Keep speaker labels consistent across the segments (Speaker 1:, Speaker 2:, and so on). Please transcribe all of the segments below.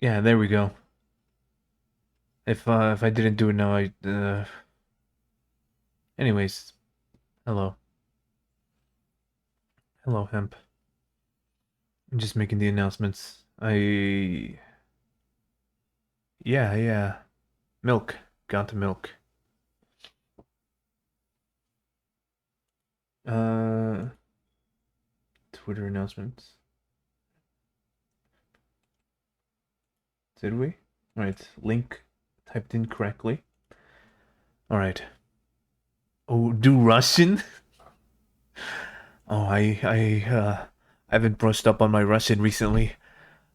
Speaker 1: Yeah, there we go. If I didn't do it now, I anyways, hello. Hello, hemp. I'm just making the announcements. Yeah. Milk. Got to milk. Uh Twitter announcements. Did we? Alright, link typed in correctly. Alright. Oh, do Russian? Oh, I haven't brushed up on my Russian recently.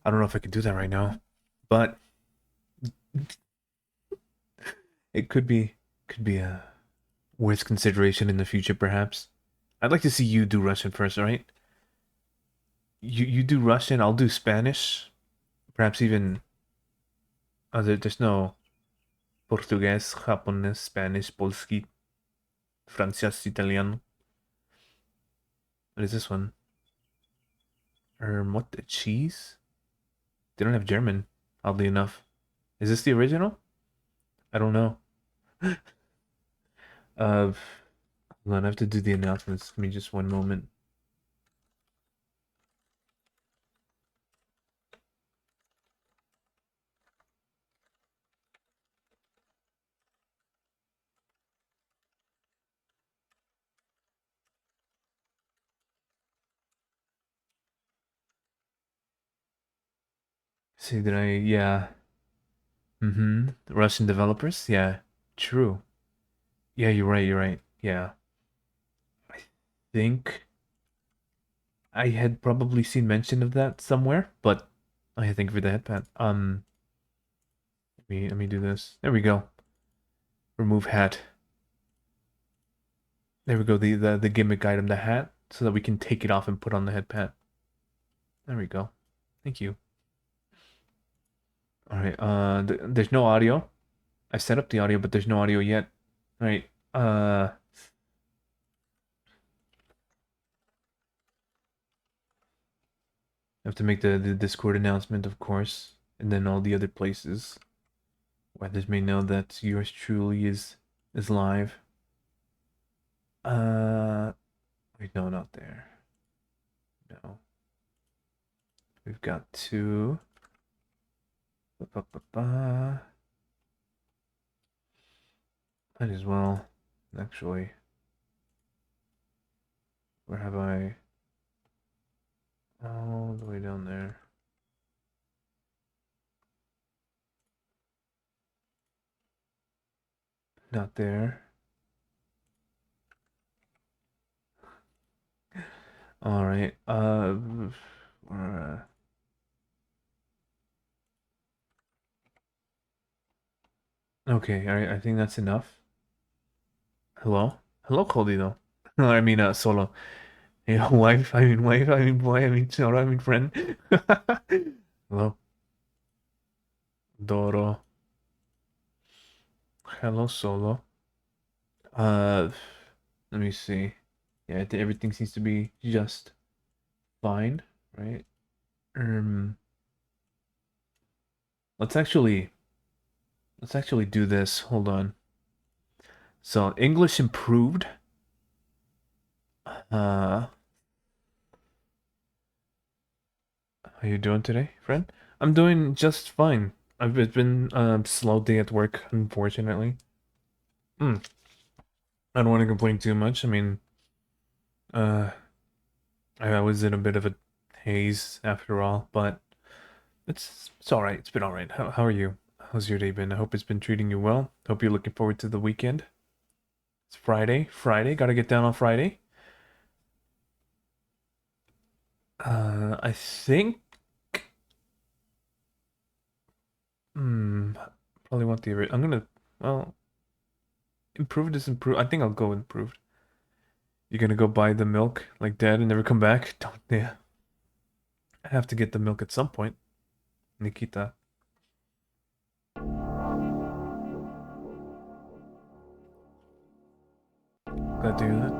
Speaker 1: I don't know if I can do that right now. But it could be a worth consideration in the future, perhaps. I'd like to see you do Russian first, all right? You do Russian, I'll do Spanish. Perhaps even there's no Portuguese, Japonese, Spanish, Polski, Francés, Italiano. What is this one? What the cheese? They don't have German, oddly enough. Is this the original? I don't know. Uh, Hold on, I have to do the announcements. Give me just one moment. See, did I? Yeah. Mm-hmm. Russian developers? Yeah. True. Yeah, you're right. You're right. Yeah. I think I had probably seen mention of that somewhere, but I think for the headband. Let me do this. There we go. Remove hat. There we go. The gimmick item, the hat, so that we can take it off and put on the headband. There we go. Thank you. All right. There's no audio. I set up the audio, but there's no audio yet. All right. I have to make the Discord announcement, of course, and then all the other places where others may know that yours truly is live. Uh, Wait, no, not there. No, we've got to. Ba-ba-ba-ba. Might as well, actually. Where have I? All the way down there. Not there. All right. Uh, okay. All right. I think that's enough. Hello? Hello, Caldito. No, I mean, Solo. Yeah, wife, I mean boy, I mean Solo, I mean friend. Hello, Doro. Hello, Solo. Uh, Let me see. Yeah, everything seems to be just fine, right? Um, let's actually let's actually do this. Hold on. So English improved. How you doing today, friend? I'm doing just fine. It's been a slow day at work, unfortunately. Hmm. I don't want to complain too much. I mean, uh, I was in a bit of a haze after all, but it's all right. It's been all right. How are you? How's your day been? I hope it's been treating you well. Hope you're looking forward to the weekend. It's Friday. Friday. Gotta get down on Friday. I think. Hmm. Probably want the. I'm gonna. Well, improved is improved. I think I'll go improved. You're gonna go buy the milk like dad and never come back? Don't. Yeah. I have to get the milk at some point. Nikita. Glad to hear that.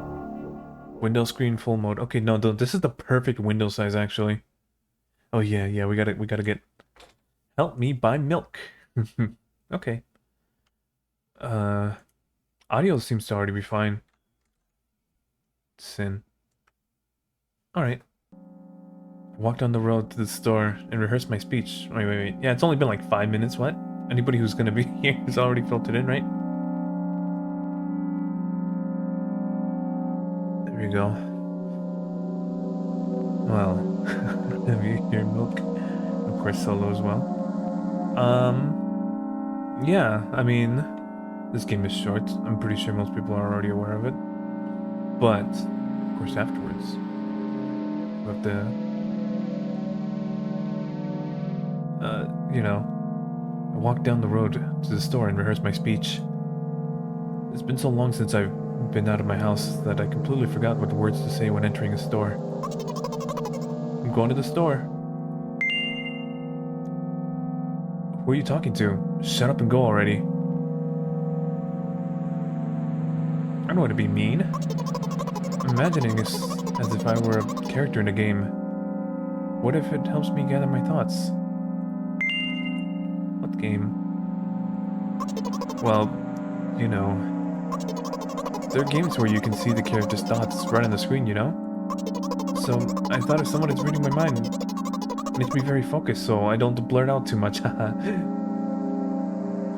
Speaker 1: Window screen full mode. Okay, no, this is the perfect window size actually. Oh yeah, we gotta get Help me buy milk. Okay. Uh, audio seems to already be fine. Sin. Alright. Walk down the road to the store and rehearse my speech. Wait. Yeah, it's only been like 5 minutes, what? Anybody who's gonna be here is already filtered in, right? There you go. Well, have you hear milk? Of course, solo as well. Yeah, I mean, this game is short. I'm pretty sure most people are already aware of it. But, of course, afterwards, we have to, you know, walk down the road to the store and rehearse my speech. It's been so long since I've been out of my house that I completely forgot what words to say when entering a store. I'm going to the store. Who are you talking to? Shut up and go already. I don't want to be mean. I'm imagining this as if I were a character in a game. What if it helps me gather my thoughts? What game? Well, you know, there are games where you can see the character's thoughts right on the screen, you know? So, I thought if someone is reading my mind, it makes me very focused so I don't blurt out too much. I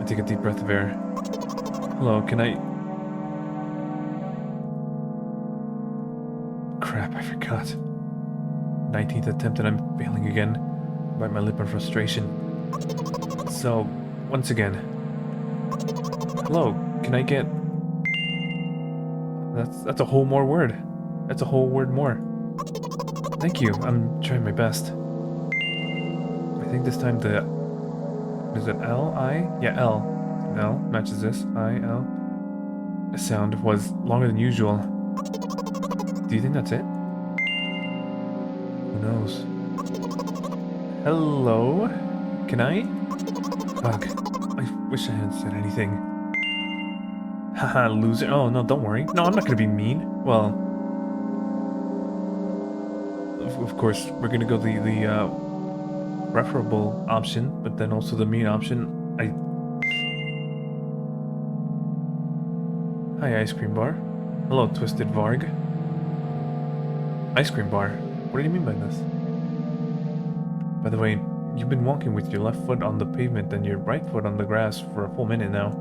Speaker 1: take a deep breath of air. Hello, can I... Crap, I forgot. 19th attempt and I'm failing again. Bite my lip in frustration. So, once again. Hello, can I get... That's a whole more word. That's a whole word more. Thank you, I'm trying my best. I think this time the... Is it L, I? Yeah, L. L matches this. I, L. The sound was longer than usual. Do you think that's it? Who knows? Hello? Can I? Fuck. I wish I hadn't said anything. Haha, loser. Oh, no, don't worry. No, I'm not gonna be mean. Well... Of course, we're gonna go the preferable option, but then also the mean option. Hi, ice cream bar. Hello, twisted Varg. Ice cream bar? What do you mean by this? By the way, you've been walking with your left foot on the pavement and your right foot on the grass for a full minute now.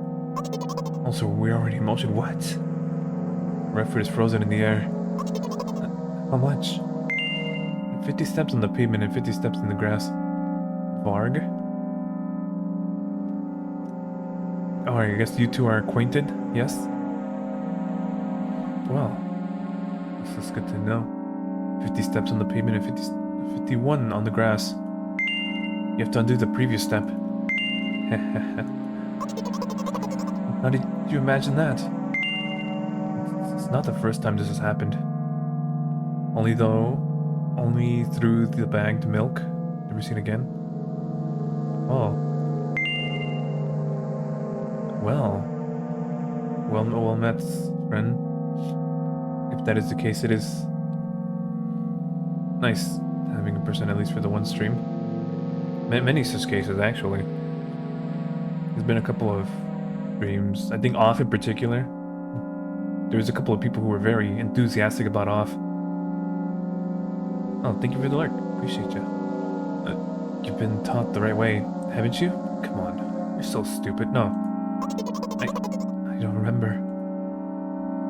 Speaker 1: Also, we're already in motion. What? Right foot is frozen in the air. How much? 50 steps on the pavement and 50 steps in the grass. Varg? Oh, I guess you two are acquainted? Yes? Well, this is good to know. 50 steps on the pavement and 51 on the grass. You have to undo the previous step. How did you imagine that? It's not the first time this has happened. Only through the bagged milk. Never seen again. Oh. Well met, friend. If that is the case, it is nice having a person at least for the one stream. Many such cases, actually. There's been a couple of streams, I think off in particular. There was a couple of people who were very enthusiastic about off. Oh, thank you for the alert. Appreciate you. You've been taught the right way, haven't you? Come on, you're so stupid. No, I don't remember.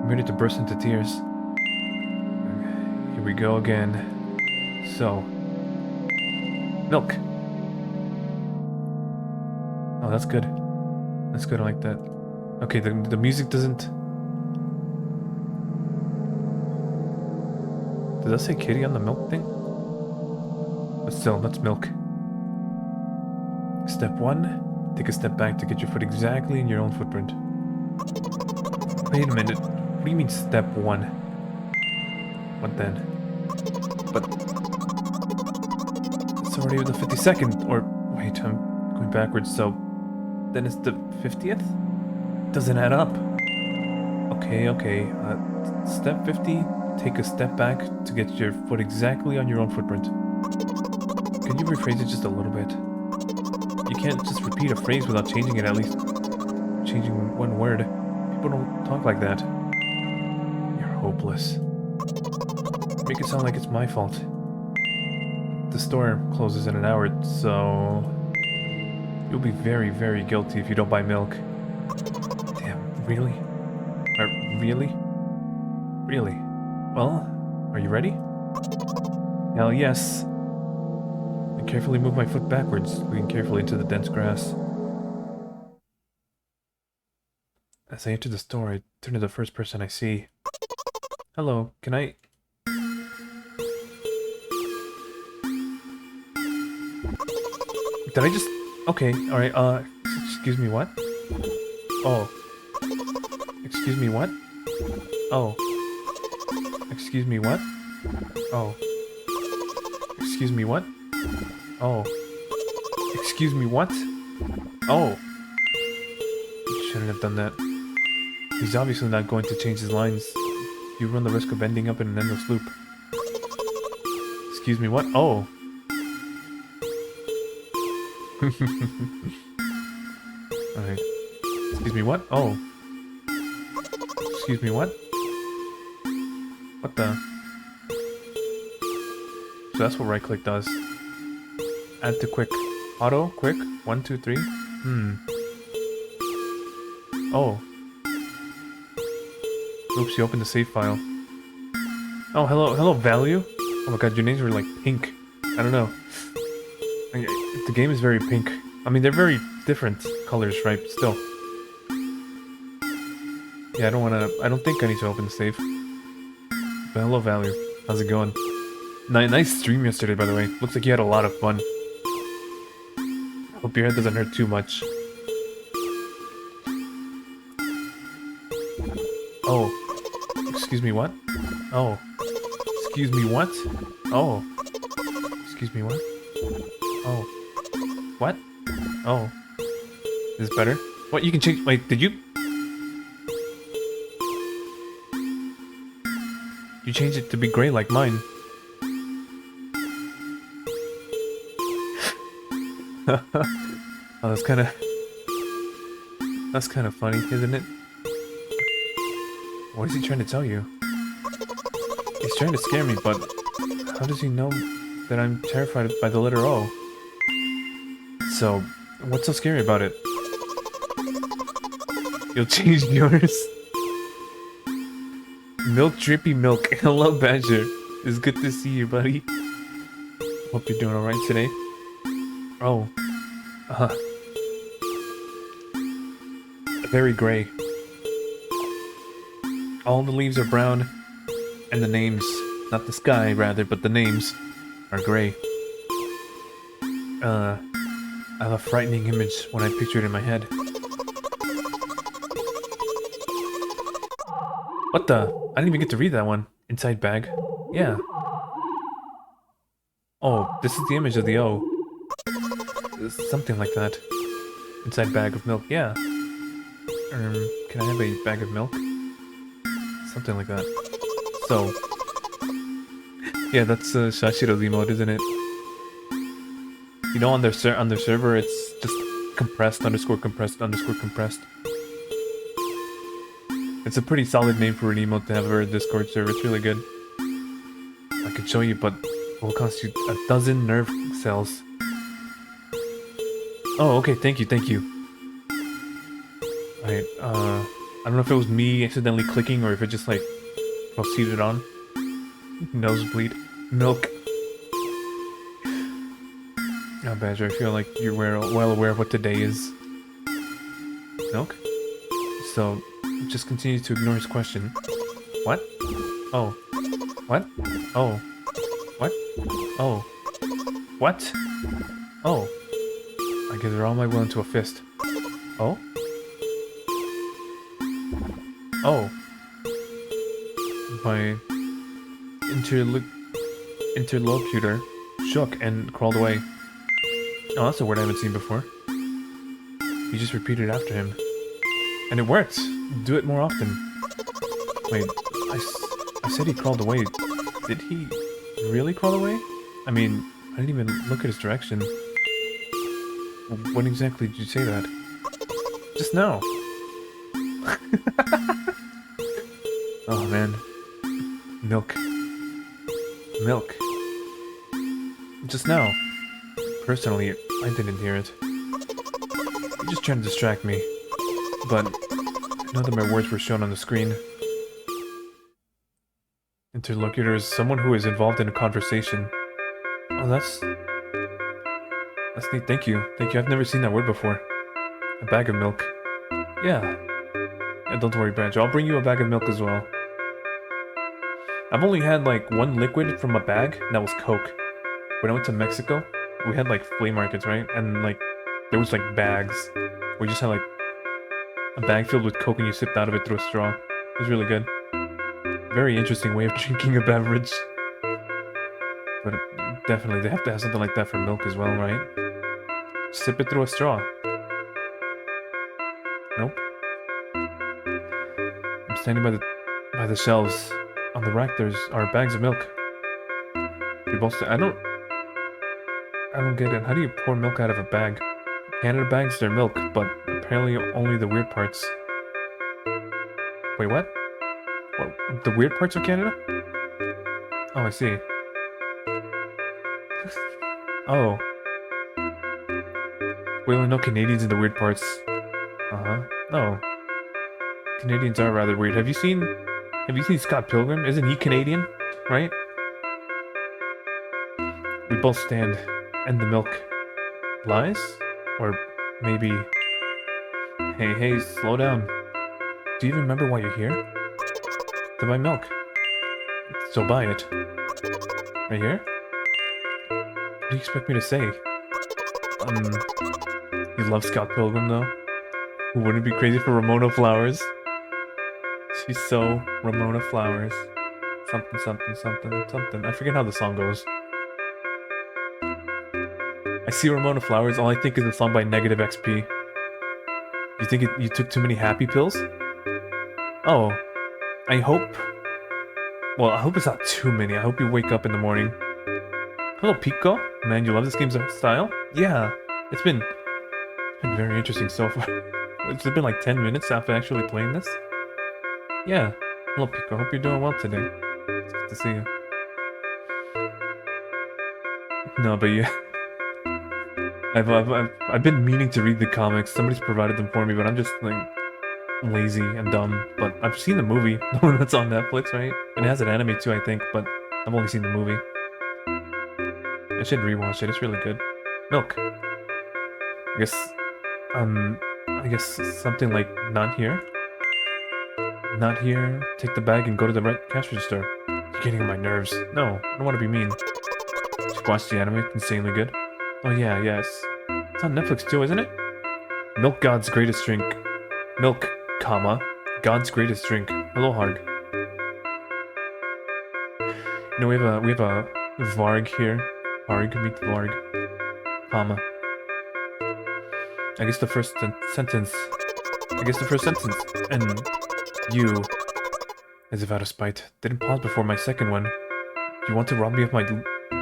Speaker 1: I'm ready to burst into tears. Here we go again. So, milk. Oh, that's good. That's good. I like that. Okay, the music doesn't. Does that say kitty on the milk thing? But still, that's milk. Step 1, take a step back to get your foot exactly in your own footprint. Wait a minute, what do you mean step 1? What then? But... it's already the 52nd, or... wait, I'm going backwards, so... then it's the 50th? Doesn't add up. Okay, step 50, take a step back to get your foot exactly on your own footprint. Can you rephrase it just a little bit? can't just repeat a phrase without changing it, at least changing one word. People don't talk like that. You're hopeless. Make it sound like it's my fault. The store closes in an hour, so... You'll be very, very guilty if you don't buy milk. Damn, really? Really? Really? Well, are you ready? Hell yes. I carefully move my foot backwards, looking carefully into the dense grass. As I enter the store, I turn to the first person I see. Hello, can I... Did I just... Okay, alright, excuse me, what? Oh. Excuse me, what? Oh. Excuse me, what? Oh. Excuse me, what? Oh. Excuse me, what? Oh. Shouldn't have done that. He's obviously not going to change his lines. You run the risk of ending up in an endless loop. Excuse me, what? Oh. Alright. Excuse me, what? Oh. Excuse me, what? What the? So that's what right click does. Add to quick. Auto, quick. 1, 2, 3. Oh. Oops, you opened the save file. Oh, hello, value? Oh my god, your names were like pink. I don't know. The game is very pink. I mean, they're very different colors, right? Still. Yeah, I don't think I need to open the save. But hello, value. How's it going? Nice stream yesterday, by the way. Looks like you had a lot of fun. Hope your head doesn't hurt too much. Oh. Excuse me, what? Oh. Excuse me, what? Oh. Excuse me, what? Oh. What? Oh. Is this better? What, you can change- wait, did you- You changed it to be gray like mine. Oh, that's kinda funny, isn't it? What is he trying to tell you? He's trying to scare me, but how does he know that I'm terrified by the letter O? So, what's so scary about it? You'll change yours? Milk drippy milk. Hello, Badger. It's good to see you, buddy. Hope you're doing alright today. Oh. Very gray. All the leaves are brown, and the names, not the sky rather, but the names, are gray. I have a frightening image when I picture it in my head. What the? I didn't even get to read that one. Inside bag. Yeah. Oh, this is the image of the O. Something like that. Inside bag of milk. Yeah. Can I have a bag of milk? Something like that. So. Yeah, that's Shashiro's emote, isn't it? You know, on their server, it's just compressed, underscore compressed, underscore compressed. It's a pretty solid name for an emote to have for a Discord server. It's really good. I could show you, but it will cost you 12 nerve cells. Oh, okay, thank you, thank you. Alright, I don't know if it was me accidentally clicking or if it just, like, proceeded on. Nosebleed. Milk. Oh, Badger, I feel like you're well aware of what today is. Milk? So, just continue to ignore his question. What? Oh. What? Oh. What? Oh. What? Oh. I give her all my will into a fist. Oh? Oh. My interlocutor shook and crawled away. Oh, that's a word I haven't seen before. You just repeated after him. And it worked! Do it more often. Wait, I said he crawled away. Did he really crawl away? I mean, I didn't even look at his direction. When exactly did you say that? Just now. Oh man. Milk. Milk. Just now. Personally, I didn't hear it. You're just trying to distract me. But now that my words were shown on the screen, interlocutor is someone who is involved in a conversation. Oh, that's neat. Thank you. Thank you. I've never seen that word before. A bag of milk. Yeah. Yeah, don't worry, Branch. I'll bring you a bag of milk as well. I've only had like one liquid from a bag, and that was Coke. When I went to Mexico, we had like flea markets, right? And like there was like bags. We just had like a bag filled with Coke and you sipped out of it through a straw. It was really good. Very interesting way of drinking a beverage. But definitely, they have to have something like that for milk as well, right? Sip it through a straw. Nope. I'm standing by the shelves. On the rack, there's our bags of milk. We both. I don't get it. How do you pour milk out of a bag? Canada bags, they're milk, but apparently only the weird parts. Wait, what? What? The weird parts of Canada? Oh, I see. Oh. We only know Canadians in the weird parts. Uh-huh. No. Canadians are rather weird. Have you seen Scott Pilgrim? Isn't he Canadian? Right? We both stand. And the milk lies? Or maybe... Hey, slow down. Do you even remember why you're here? To buy milk. So buy it. Right here? What do you expect me to say? You love Scott Pilgrim, though? Wouldn't it be crazy for Ramona Flowers? She's so Ramona Flowers. Something, something, something, something. I forget how the song goes. I see Ramona Flowers, all I think is the song by Negative XP. You think you took too many happy pills? Oh. I hope... Well, I hope it's not too many. I hope you wake up in the morning. Hello, Pico. Man, you love this game's style? Yeah. It's been very interesting so far. It's been like 10 minutes after actually playing this. Yeah. Hello, Pico. Hope you're doing well today. It's good to see you. No, but yeah. I've been meaning to read the comics. Somebody's provided them for me, but I'm just like lazy and dumb. But I've seen the movie, the one that's on Netflix, right? And it has an anime too, I think. But I've only seen the movie. I should rewatch it. It's really good. Milk. I guess something like not here. Not here. Take the bag and go to the right cash register. You're getting on my nerves. No, I don't want to be mean. Just watch the anime. It's insanely good. Oh yeah, yes. It's on Netflix too, isn't it? Milk God's greatest drink. Milk, comma, God's greatest drink. Hello, Harg. You know, we have a Varg here. Harg, meet the Varg. Comma. I guess the first sentence. And you, as if out of spite, didn't pause before my second one. You want to rob me of my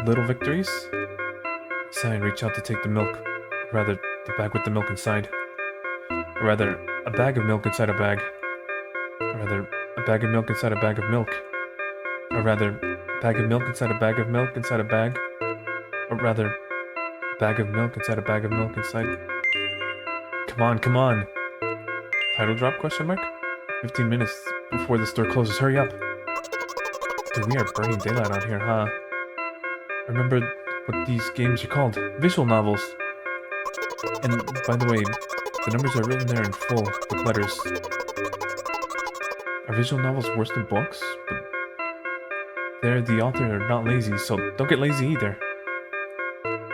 Speaker 1: little victories? Sigh and reach out to take the milk. Or rather, the bag with the milk inside. Or rather, a bag of milk inside a bag. Or rather, a bag of milk inside a bag of milk. Or rather, a bag of milk inside a bag of milk inside a bag. Or rather, a bag of milk inside a bag of milk inside... Come on. Title drop, question mark? 15 minutes before the store closes, hurry up. Dude, we are burning daylight out here, huh? Remember what these games are called? Visual novels. And, by the way, the numbers are written there in full, with letters. Are visual novels worse than books? But they're the author are not lazy, so don't get lazy either.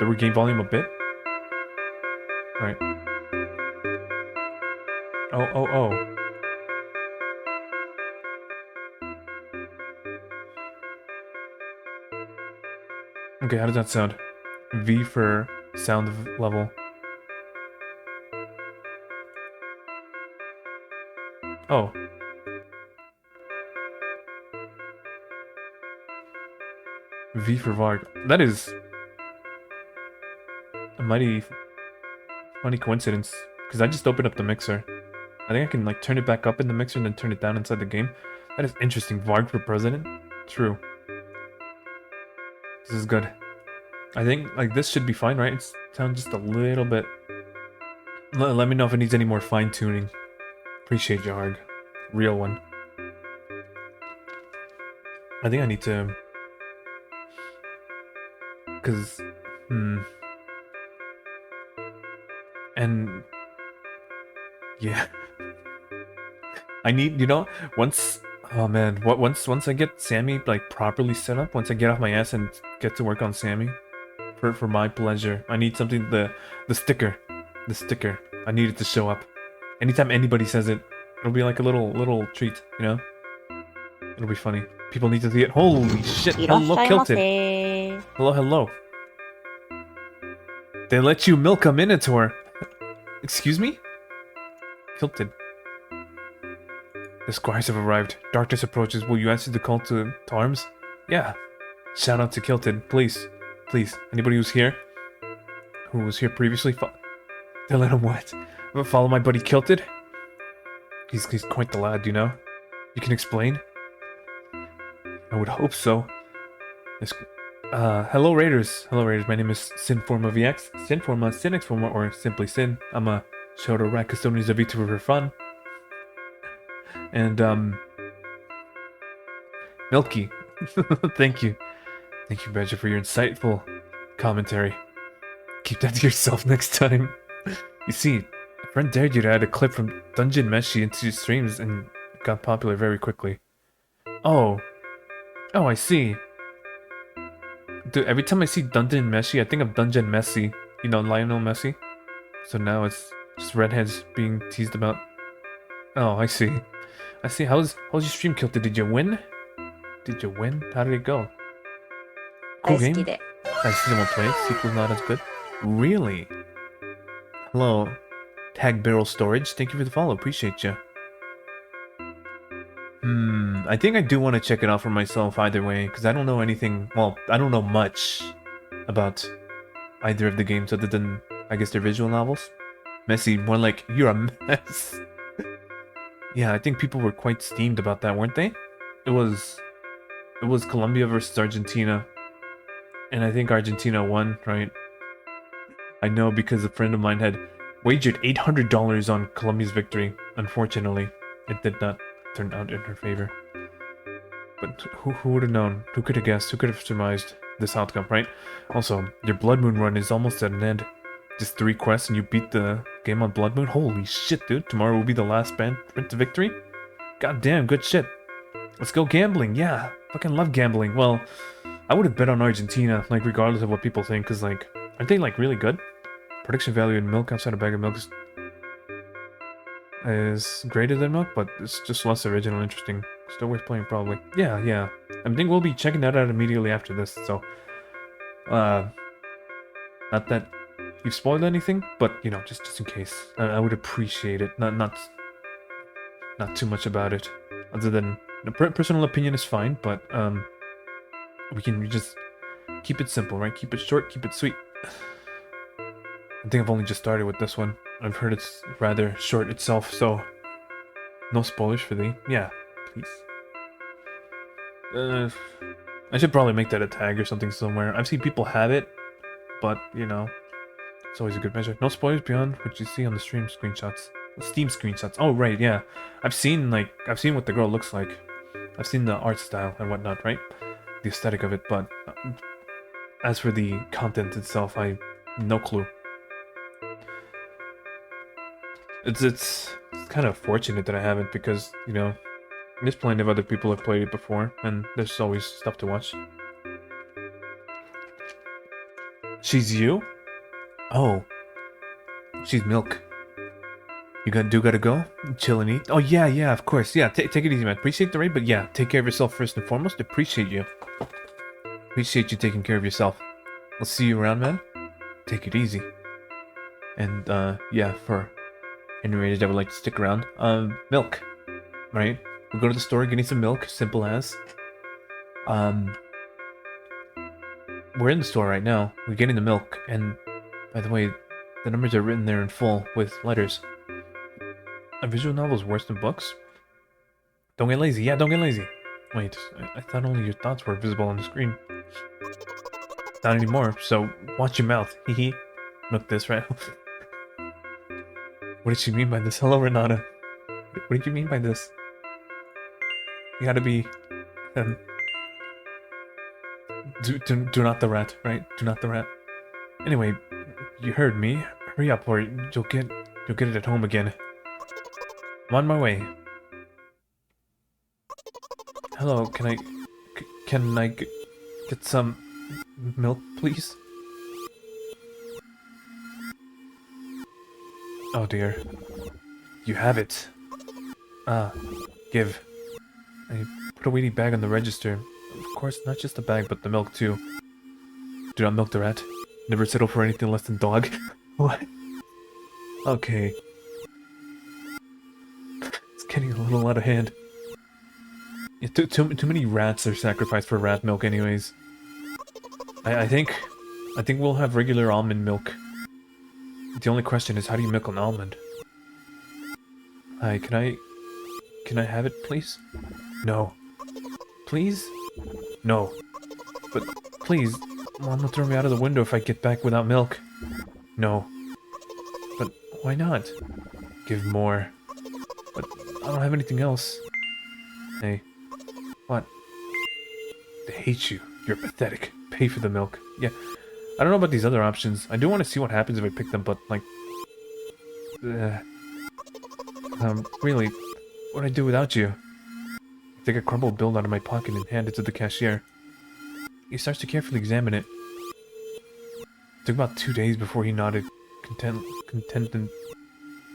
Speaker 1: Did we gain volume a bit? Alright. Oh. Okay, how does that sound? V for sound level. Oh. V for Varg. That is a mighty funny coincidence. Because I just opened up the mixer. I think I can, like, turn it back up in the mixer and then turn it down inside the game. That is interesting. Varg for president? True. This is good. I think, like, this should be fine, right? It's down just a little bit. Let me know if it needs any more fine-tuning. Appreciate you, Harg. Real one. I think I need to... Because... And... Yeah. I need, you know, once... Oh man, once I get Sammy, like, properly set up, once I get off my ass and get to work on Sammy, for my pleasure, I need something, the sticker. The sticker. I need it to show up. Anytime anybody says it, it'll be like a little treat, you know? It'll be funny. People need to see it. Holy shit! Hello, Kilted! Hello. They let you milk a Minotaur! Excuse me? Kilted. The squires have arrived. Darkness approaches. Will you answer the call to arms? Yeah. Shout out to Kilted, please. Please. Anybody who's here? Who was here previously? They let him what? Follow my buddy Kilted? He's quite the lad, you know? You can explain? I would hope so. Hello Raiders. Hello Raiders, my name is Sinforma VX. Sinforma, Sinexforma, or simply Sin. I'm a Shoto Rat Custodians of Vita for fun. And, Milky. Thank you. Thank you, Badger, for your insightful commentary. Keep that to yourself next time. You see, a friend dared you to add a clip from Dungeon Meshi into your streams and it got popular very quickly. Oh, I see. Dude, every time I see Dungeon Meshi, I think of Dungeon Messi. You know, Lionel Messi? So now it's just redheads being teased about. Oh, I see. I see. How's your stream, Kilted? Did you win? Did you win? How did it go? Cool game? I see someone play. Sequel's not as good. Really? Hello, Tag Barrel Storage. Thank you for the follow. Appreciate you. I think I do want to check it out for myself either way, because I don't know anything. Well, I don't know much about either of the games other than, I guess, their visual novels. Messy, more like, you're a mess. Yeah, I think people were quite steamed about that, weren't they? It was Colombia versus Argentina, and I think Argentina won, right? I know because a friend of mine had wagered $800 on Colombia's victory. Unfortunately, it did not turn out in her favor. But who would have known? Who could have guessed? Who could have surmised this outcome, right? Also, your Blood Moon run is almost at an end. Just 3 quests and you beat the game on Blood Moon? Holy shit, dude. Tomorrow will be the last sprint to victory? God damn, good shit. Let's go gambling, yeah. Fucking love gambling. Well, I would have bet on Argentina, like, regardless of what people think, because, like, aren't they, like, really good? Prediction value in milk outside a bag of milk is greater than milk, but it's just less original and interesting. Still worth playing, probably. Yeah. I think we'll be checking that out immediately after this, so... not that you've spoiled anything, but, you know, just in case. I would appreciate it. Not too much about it. Other than... personal opinion is fine, but, we can just keep it simple, right? Keep it short, keep it sweet. I think I've only just started with this one. I've heard it's rather short itself, so... No spoilers for thee. Yeah, please. I should probably make that a tag or something somewhere. I've seen people have it, but, you know, it's always a good measure. No spoilers beyond what you see on the stream screenshots. Steam screenshots. Oh, right, yeah. I've seen what the girl looks like. I've seen the art style and whatnot, right? The aesthetic of it, but as for the content itself, I no clue. It's kind of fortunate that I haven't because, you know, there's plenty of other people who've played it before, and there's always stuff to watch. She's you? Oh. She's Milk. You gotta go? Chill and eat? Oh, yeah, of course. Yeah, take it easy, man. Appreciate the raid, but yeah, take care of yourself first and foremost. Appreciate you. Appreciate you taking care of yourself. I'll see you around, man. Take it easy. And, yeah, for any raiders that would like to stick around, milk. Right? We'll go to the store, getting some milk, simple as. We're in the store right now. We're getting the milk, and by the way, The numbers are written there in full, with letters. A visual novel is worse than books? Don't get lazy. Yeah, don't get lazy. Wait, I thought only your thoughts were visible on the screen. Not anymore, so watch your mouth. Hee. Look this, right? What did she mean by this? Hello, Renata. What did you mean by this? You gotta be... Um, do not the rat, right? Do not the rat. Anyway, you heard me. Hurry up, or you'll get it at home again. I'm on my way. Hello, can I get some milk, please? Oh dear. You have it. Ah, give. I put a weighty bag on the register. Of course, not just the bag, but the milk too. Do not milk the rat. Never settle for anything less than dog. What? Okay. It's getting a little out of hand. Yeah, too many rats are sacrificed for rat milk anyways. I think we'll have regular almond milk. The only question is, how do you milk an almond? Hi, can I have it, please? No. Please? No. But please, Mom will throw me out of the window if I get back without milk. No. But why not? Give more. But I don't have anything else. Hey. What? I hate you. You're pathetic. Pay for the milk. Yeah. I don't know about these other options. I do want to see what happens if I pick them, but, like... really, what'd I do without you? I take a crumpled bill out of my pocket and hand it to the cashier. He starts to carefully examine it. It took about 2 days before he nodded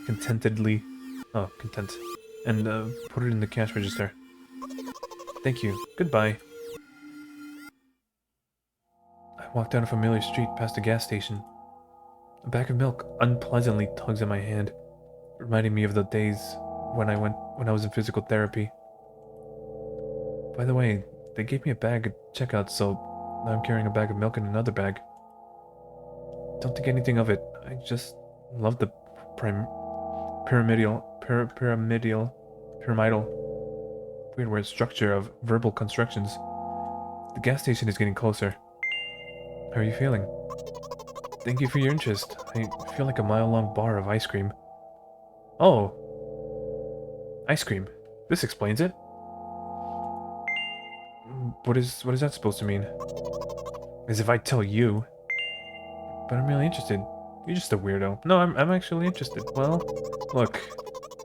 Speaker 1: contentedly. Oh, content. And, put it in the cash register. Thank you. Goodbye. I walk down a familiar street past a gas station. A bag of milk unpleasantly tugs at my hand, reminding me of the days when I was in physical therapy. By the way, they gave me a bag at checkout, so now I'm carrying a bag of milk in another bag. Don't think anything of it. I just love the pyramidal weird word structure of verbal constructions. The gas station is getting closer. How are you feeling? Thank you for your interest. I feel like a mile-long bar of ice cream. Oh. Ice cream. This explains it. What is that supposed to mean? As if I tell you. But I'm really interested. You're just a weirdo. No, I'm actually interested. Well, look.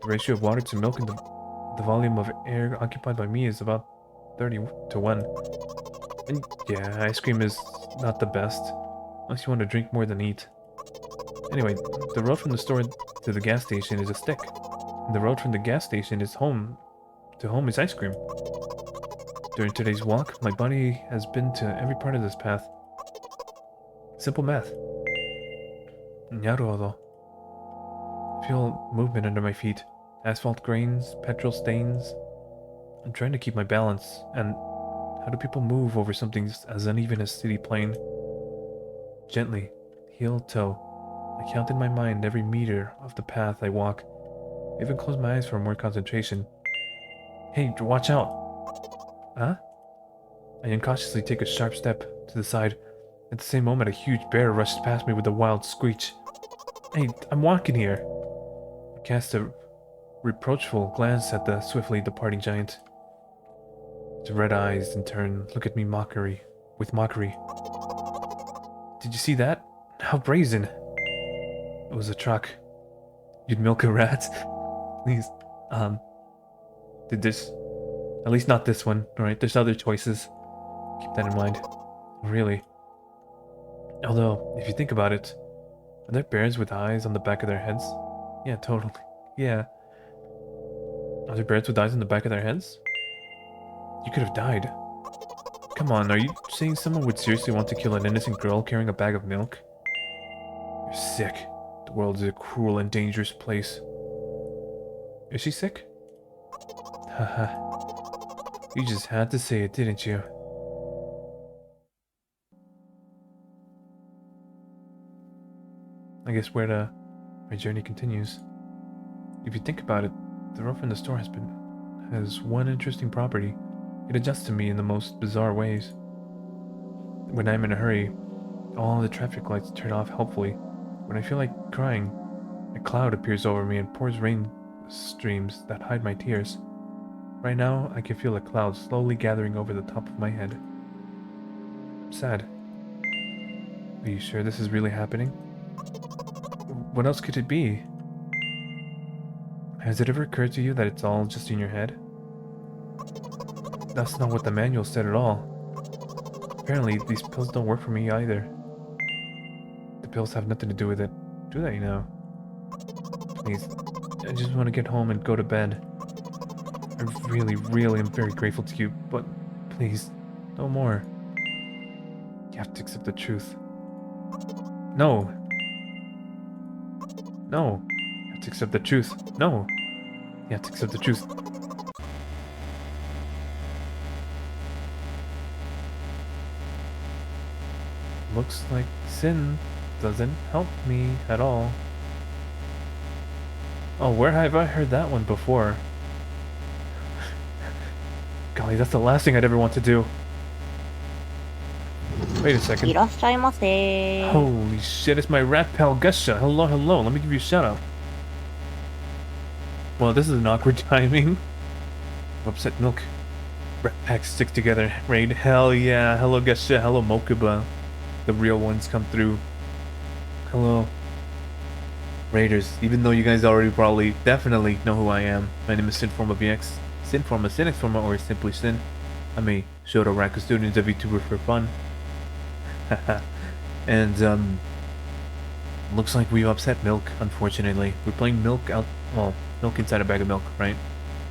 Speaker 1: The ratio of water to milk and the volume of air occupied by me is about 30 to 1. And yeah, ice cream is not the best. Unless you want to drink more than eat. Anyway, the road from the store to the gas station is a stick. And the road from the gas station is home. To home is ice cream. During today's walk, my body has been to every part of this path. Simple math. Naruhodo. I feel movement under my feet. Asphalt grains, petrol stains. I'm trying to keep my balance, and how do people move over something as uneven as city plane? Gently, heel toe. I count in my mind every meter of the path I walk. I even close my eyes for more concentration. Hey, watch out! Huh? I incautiously take a sharp step to the side. At the same moment, a huge bear rushes past me with a wild screech. Hey, I'm walking here! I cast a reproachful glance at the swiftly departing giant. His red eyes, in turn, look at me with mockery. Did you see that? How brazen! It was a truck. You'd milk a rat? Please. Did this... At least not this one, alright? There's other choices. Keep that in mind. Really. Although, if you think about it, are there bears with eyes on the back of their heads? Yeah, totally. Yeah. Are there bears with eyes on the back of their heads? You could have died. Come on, are you saying someone would seriously want to kill an innocent girl carrying a bag of milk? You're sick. The world is a cruel and dangerous place. Is she sick? Haha. You just had to say it, didn't you? I guess where my journey continues. If you think about it, the roof in the store has one interesting property. It adjusts to me in the most bizarre ways. When I'm in a hurry, all the traffic lights turn off helpfully. When I feel like crying, a cloud appears over me and pours rain streams that hide my tears. Right now, I can feel a cloud slowly gathering over the top of my head. I'm sad. Are you sure this is really happening? What else could it be? Has it ever occurred to you that it's all just in your head? That's not what the manual said at all. Apparently, these pills don't work for me either. The pills have nothing to do with it, do they now? Please, I just want to get home and go to bed. I really, really am very grateful to you, but please, no more. You have to accept the truth. No! No! You have to accept the truth. No! You have to accept the truth. Looks like sin doesn't help me at all. Oh, where have I heard that one before? Golly, that's the last thing I'd ever want to do. Wait a second.
Speaker 2: いらっしゃいませ。
Speaker 1: Holy shit, it's my rat pal Gusha. Hello, hello. Let me give you a shout out. Well, this is an awkward timing. Upset milk. Rat packs stick together. Raid. Hell yeah. Hello, Gusha. Hello, Mokuba. The real ones come through. Hello. Raiders. Even though you guys already probably definitely know who I am. My name is Sinforma VX. Sinforma, Sinexforma, or simply Sin. I'm a Shoto Raku student of VTuber for fun. And, looks like we've upset Milk, unfortunately. We're playing Milk out, well, Milk inside a bag of milk, right?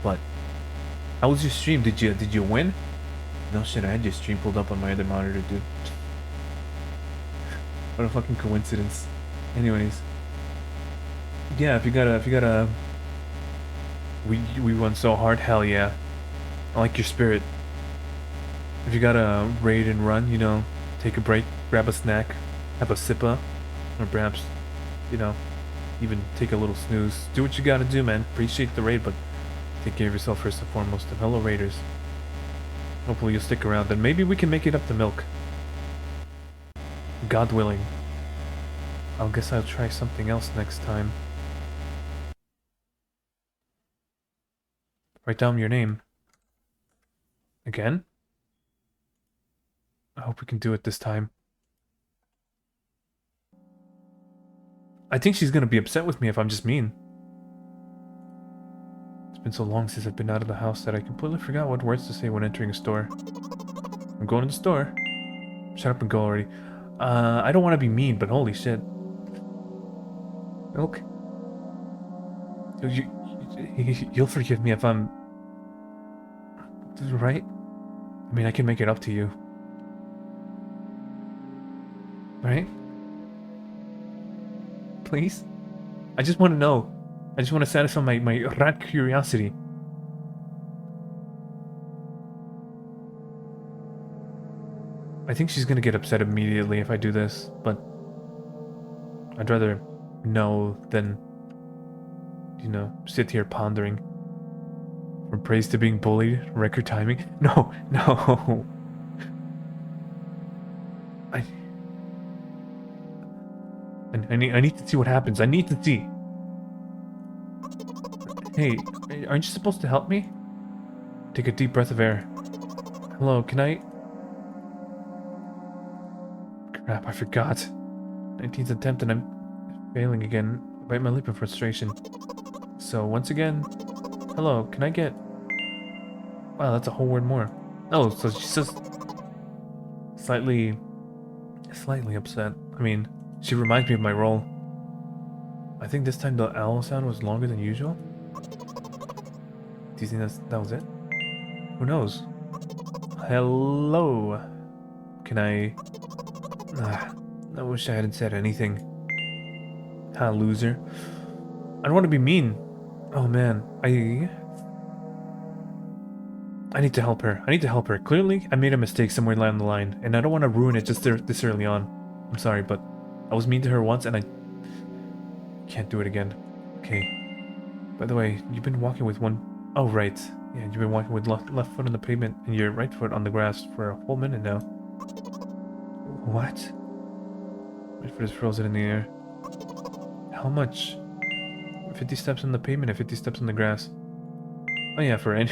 Speaker 1: But, how was your stream? Did you win? No shit, I had your stream pulled up on my other monitor, dude. What a fucking coincidence. Anyways. Yeah, if you gotta we won so hard, hell yeah. I like your spirit. If you gotta raid and run, you know, take a break, grab a snack, have a sippa, or perhaps, you know, even take a little snooze. Do what you gotta do, man. Appreciate the raid, but take care of yourself first and foremost. And hello, raiders. Hopefully you'll stick around, and maybe we can make it up to Milk. God willing. I guess I'll try something else next time. Write down your name. Again? I hope we can do it this time. I think she's gonna be upset with me if I'm just mean. It's been so long since I've been out of the house that I completely forgot what words to say when entering a store. I'm going to the store. Shut up and go already. I don't want to be mean, but holy shit. Milk? You'll forgive me if I'm... right? I mean, I can make it up to you. Right? Please? I just want to know. I just want to satisfy my rat curiosity. I think she's gonna get upset immediately if I do this, but I'd rather know than, you know, sit here pondering. From praise to being bullied, record timing. No, no. I need to see what happens. I need to see. Hey, aren't you supposed to help me? Take a deep breath of air. Hello, can I... Crap, I forgot. 19th attempt and I'm failing again. I bite my lip in frustration. So, once again... Hello, can I get... Wow, that's a whole word more. Oh, so she's just... Slightly upset. I mean, she reminds me of my role. I think this time the owl sound was longer than usual. Do you think that was it? Who knows? Hello? Can I... I wish I hadn't said anything. Ha, loser. I don't want to be mean. Oh man, I need to help her. I need to help her. Clearly, I made a mistake somewhere down the line, and I don't want to ruin it just this early on. I'm sorry, but I was mean to her once, and Can't do it again. Okay. By the way, you've been walking with one... Oh, right. Yeah, you've been walking with left foot on the pavement and your right foot on the grass for a whole minute now. What? Right foot is frozen in the air. How much? 50 steps on the pavement and 50 steps on the grass. Oh yeah, for any...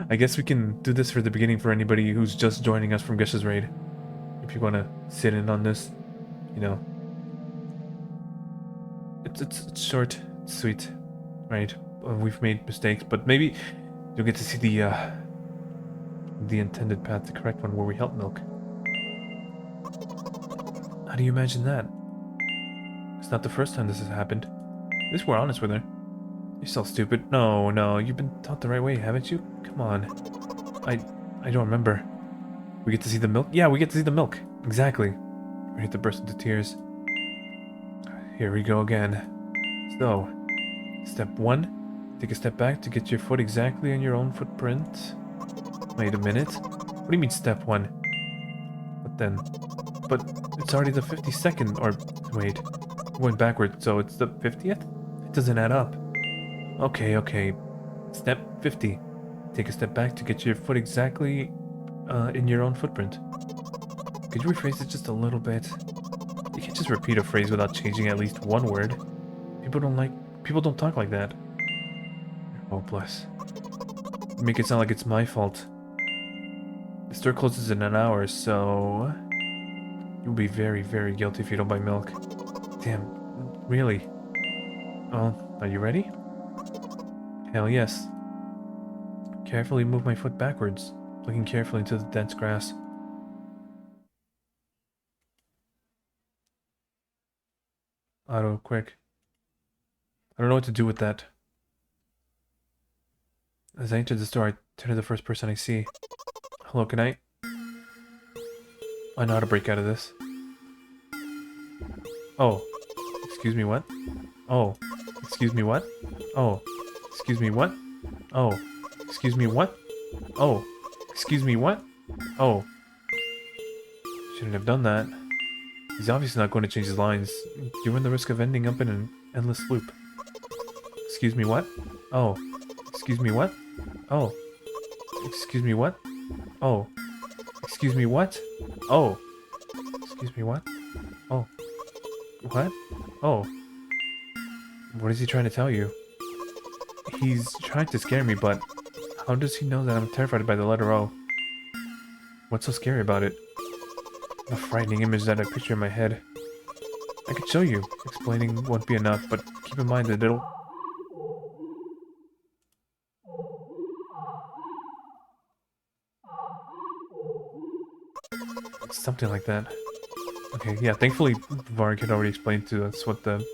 Speaker 1: I guess we can do this for the beginning for anybody who's just joining us from Gush's Raid. If you want to sit in on this, you know. It's short, it's sweet, right? We've made mistakes, but maybe you'll get to see the intended path, the correct one, where we help Milk. How do you imagine that? It's not the first time this has happened. At least we're honest with her. You're so stupid. No, you've been taught the right way, haven't you? Come on. I don't remember. We get to see the milk? Yeah, we get to see the milk. Exactly. Ready to burst into tears. Here we go again. So, step 1. Take a step back to get your foot exactly on your own footprint. Wait a minute. What do you mean step 1? What then? But it's already the 52nd, or wait. Going backwards, so it's the 50th? It doesn't add up. Okay. Step 50. Take a step back to get your foot exactly in your own footprint. Could you rephrase it just a little bit? You can't just repeat a phrase without changing at least one word. People don't talk like that. You're hopeless. You make it sound like it's my fault. The store closes in an hour, so you'll be very, very guilty if you don't buy milk. Damn, really? Oh, are you ready? Hell yes. Carefully move my foot backwards, looking carefully into the dense grass. Auto, quick. I don't know what to do with that. As I enter the store, I turn to the first person I see. Hello, can I know how to break out of this. Oh. Excuse me, what? Oh. Excuse me, what? Oh. Excuse me, what? Oh. Excuse me, what? Oh. Excuse me, what? Oh. Shouldn't have done that. He's obviously not going to change his lines. You run the risk of ending up in an endless loop. Excuse me, what? Oh. Excuse me, what? Oh. Excuse me, what? Oh. Excuse me, what? Oh. Excuse me, what? Oh. What? Oh. What is he trying to tell you? He's trying to scare me, but how does he know that I'm terrified by the letter O? What's so scary about it? A frightening image that I picture in my head. I could show you. Explaining won't be enough, but keep in mind that it'll... Something like that. Okay, yeah, thankfully Varg had already explained to us what the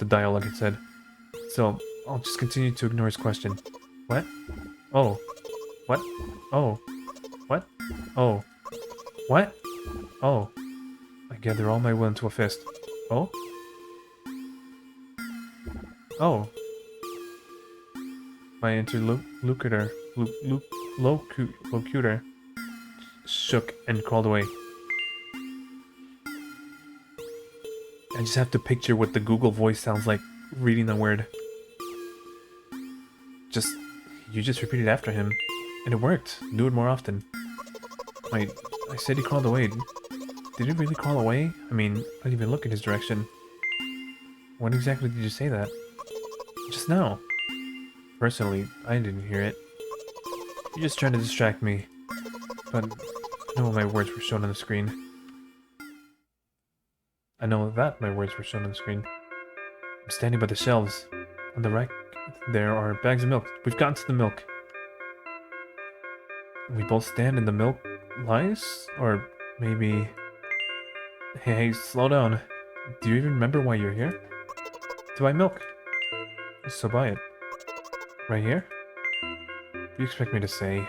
Speaker 1: dialogue had said. So, I'll just continue to ignore his question. What? Oh. What? Oh. What? Oh. What? Oh. I gather all my will into a fist. Oh? Oh. My interlocutor locutor shook and crawled away. I just have to picture what the Google voice sounds like reading the word. You just repeat it after him. And it worked. Do it more often. Wait, I said he crawled away. Did he really crawl away? I mean, I didn't even look in his direction. When exactly did you say that? Just now. Personally, I didn't hear it. You're just trying to distract me. But I know my words were shown on the screen. I know that my words were shown on the screen. I'm standing by the shelves. On the rack, there are bags of milk. We've gotten to the milk. We both stand in the milk lies? Or maybe... Hey, slow down. Do you even remember why you're here? To buy milk. So buy it. Right here? What do you expect me to say?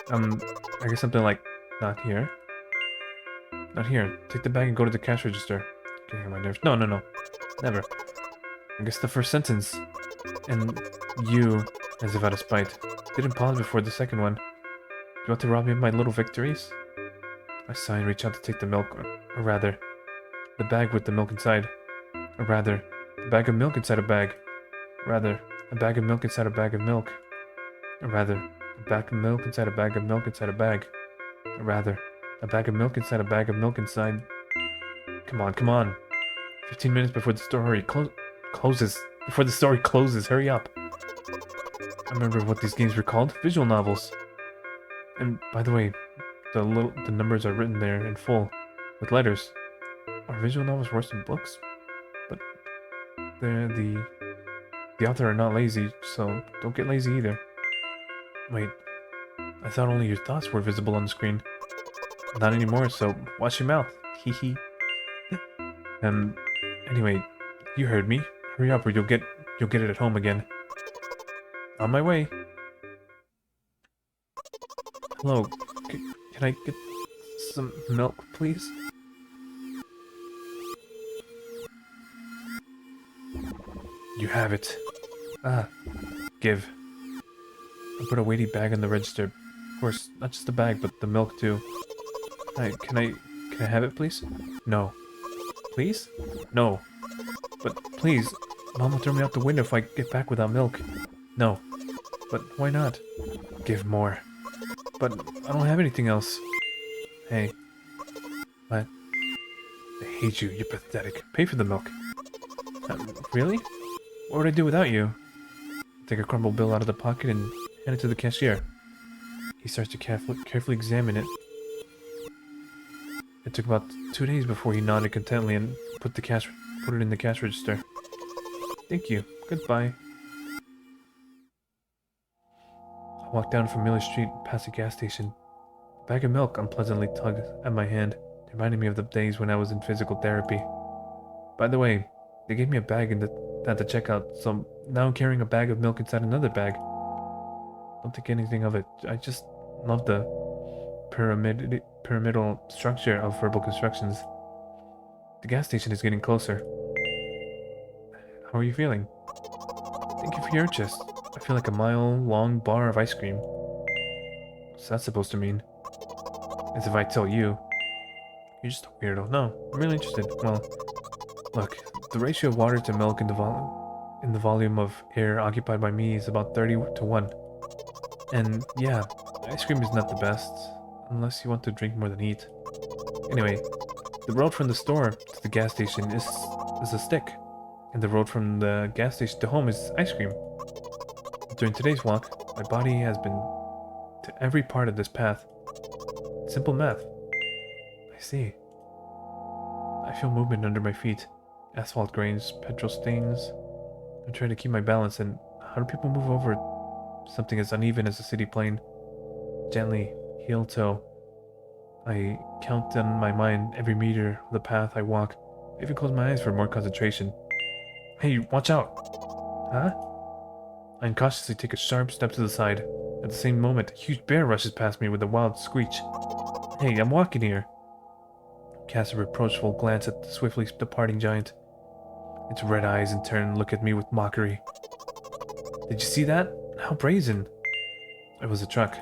Speaker 1: I guess something like, not here. Not here. Take the bag and go to the cash register. Getting on my nerves. No. Never. I guess the first sentence. And you, as if out of spite, didn't pause before the second one. You want to rob me of my little victories? I sigh and reach out to take the milk, or rather, The bag with the milk inside. Or rather, the bag of milk inside a bag. Rather, a bag of milk inside a bag of milk. Or rather, a bag of milk inside a bag of milk inside a bag. Or rather, a bag of milk inside a bag of milk inside... Come on, come on. 15 minutes before the story closes. Before the story closes, hurry up. I remember what these games were called. Visual novels. And by the way, the numbers are written there in full, with letters. Are visual novels worse than books? But the author are not lazy, so don't get lazy either. Wait, I thought only your thoughts were visible on the screen. Not anymore, so watch your mouth. Hee hee. Anyway, you heard me. Hurry up or you'll get it at home again. On my way. Hello, can I get some milk, please? You have it. Ah, give. I put a weighty bag on the register. Of course, not just the bag, but the milk too. Can I have it, please? No. Please? No. But please, Mom will throw me out the window if I get back without milk. No. But why not? Give more. But I don't have anything else. Hey. What? I hate you, you're pathetic. Pay for the milk. Really? What would I do without you? Take a crumpled bill out of the pocket and hand it to the cashier. He starts to carefully examine it. It took about 2 days before he nodded contentedly and put it in the cash register. Thank you. Goodbye. I walked down a familiar street past a gas station. A bag of milk unpleasantly tugged at my hand, reminding me of the days when I was in physical therapy. By the way, they gave me a bag at the checkout, so now I'm carrying a bag of milk inside another bag. Don't think anything of it. I just love the pyramidal structure of verbal constructions. The gas station is getting closer. How are you feeling? Thank you for your interest. I feel like a mile-long bar of ice cream. What's that supposed to mean? As if I tell you. You're just a weirdo. No, I'm really interested. Well, look, the ratio of water to milk in the volume of air occupied by me is about 30 to 1. And yeah, ice cream is not the best, unless you want to drink more than eat. Anyway, the road from the store to the gas station is a stick, and the road from the gas station to home is ice cream. During today's walk, my body has been to every part of this path. Simple math. I see. I feel movement under my feet. Asphalt grains, petrol stains. I'm trying to keep my balance, and how do people move over something as uneven as a city plane? Gently, heel toe. I count in my mind every meter of the path I walk. I even close my eyes for more concentration. Hey, watch out! Huh? I incautiously take a sharp step to the side. At the same moment, a huge bear rushes past me with a wild screech. Hey, I'm walking here. I cast a reproachful glance at the swiftly departing giant. Its red eyes in turn look at me with mockery. Did you see that? How brazen. It was a truck.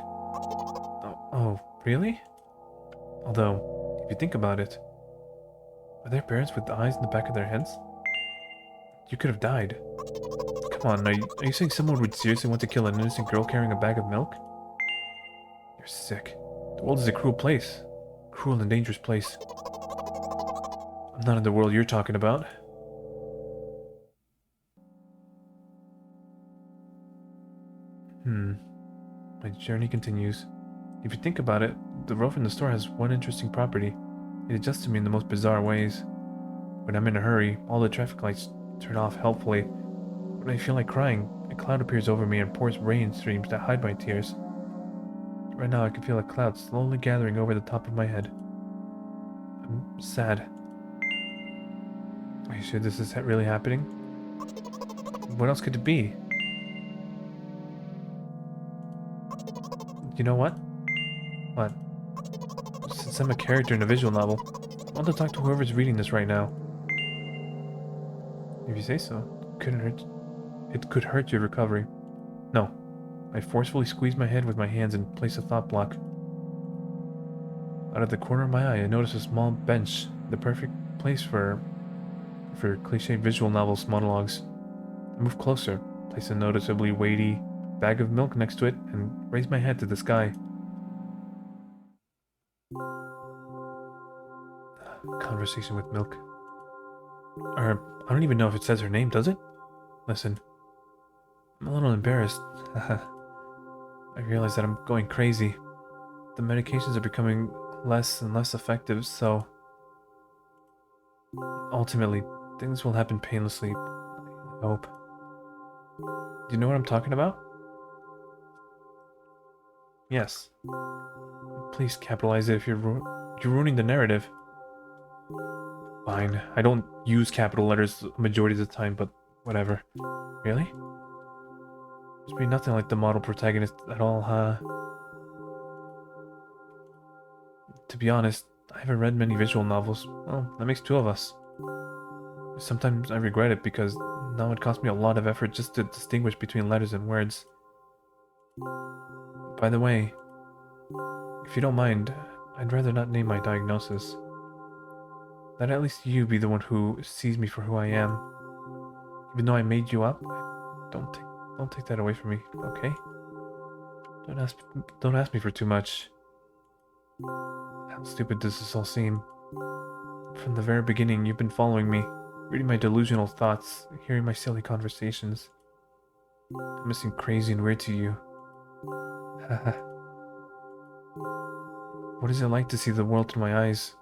Speaker 1: Oh, really? Although, if you think about it, are there parents with eyes in the back of their heads? You could have died. Come on, are you saying someone would seriously want to kill an innocent girl carrying a bag of milk? You're sick. The world is a cruel place. Cruel and dangerous place. I'm not in the world you're talking about. My journey continues. If you think about it, the road from the store has one interesting property. It adjusts to me in the most bizarre ways. When I'm in a hurry, all the traffic lights turn off helpfully. When I feel like crying, a cloud appears over me and pours rain streams that hide my tears. Right now I can feel a cloud slowly gathering over the top of my head. I'm sad. Are you sure this is really happening? What else could it be? You know what? What? Since I'm a character in a visual novel, I want to talk to whoever's reading this right now. If you say so. It could hurt your recovery. No. I forcefully squeeze my head with my hands and place a thought block. Out of the corner of my eye, I notice a small bench, the perfect place for cliche visual novels monologues. I move closer, place a noticeably weighty bag of milk next to it, and raise my head to the sky. Conversation with milk. Or, I don't even know if it says her name, does it? Listen, I'm a little embarrassed. I realize that I'm going crazy. The medications are becoming less and less effective, so ultimately, things will happen painlessly, I hope. Do you know what I'm talking about? Yes. Please capitalize it if you're ruining the narrative. Fine. I don't use capital letters majority of the time, but whatever. Really? Must be nothing like the model protagonist at all, huh? To be honest, I haven't read many visual novels. Well, that makes two of us. Sometimes I regret it because now it costs me a lot of effort just to distinguish between letters and words. By the way, if you don't mind, I'd rather not name my diagnosis. Let at least you be the one who sees me for who I am. Even though I made you up, don't take that away from me, okay? Don't ask me for too much. How stupid does this all seem? From the very beginning, you've been following me, reading my delusional thoughts, hearing my silly conversations. I'm missing crazy and weird to you. Haha. What is it like to see the world through my eyes?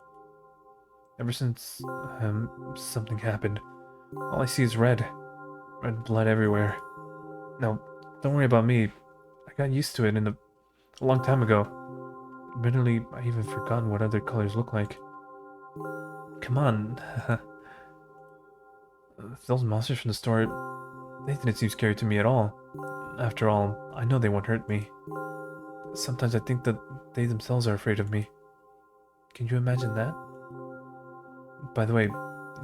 Speaker 1: Ever since, something happened, all I see is red. Red blood everywhere. Now, don't worry about me. I got used to it a long time ago. Admittedly, I even forgotten what other colors look like. Come on. Those monsters from the store, they didn't seem scary to me at all. After all, I know they won't hurt me. Sometimes I think that they themselves are afraid of me. Can you imagine that? By the way,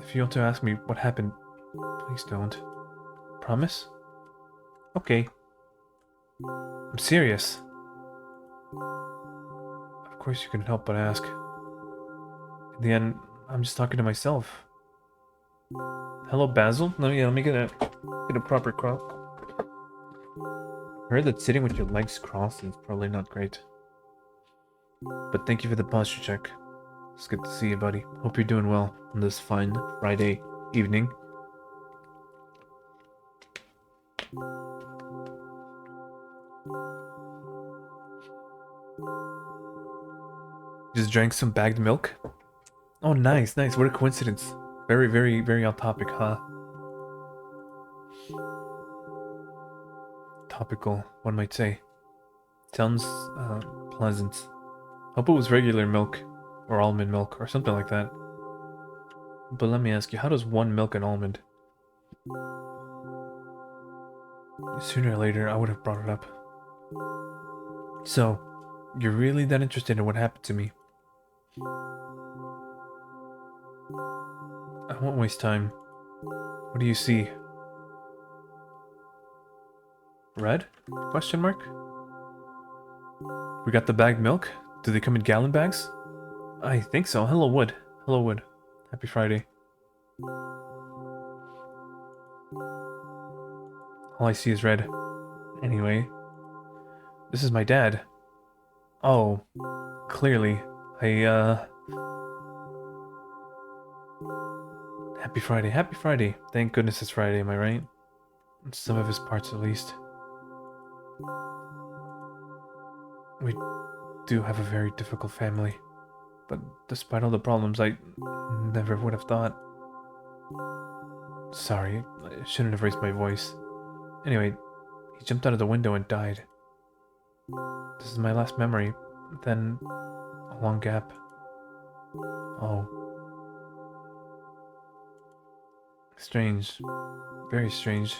Speaker 1: if you want to ask me what happened, please don't. Promise? Okay. I'm serious. Of course you couldn't help but ask. In the end, I'm just talking to myself. Hello, Basil? Let me get a proper crop. I heard that sitting with your legs crossed is probably not great. But thank you for the posture check. It's good to see you, buddy. Hope you're doing well on this fine Friday evening. Just drank some bagged milk. Oh, nice, nice. What a coincidence. Very, very, very on topic, huh? Topical, one might say. Sounds, pleasant. Hope it was regular milk, or almond milk, or something like that. But let me ask you, how does one milk an almond? Sooner or later, I would have brought it up. So, you're really that interested in what happened to me? I won't waste time. What do you see? Red? Question mark? We got the bagged milk? Do they come in gallon bags? I think so. Hello, Wood. Hello, Wood. Happy Friday. All I see is red. Anyway, this is my dad. Oh, clearly. Happy Friday. Happy Friday. Thank goodness it's Friday, am I right? Some of his parts at least. We do have a very difficult family. But despite all the problems, I never would have thought. Sorry, I shouldn't have raised my voice. Anyway, he jumped out of the window and died. This is my last memory. Then, a long gap. Oh. Strange. Very strange.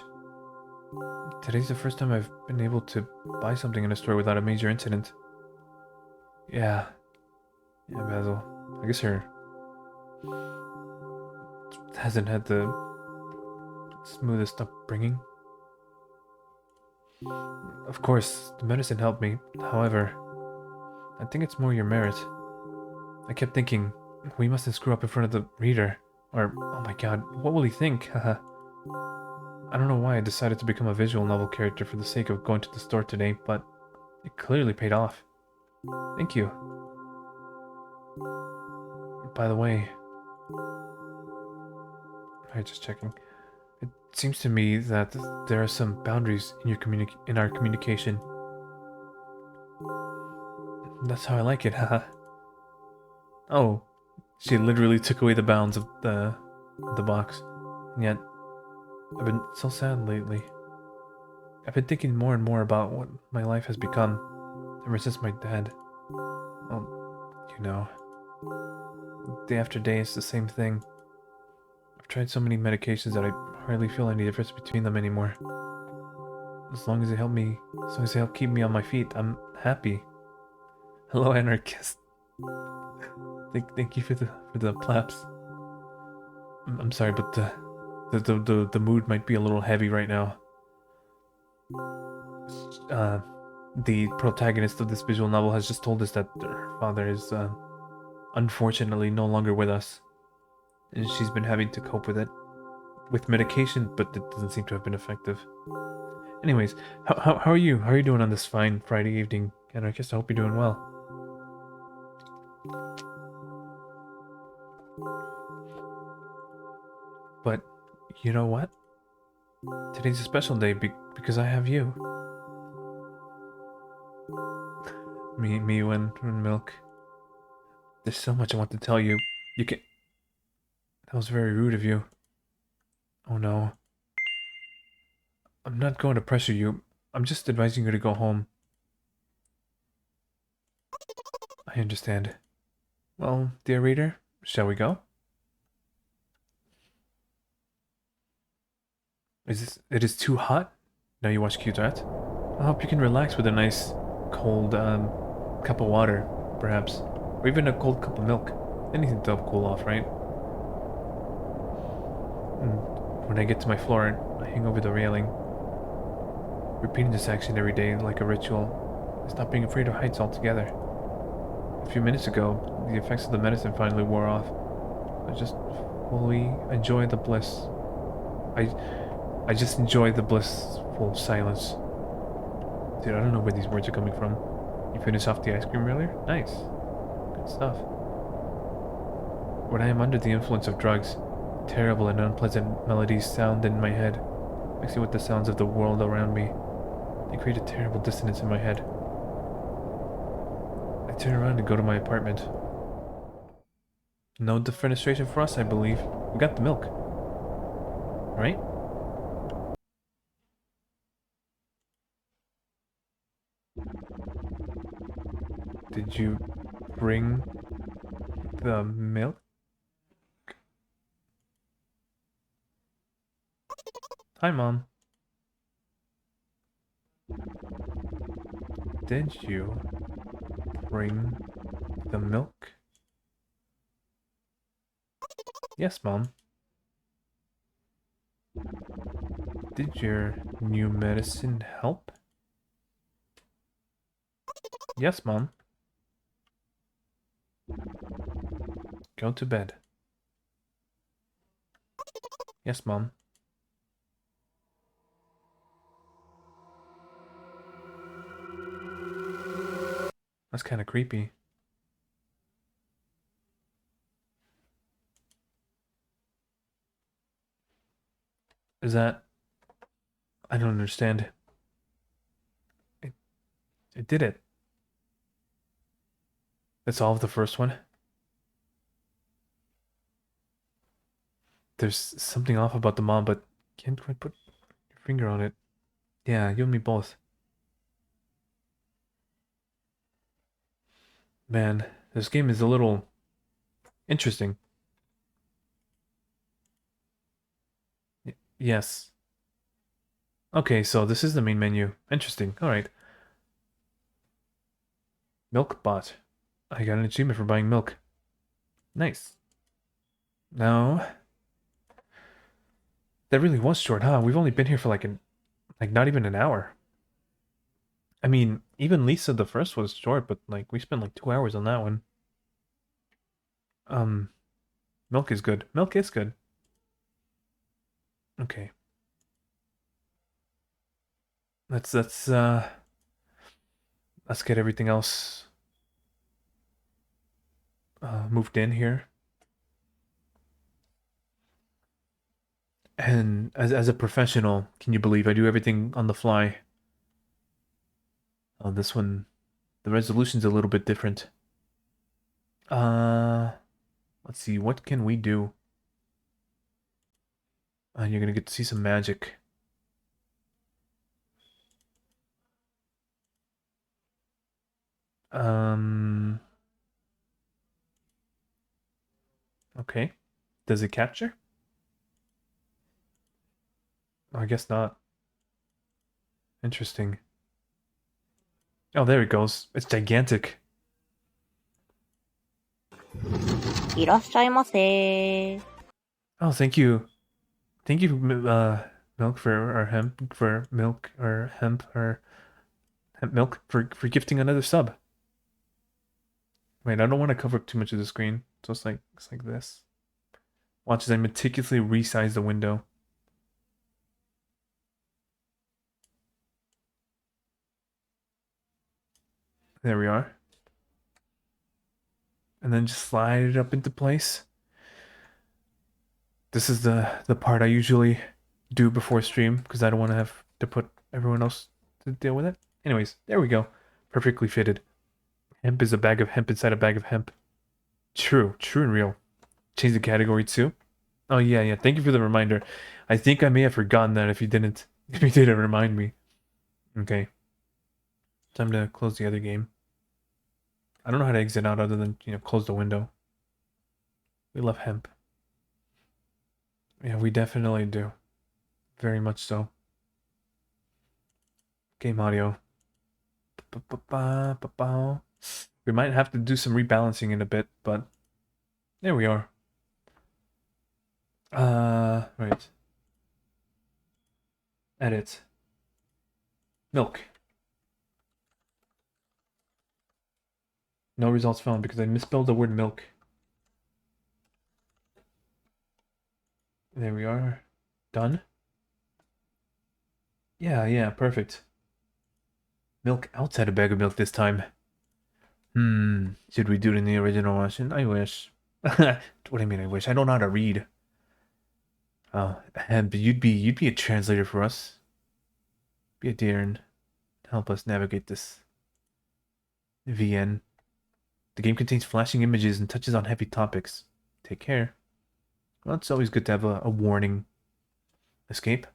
Speaker 1: Today's the first time I've been able to buy something in a store without a major incident. Yeah. Yeah, Basil. I guess her hasn't had the smoothest upbringing. Of course, the medicine helped me. However, I think it's more your merit. I kept thinking, we mustn't screw up in front of the reader. Or, oh my god, what will he think? Haha. I don't know why I decided to become a visual novel character for the sake of going to the store today, but it clearly paid off. Thank you. By the way, alright, just checking. It seems to me that there are some boundaries in in our communication. That's how I like it, haha. Oh, she literally took away the bounds of the box. And yet, I've been so sad lately. I've been thinking more and more about what my life has become ever since my dad. Well, you know, day after day it's the same thing. I've tried so many medications that I hardly feel any difference between them anymore. As long as they help keep me on my feet, I'm happy. Hello, anarchist. Thank you for the claps. I'm sorry, but the mood might be a little heavy right now. Uh, the protagonist of this visual novel has just told us that her father is unfortunately no longer with us, and she's been having to cope with it with medication, but it doesn't seem to have been effective. Anyways, how are you? How are you doing on this fine Friday evening, anarchist? I hope you're doing well. But you know what? Today's a special day because I have you. Me when milk. There's so much I want to tell you. You can. That was very rude of you. Oh no. I'm not going to pressure you. I'm just advising you to go home. I understand. Well, dear reader, shall we go? It is too hot? Now you watch Cute Rat? I hope you can relax with a nice, cold, cup of water, perhaps. Or even a cold cup of milk. Anything to help cool off, right? And when I get to my floor, I hang over the railing. Repeating this action every day like a ritual. I stopped being afraid of heights altogether. A few minutes ago, the effects of the medicine finally wore off. I just fully enjoy the bliss. I I just enjoy the blissful silence. Dude, I don't know where these words are coming from. You finished off the ice cream earlier? Nice. Good stuff. When I am under the influence of drugs, terrible and unpleasant melodies sound in my head, mixing with the sounds of the world around me. They create a terrible dissonance in my head. I turn around and go to my apartment. No defenestration for us, I believe. We got the milk. Right? Did you bring the milk? Hi, Mom. Did you bring the milk? Yes, Mom. Did your new medicine help? Yes, Mom. Go to bed. Yes, Mom. That's kind of creepy. Is that... I don't understand. It, it did it. It solved the first one. There's something off about the mom, but can't quite put your finger on it. Yeah, you and me both. Man, this game is a little interesting. Yes. Okay, so this is the main menu. Interesting. Alright. Milk bought. I got an achievement for buying milk. Nice. Now, that really was short, huh? We've only been here for like not even an hour. I mean, even Lisa the first was short, but like we spent like 2 hours on that one. Um, Milk is good. Milk is good. Okay. Let's get everything else moved in here. And as a professional, can you believe I do everything on the fly? Oh, this one, the resolution's a little bit different. Uh, let's see, what can we do? You're gonna get to see some magic. Um, okay. Does it capture? Oh, I guess not. Interesting. Oh, there it goes. It's gigantic.
Speaker 2: いらっしゃいませ。
Speaker 1: Oh, thank you. Thank you, milk for or hemp for milk or hemp or hemp milk for gifting another sub. Wait, I don't want to cover up too much of the screen, so it's like this. Watch as I meticulously resize the window. There we are. And then just slide it up into place. This is the part I usually do before stream because I don't want to have to put everyone else to deal with it. Anyways, there we go. Perfectly fitted. Hemp is a bag of hemp inside a bag of hemp. True, true and real. Change the category too. Oh yeah, yeah. Thank you for the reminder. I think I may have forgotten that if you didn't if you didn't remind me. Okay. Time to close the other game. I don't know how to exit out other than, close the window. We love hemp. Yeah, we definitely do. Very much so. Game audio. We might have to do some rebalancing in a bit, but there we are. Right. Edit. Milk. No results found because I misspelled the word milk. There we are. Done. Yeah, yeah, perfect. Milk outside a bag of milk this time. Should we do it in the original Russian? I wish. What do I mean I wish? I don't know how to read. Oh, but you'd be a translator for us. Be a dear and help us navigate this VN. The game contains flashing images and touches on heavy topics. Take care. Well, it's always good to have a warning. Escape.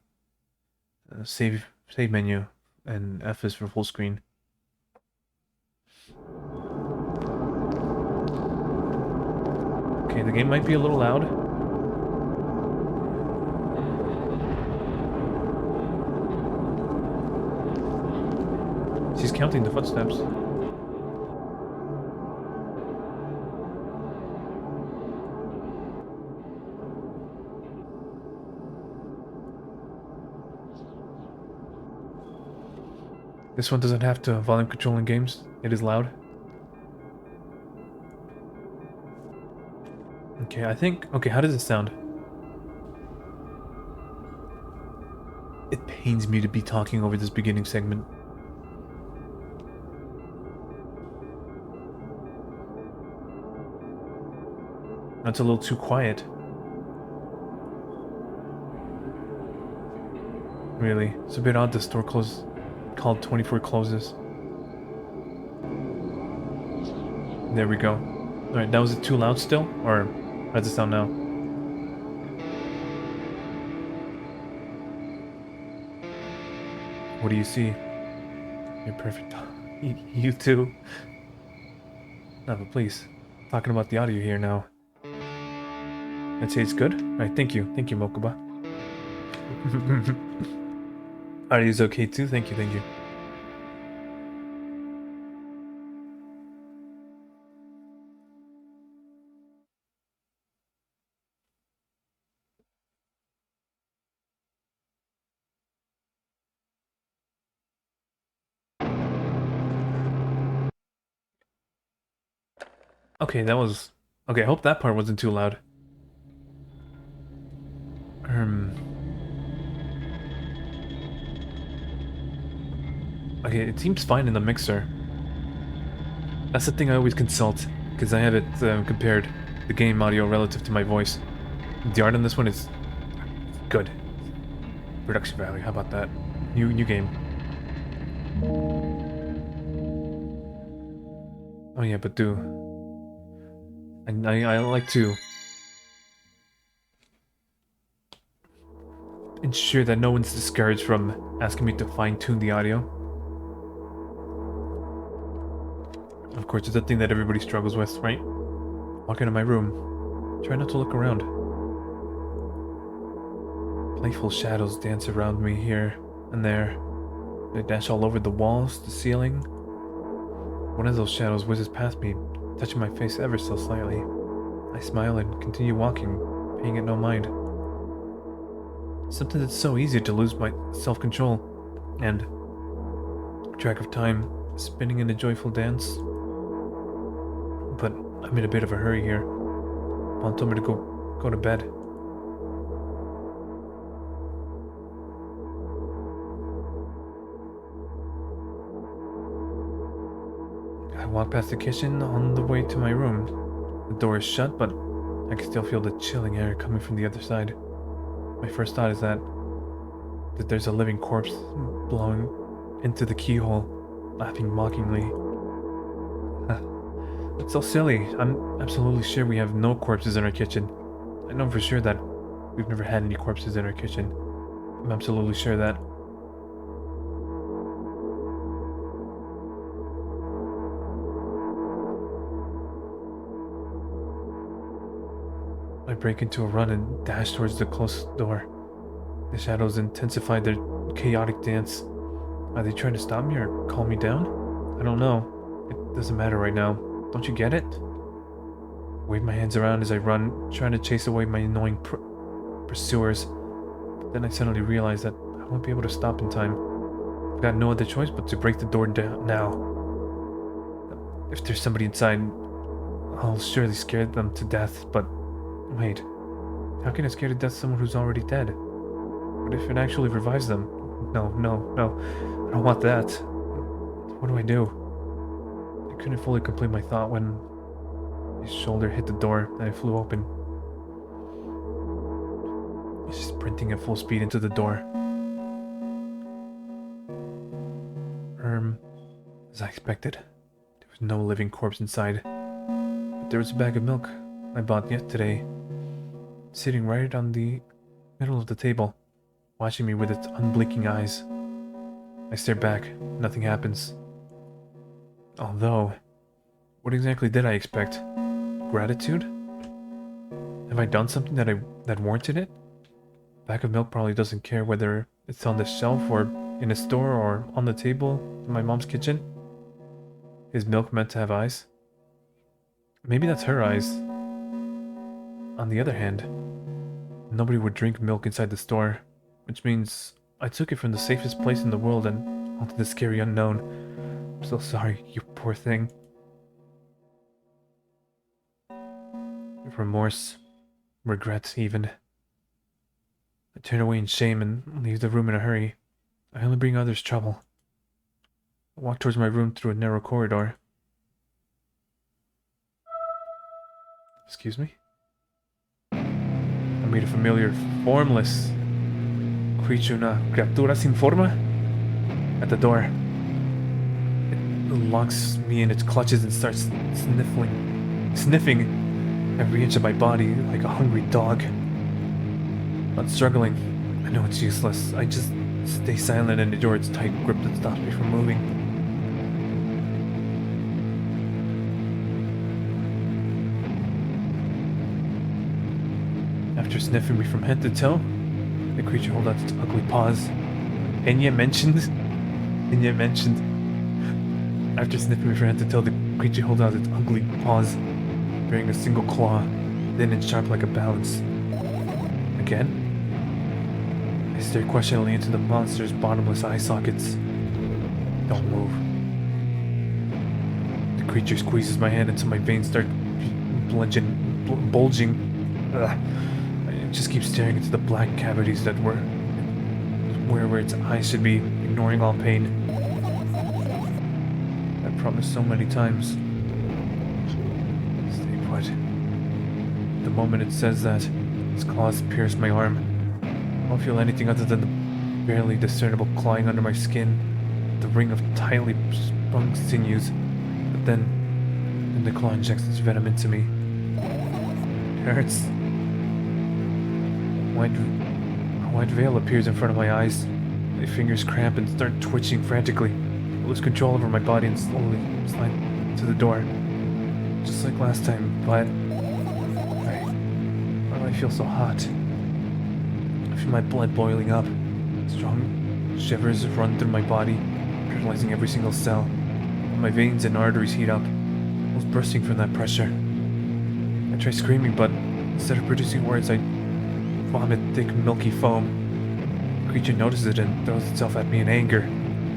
Speaker 1: Save menu. And F is for full screen. Okay, the game might be a little loud. She's counting the footsteps. This one doesn't have to volume control in games. It is loud. Okay, I think... Okay, how does it sound? It pains me to be talking over this beginning segment. That's a little too quiet. Really. It's a bit odd the store called 24 closes. There we go. Alright, now is it too loud still? Or how does it sound now? What do you see? You're perfect. You too. No, but please. Talking about the audio here now. I'd say it's good. Alright, thank you. Thank you, Mokuba. Audio's okay too. Thank you, thank you. Okay, that was... Okay, I hope that part wasn't too loud. Okay, it seems fine in the mixer. That's the thing I always consult, because I have it compared, the game audio relative to my voice. The art on this one is good. Production value, how about that? New game. Oh yeah, but I like to ensure that no one's discouraged from asking me to fine-tune the audio. Of course, it's a thing that everybody struggles with, right? Walk into my room. Try not to look around. Playful shadows dance around me here and there. They dash all over the walls, the ceiling. One of those shadows whizzes past me, touching my face ever so slightly. I smile and continue walking, paying it no mind. Something that's so easy to lose my self-control and track of time, spinning in a joyful dance. But I'm in a bit of a hurry here. Mom told me to go to bed. I walk past the kitchen on the way to my room. The door is shut, but I can still feel the chilling air coming from the other side. My first thought is that there's a living corpse blowing into the keyhole, laughing mockingly. It's so silly. I'm absolutely sure we have no corpses in our kitchen. I know for sure that we've never had any corpses in our kitchen. I'm absolutely sure that. I break into a run and dash towards the closed door. The shadows intensify their chaotic dance. Are they trying to stop me or calm me down? I don't know. It doesn't matter right now. Don't you get it? Wave my hands around as I run, trying to chase away my annoying pursuers. But then I suddenly realize that I won't be able to stop in time. I've got no other choice but to break the door down now. If there's somebody inside, I'll surely scare them to death, but wait. How can I scare to death someone who's already dead? What if it actually revives them? No. I don't want that. What do I do? I couldn't fully complete my thought when his shoulder hit the door and it flew open. He's sprinting at full speed into the door. As I expected, there was no living corpse inside. But there was a bag of milk I bought yesterday, sitting right on the middle of the table, watching me with its unblinking eyes. I stare back, nothing happens. Although, what exactly did I expect? Gratitude? Have I done something that warranted it? A bag of milk probably doesn't care whether it's on the shelf or in a store or on the table in my mom's kitchen. Is milk meant to have eyes? Maybe that's her eyes. On the other hand, nobody would drink milk inside the store, which means I took it from the safest place in the world and onto the scary unknown. I'm so sorry, you poor thing. Remorse, regret even. I turn away in shame and leave the room in a hurry. I only bring others trouble. I walk towards my room through a narrow corridor. Excuse me? I meet a familiar, formless creature, una criatura sin forma, at the door. It locks me in its clutches and starts sniffing every inch of my body like a hungry dog. Not struggling. I know it's useless. I just stay silent and endure its tight grip that stops me from moving. After sniffing me from head to toe, the creature holds out its ugly paws. Enya mentioned. After sniffing me from head to toe, the creature holds out its ugly paws, bearing a single claw, thin and sharp like a balance. Again? I stare questioningly into the monster's bottomless eye sockets. Don't move. The creature squeezes my hand until my veins start bulging. Ugh. I just keep staring into the black cavities that were where its eyes should be, ignoring all pain. promised so many times. Stay put. The moment it says that, its claws pierce my arm. I don't feel anything other than the barely discernible clawing under my skin, the ring of tightly strung sinews. But then the claw injects its venom into me. It hurts. A white veil appears in front of my eyes. My fingers cramp and start twitching frantically. I lose control over my body and slowly slide to the door. Just like last time, but why do I feel so hot? I feel my blood boiling up. Strong shivers run through my body, paralyzing every single cell. My veins and arteries heat up, almost bursting from that pressure. I try screaming, but instead of producing words, I vomit thick, milky foam. The creature notices it and throws itself at me in anger,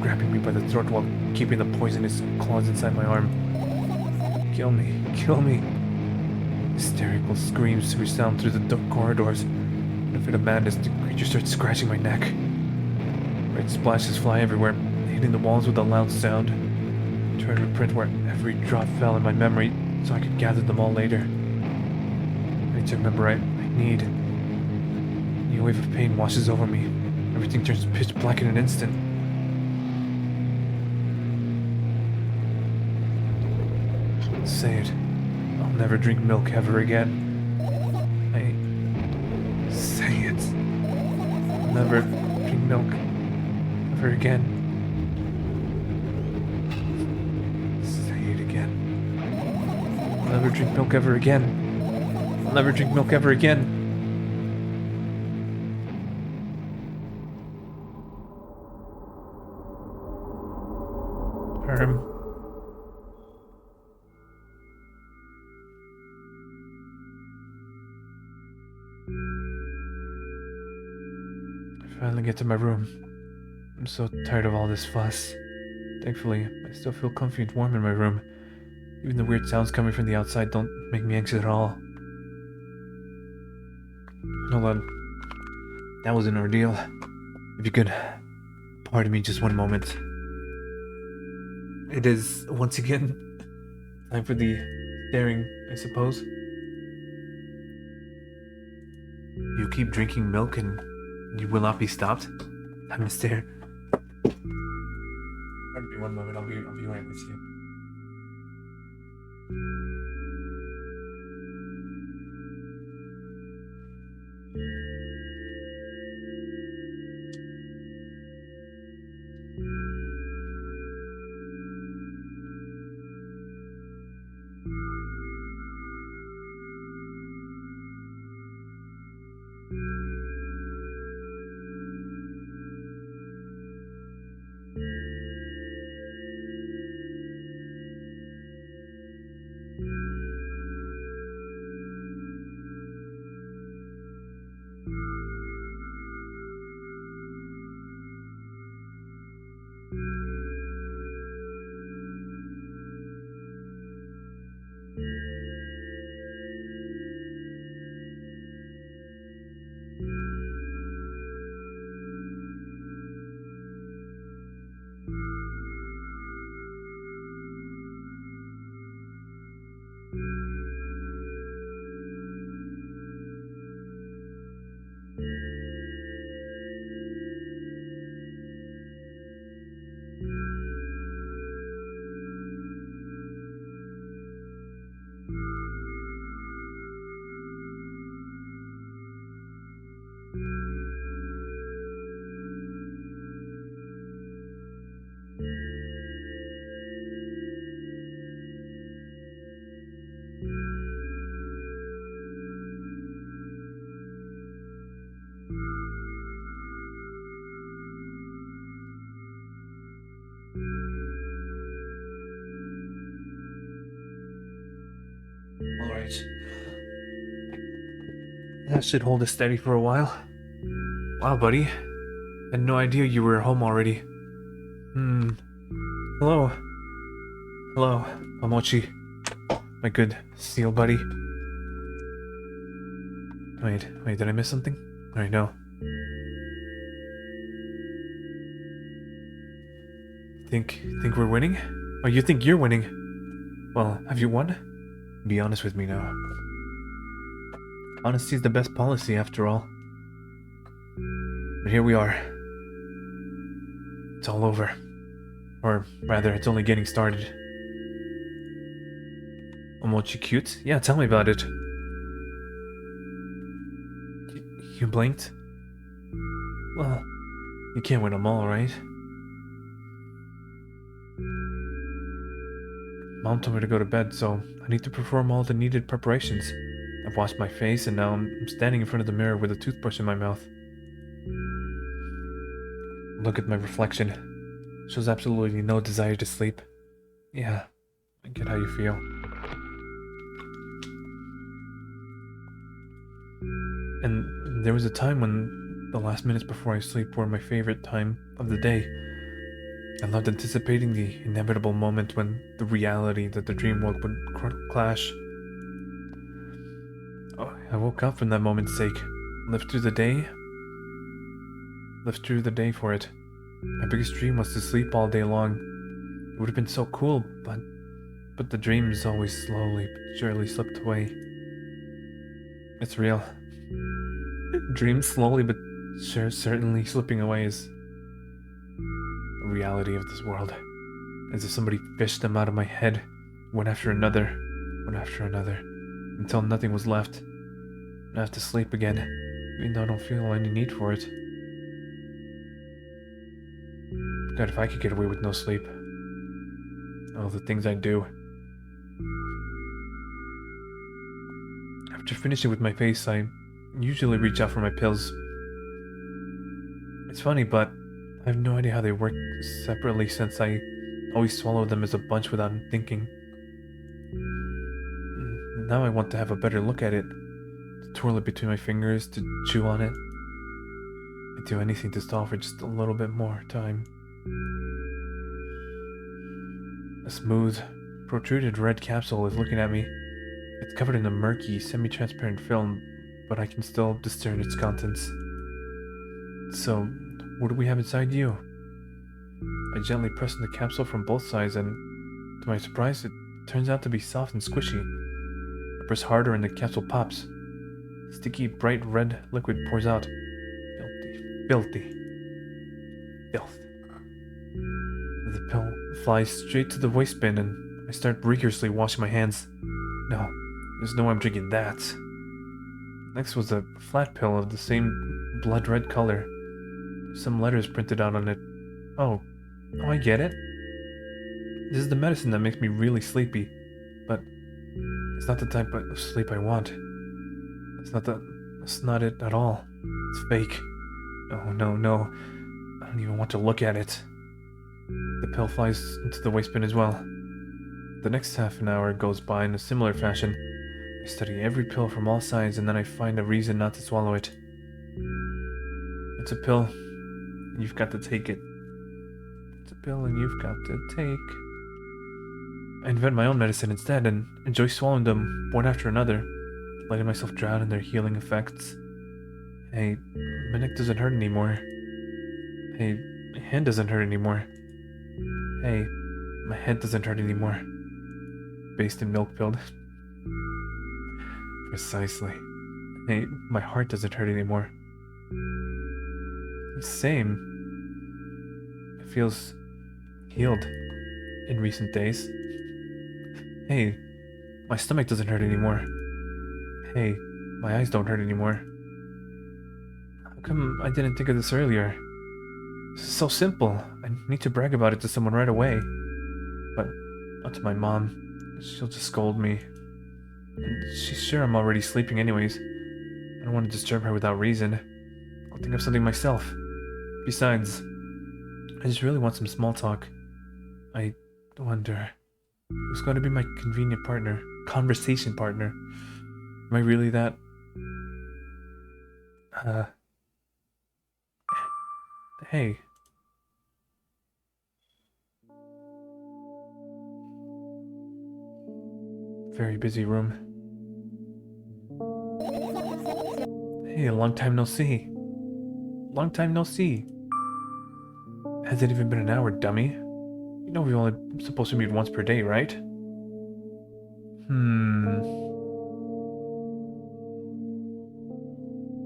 Speaker 1: grabbing me by the throat while keeping the poisonous claws inside my arm. Kill me, kill me. Hysterical screams resound through the dark corridors. In a fit of madness, the creature starts scratching my neck. Red splashes fly everywhere, hitting the walls with a loud sound. I try to reprint where every drop fell in my memory so I could gather them all later. I need to remember I need. A new wave of pain washes over me. Everything turns pitch black in an instant. Say it. I'll never drink milk ever again. Say it. I'll never drink milk ever again. Say it again. I'll never drink milk ever again. I'll never drink milk ever again. Herm. I finally get to my room. I'm so tired of all this fuss. Thankfully, I still feel comfy and warm in my room. Even the weird sounds coming from the outside don't make me anxious at all. Hold on. That was an ordeal. If you could pardon me just one moment. It is, once again, time for the staring, I suppose. You keep drinking milk and you will not be stopped. Time to stare. Pardon me one moment, I'll be right with you. Alright. That should hold us steady for a while. Wow, buddy. I had no idea you were home already. Hello. Hello, Amochi. My good seal buddy. Wait, did I miss something? Alright, no. Think we're winning? Oh, you think you're winning? Well, have you won? Be honest with me now. Honesty is the best policy, after all. But here we are. It's all over. Or rather, it's only getting started. Omochi cute? Yeah, tell me about it. You blinked? Well, you can't win them all, right? Mom told me to go to bed, so I need to perform all the needed preparations. I've washed my face, and now I'm standing in front of the mirror with a toothbrush in my mouth. Look at my reflection. Shows absolutely no desire to sleep. Yeah, I get how you feel. And there was a time when the last minutes before I sleep were my favorite time of the day. I loved anticipating the inevitable moment when the reality that the dream world would clash. Oh, I woke up for that moment's sake. Lived through the day. Lived through the day for it. My biggest dream was to sleep all day long. It would have been so cool, but the dreams always slowly but surely slipped away. It's real. Dreams slowly but certainly slipping away is the reality of this world. As if somebody fished them out of my head, one after another, until nothing was left. And I have to sleep again, even though I don't feel any need for it. God, if I could get away with no sleep. All the things I do. After finishing with my face, I usually reach out for my pills. It's funny, but I have no idea how they work separately since I always swallow them as a bunch without thinking. Now I want to have a better look at it, to twirl it between my fingers, to chew on it. I'd do anything to stall for just a little bit more time. A smooth, protruded red capsule is looking at me. It's covered in a murky, semi-transparent film, but I can still discern its contents. So, what do we have inside you? I gently press on the capsule from both sides, and to my surprise, it turns out to be soft and squishy. I press harder and the capsule pops. Sticky, bright red liquid pours out. Filthy. Filth. The pill flies straight to the waste bin, and I start rigorously washing my hands. No, there's no way I'm drinking that. Next was a flat pill of the same blood red color. Some letters printed out on it. Oh, I get it. This is the medicine that makes me really sleepy, but it's not the type of sleep I want. That's not it at all. It's fake. Oh, no. I don't even want to look at it. The pill flies into the waste bin as well. The next half an hour goes by in a similar fashion. I study every pill from all sides, and then I find a reason not to swallow it. It's a pill. You've got to take it. It's a pill and you've got to take. I invent my own medicine instead and enjoy swallowing them one after another, letting myself drown in their healing effects. Hey, my neck doesn't hurt anymore. Hey, my hand doesn't hurt anymore. Hey, my head doesn't hurt anymore. Based in milk pilled. Precisely. Hey, my heart doesn't hurt anymore. Same. It feels healed in recent days. Hey, my stomach doesn't hurt anymore. Hey, my eyes don't hurt anymore. How come I didn't think of this earlier? This is so simple. I need to brag about it to someone right away. But not to my mom. She'll just scold me. And she's sure I'm already sleeping anyways. I don't want to disturb her without reason. I'll think of something myself. Besides, I just really want some small talk. I wonder, who's going to be my convenient partner? Conversation partner? Am I really that... Hey. Very busy room. Hey, long time no see. Long time no see. Hasn't even been an hour, dummy. You know we're only supposed to meet once per day, right?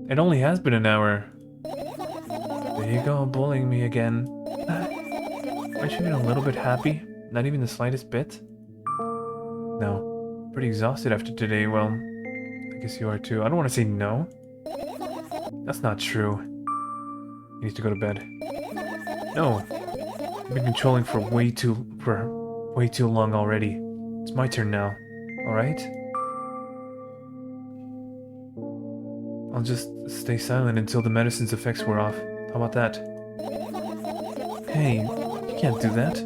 Speaker 1: It only has been an hour. There you go, bullying me again. Aren't you even a little bit happy? Not even the slightest bit? No. Pretty exhausted after today, well, I guess you are too. I don't want to say no. That's not true. You need to go to bed. No. I've been controlling for way too long already. It's my turn now. Alright? I'll just stay silent until the medicine's effects wear off. How about that? Hey, you can't do that.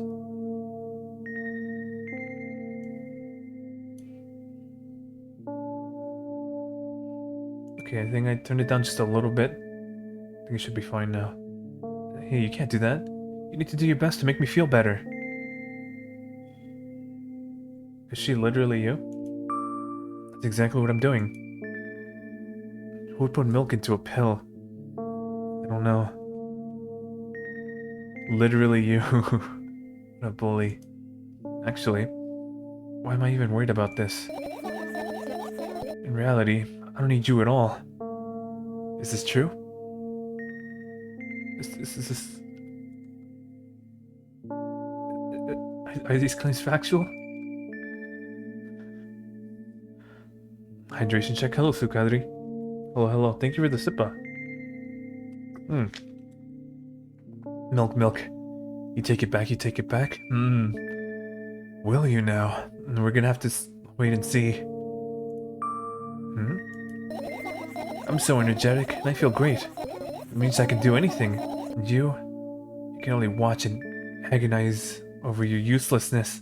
Speaker 1: Okay, I think I turned it down just a little bit. I think it should be fine now. Hey, you can't do that. You need to do your best to make me feel better. Is she literally you? That's exactly what I'm doing. Who would put milk into a pill? I don't know. Literally you. What a bully. Actually, why am I even worried about this? In reality, I don't need you at all. Is this true? Is this... Are these claims factual? Hydration check. Hello, Sukadri. Hello, hello. Thank you for the sippa. Milk, milk. You take it back, you take it back? Will you now? We're gonna have to wait and see. I'm so energetic, and I feel great. It means I can do anything. And you can only watch and agonize over your uselessness.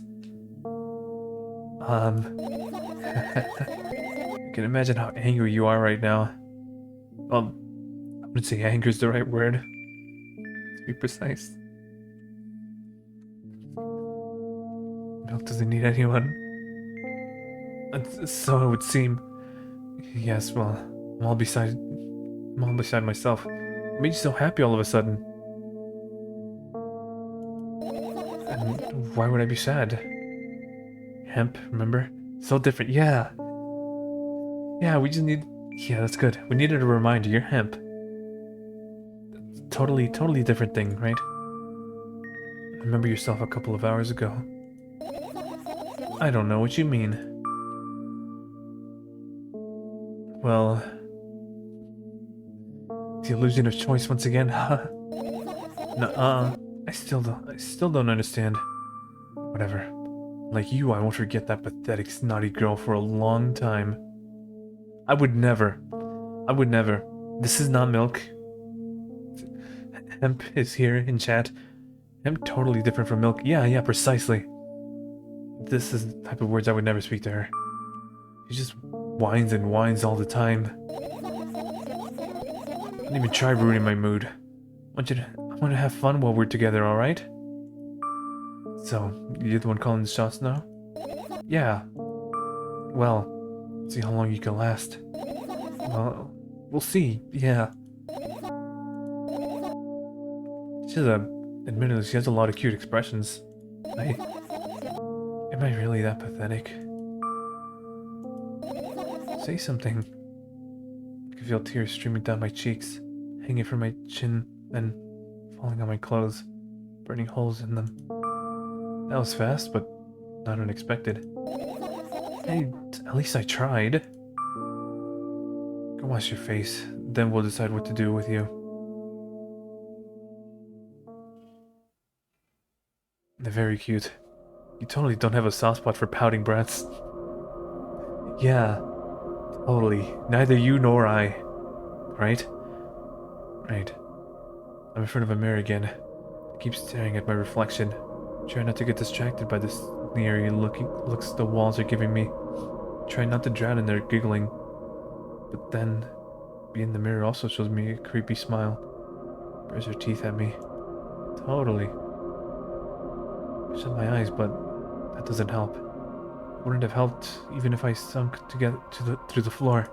Speaker 1: I can imagine how angry you are right now. Well, I wouldn't say anger is the right word, to be precise. Milk doesn't need anyone. So it would seem. Yes, well, I'm all beside myself. It made you so happy all of a sudden. And why would I be sad? Hemp, remember? So different, yeah. Yeah, we just need... Yeah, that's good. We needed a reminder, you're hemp. Totally different thing, right? Remember yourself a couple of hours ago. I don't know what you mean. Well... The illusion of choice once again, huh? Nuh-uh. I still don't understand. Whatever. Like you, I won't forget that pathetic, snotty girl for a long time. I would never. This is not milk. Hemp is here in chat. Hemp totally different from milk. Yeah, precisely. This is the type of words I would never speak to her. She just whines and whines all the time. Don't even try ruining my mood. I want to have fun while we're together, alright? So, you're the one calling the shots now? Yeah. Well, see how long you can last. Well, we'll see, yeah. Admittedly, she has a lot of cute expressions. Am I really that pathetic? Say something. I can feel tears streaming down my cheeks, hanging from my chin, then falling on my clothes, burning holes in them. That was fast, but not unexpected. Hey, at least I tried. Go wash your face, then we'll decide what to do with you. They're very cute. You totally don't have a soft spot for pouting brats. Yeah, totally. Neither you nor I. Right? Right. I'm in front of a mirror again. I keep staring at my reflection. Try not to get distracted by the sneery looks the walls are giving me. Try not to drown in their giggling. But then, being in the mirror also shows me a creepy smile. Bares her teeth at me. Totally. I shut my eyes, but that doesn't help. Wouldn't have helped even if I sunk together through the floor.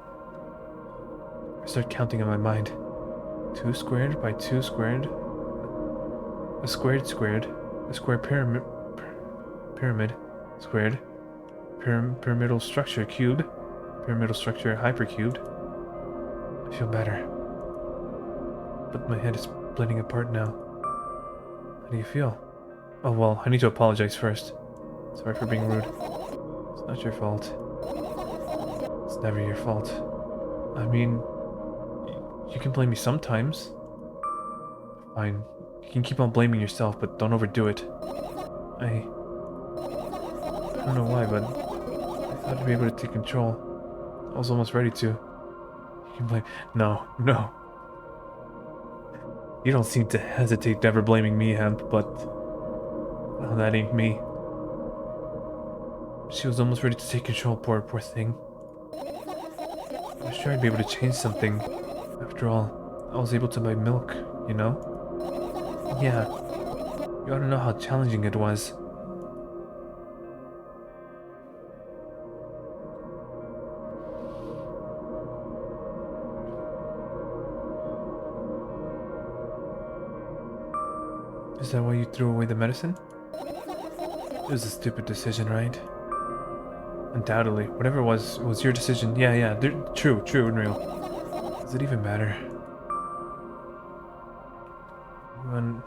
Speaker 1: I start counting in my mind. 2 squared by 2 squared. A squared squared. A square pyramid, squared, pyramidal structure, cubed, pyramidal structure, hypercubed. I feel better. But my head is splitting apart now. How do you feel? Oh well, I need to apologize first. Sorry for being rude. It's not your fault. It's never your fault. I mean, you can blame me sometimes. Fine. You can keep on blaming yourself, but don't overdo it. I don't know why, but I thought I'd be able to take control. I was almost ready to. You can blame. No, no. You don't seem to hesitate never blaming me, Hemp, but well, that ain't me. She was almost ready to take control, poor thing. I was sure I'd be able to change something. After all, I was able to buy milk, you know? Yeah, you ought to know how challenging it was. Is that why you threw away the medicine? It was a stupid decision, right? Undoubtedly. Whatever it was your decision. Yeah, true, and real. Does it even matter? When...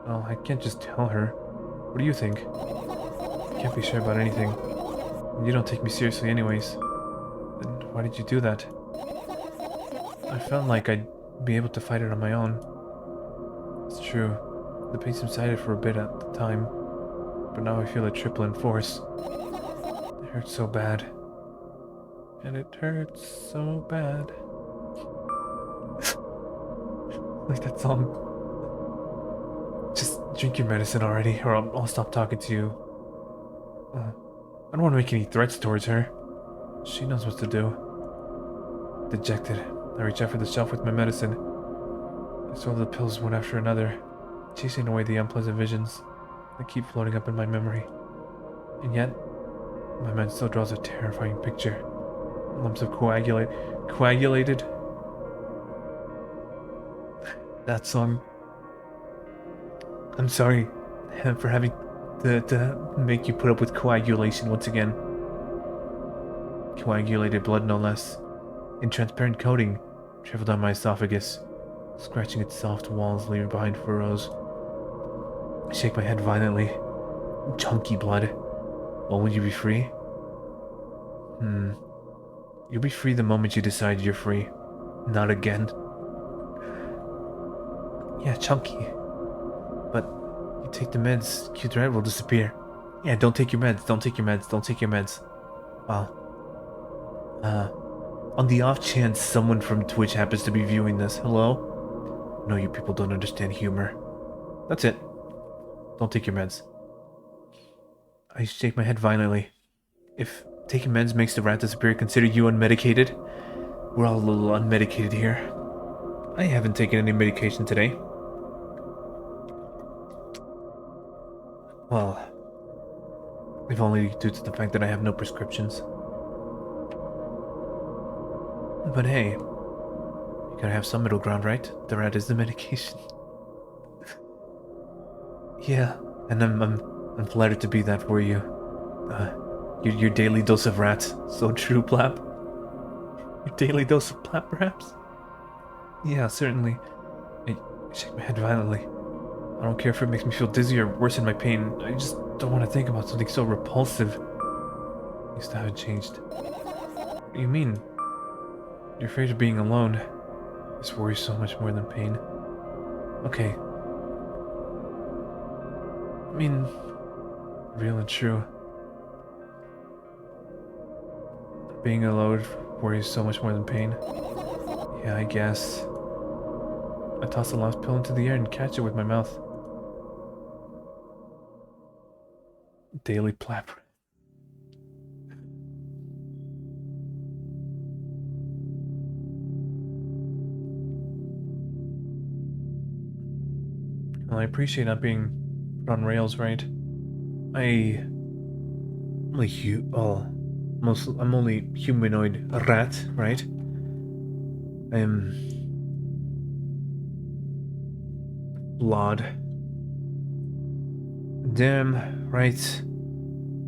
Speaker 1: Well, I can't just tell her. What do you think? I can't be sure about anything. You don't take me seriously anyways. Then why did you do that? I felt like I'd be able to fight it on my own. It's true. The pain subsided for a bit at the time, but now I feel it triple in force. It hurts so bad. And it hurts so bad. Like that song. Just drink your medicine already, or I'll stop talking to you. I don't want to make any threats towards her. She knows what to do. Dejected, I reach out for the shelf with my medicine. I swallow the pills one after another, chasing away the unpleasant visions that keep floating up in my memory. And yet, my mind still draws a terrifying picture. Lumps of coagulated. That song. I'm sorry for having to make you put up with coagulation once again. Coagulated blood, no less. In transparent coating, traveled down my esophagus, scratching its soft walls, leaving behind furrows. I shake my head violently. Chunky blood. Well, will you be free? You'll be free the moment you decide you're free. Not again. Yeah, chunky. But you take the meds, cute red will disappear. Yeah, don't take your meds, don't take your meds, don't take your meds. Well, on the off chance someone from Twitch happens to be viewing this, hello? No, you people don't understand humor. That's it. Don't take your meds. I shake my head violently. If taking meds makes the rat disappear, consider you unmedicated. We're all a little unmedicated here. I haven't taken any medication today. Well, if only due to the fact that I have no prescriptions. But hey, you gotta have some middle ground, right? The rat is the medication. Yeah, and I'm flattered to be that for you. Your daily dose of rat. So true, Plap. Your daily dose of Plap, perhaps? Yeah, certainly. I shake my head violently. I don't care if it makes me feel dizzy or worsen my pain. I just don't want to think about something so repulsive. You still haven't changed. What do you mean? You're afraid of being alone. This worries so much more than pain. Okay. I mean, real and true. Being alone worries so much more than pain. Yeah, I guess. I toss the last pill into the air and catch it with my mouth. Daily plap. Well, I appreciate not being put on rails, right? I'm only humanoid rat, right? I am flawed. Damn right.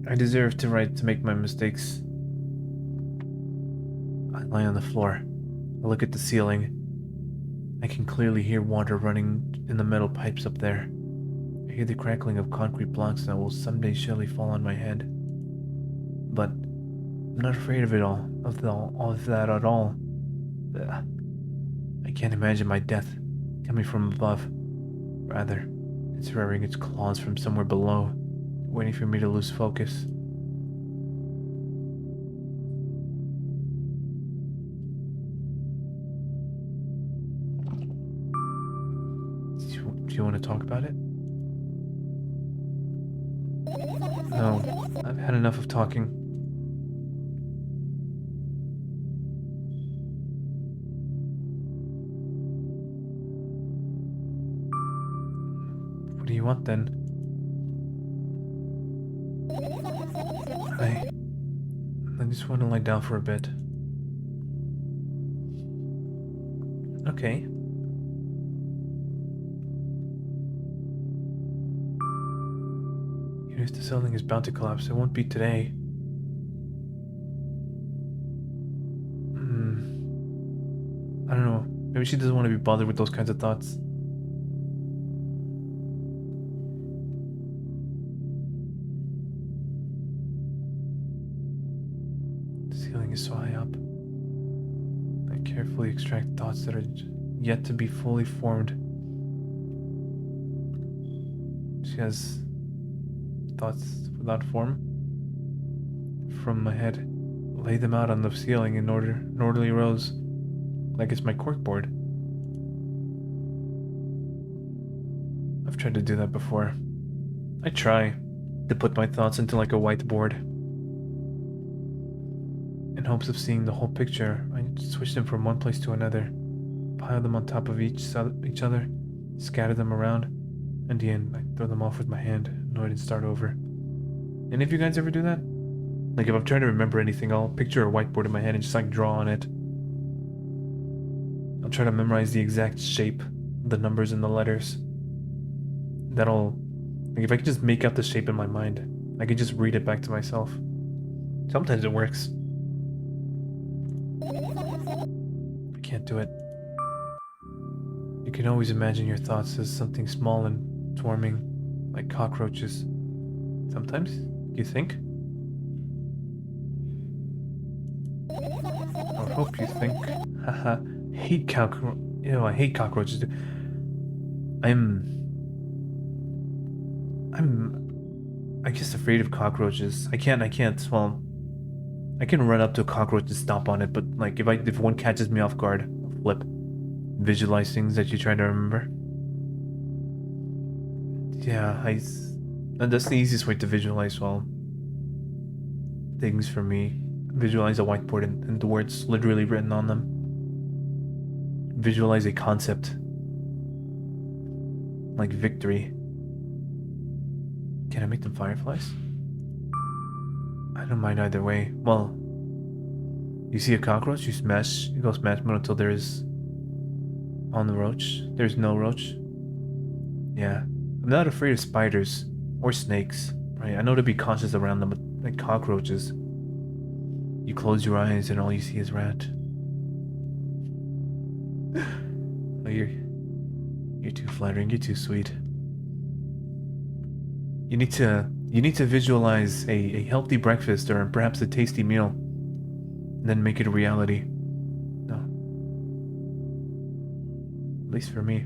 Speaker 1: I deserve to right to make my mistakes. I lie on the floor. I look at the ceiling. I can clearly hear water running in the metal pipes up there. I hear the crackling of concrete blocks that will someday surely fall on my head. But I'm not afraid of it all of that at all. Ugh. I can't imagine my death coming from above. Rather, it's rearing its claws from somewhere below, waiting for me to lose focus. Do you want to talk about it? No, I've had enough of talking. What do you want then? I... I just want to lie down for a bit. Okay. Even if the ceiling is bound to collapse, it won't be today. I don't know. Maybe she doesn't want to be bothered with those kinds of thoughts. The ceiling is so high up. I carefully extract thoughts that are yet to be fully formed. She has thoughts without form from my head. Lay them out on the ceiling in orderly rows, like it's my corkboard. I've tried to do that before. I try to put my thoughts into like a whiteboard. In hopes of seeing the whole picture, I switch them from one place to another, pile them on top of each other, scatter them around. In the end, I throw them off with my hand, annoyed, and start over. Any of you guys ever do that? Like if I'm trying to remember anything, I'll picture a whiteboard in my head and just like draw on it. I'll try to memorize the exact shape, the numbers and the letters. That'll, like if I can just make out the shape in my mind, I can just read it back to myself. Sometimes it works. I can't do it. You can always imagine your thoughts as something small and swarming, like cockroaches. Sometimes, you think? I would hope you think. Haha, Ew, I hate cockroaches. I guess afraid of cockroaches. Well, I can run up to a cockroach and stomp on it, but like if one catches me off guard, I'll flip. Visualize things that you're trying to remember. Yeah, and that's the easiest way to visualize, well, things for me. Visualize a whiteboard and the words literally written on them. Visualize a concept. Like victory. Can I make them fireflies? I don't mind either way. Well, you see a cockroach, you go smash mode until there's on the roach. There's no roach. Yeah. I'm not afraid of spiders or snakes, right? I know to be cautious around them, but like cockroaches. You close your eyes and all you see is rat. Oh, you're too flattering, you're too sweet. You need to visualize a healthy breakfast or perhaps a tasty meal, and then make it a reality. No. At least for me.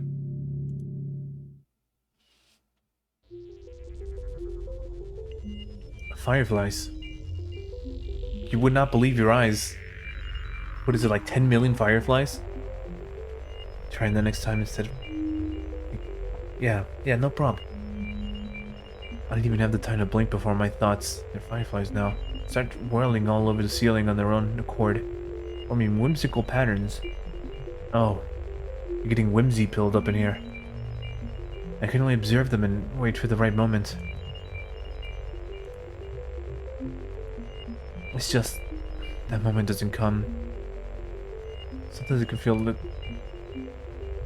Speaker 1: Fireflies. You would not believe your eyes. What is it, like 10 million fireflies? Trying that next time instead of... Yeah, no problem. I didn't even have the time to blink before my thoughts, they're fireflies now, start whirling all over the ceiling on their own accord, forming whimsical patterns. Oh, you're getting whimsy-pilled up in here. I can only observe them and wait for the right moment. It's just, that moment doesn't come. Sometimes it can feel that...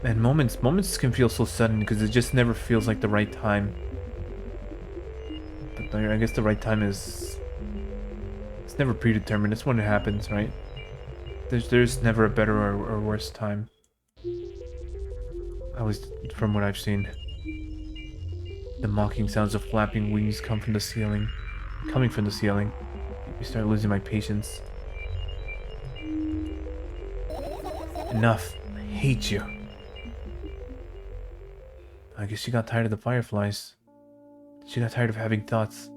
Speaker 1: And moments can feel so sudden because it just never feels like the right time. But I guess the right time is... It's never predetermined. It's when it happens, right? There's never a better or worse time. At least from what I've seen. The mocking sounds of flapping wings come from the ceiling. Coming from the ceiling. You start losing my patience. Enough. I hate you. I guess she got tired of the fireflies. She got tired of having thoughts.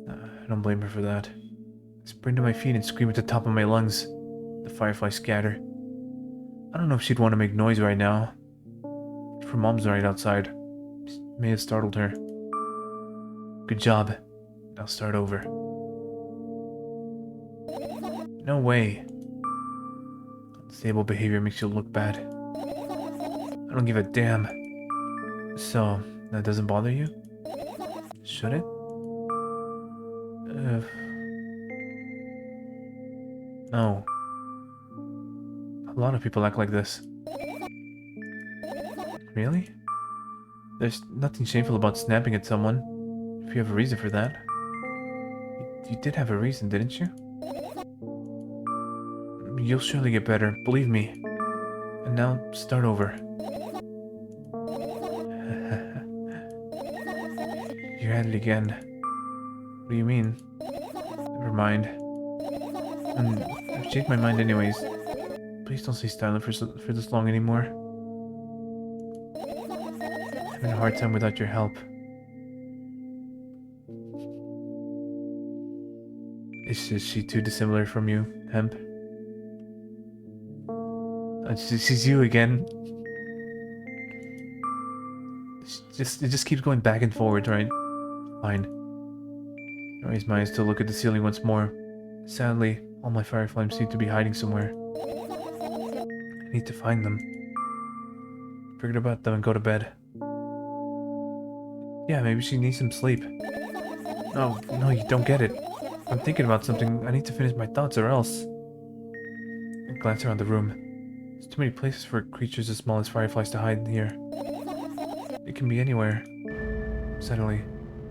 Speaker 1: I don't blame her for that. I spring to my feet and scream at the top of my lungs. The fireflies scatter. I don't know if she'd want to make noise right now. If her mom's right outside. It may have startled her. Good job. I'll start over. No way. Unstable behavior makes you look bad. I don't give a damn. So, that doesn't bother you? Should it? No. A lot of people act like this. Really? There's nothing shameful about snapping at someone, if you have a reason for that. You did have a reason, didn't you? You'll surely get better, believe me. And now, start over. You're at it again. What do you mean? Never mind. I've changed my mind anyways. Please don't stay silent for this long anymore. I'm having a hard time without your help. Is she too dissimilar from you, Hemp? She's you again. It just keeps going back and forward, right? Fine. I raise my eyes to look at the ceiling once more. Sadly, all my fireflies seem to be hiding somewhere. I need to find them. Forget about them and go to bed. Yeah, maybe she needs some sleep. No, you don't get it. I'm thinking about something. I need to finish my thoughts or else. I glance around the room. There's too many places for creatures as small as fireflies to hide in here. It can be anywhere. Suddenly,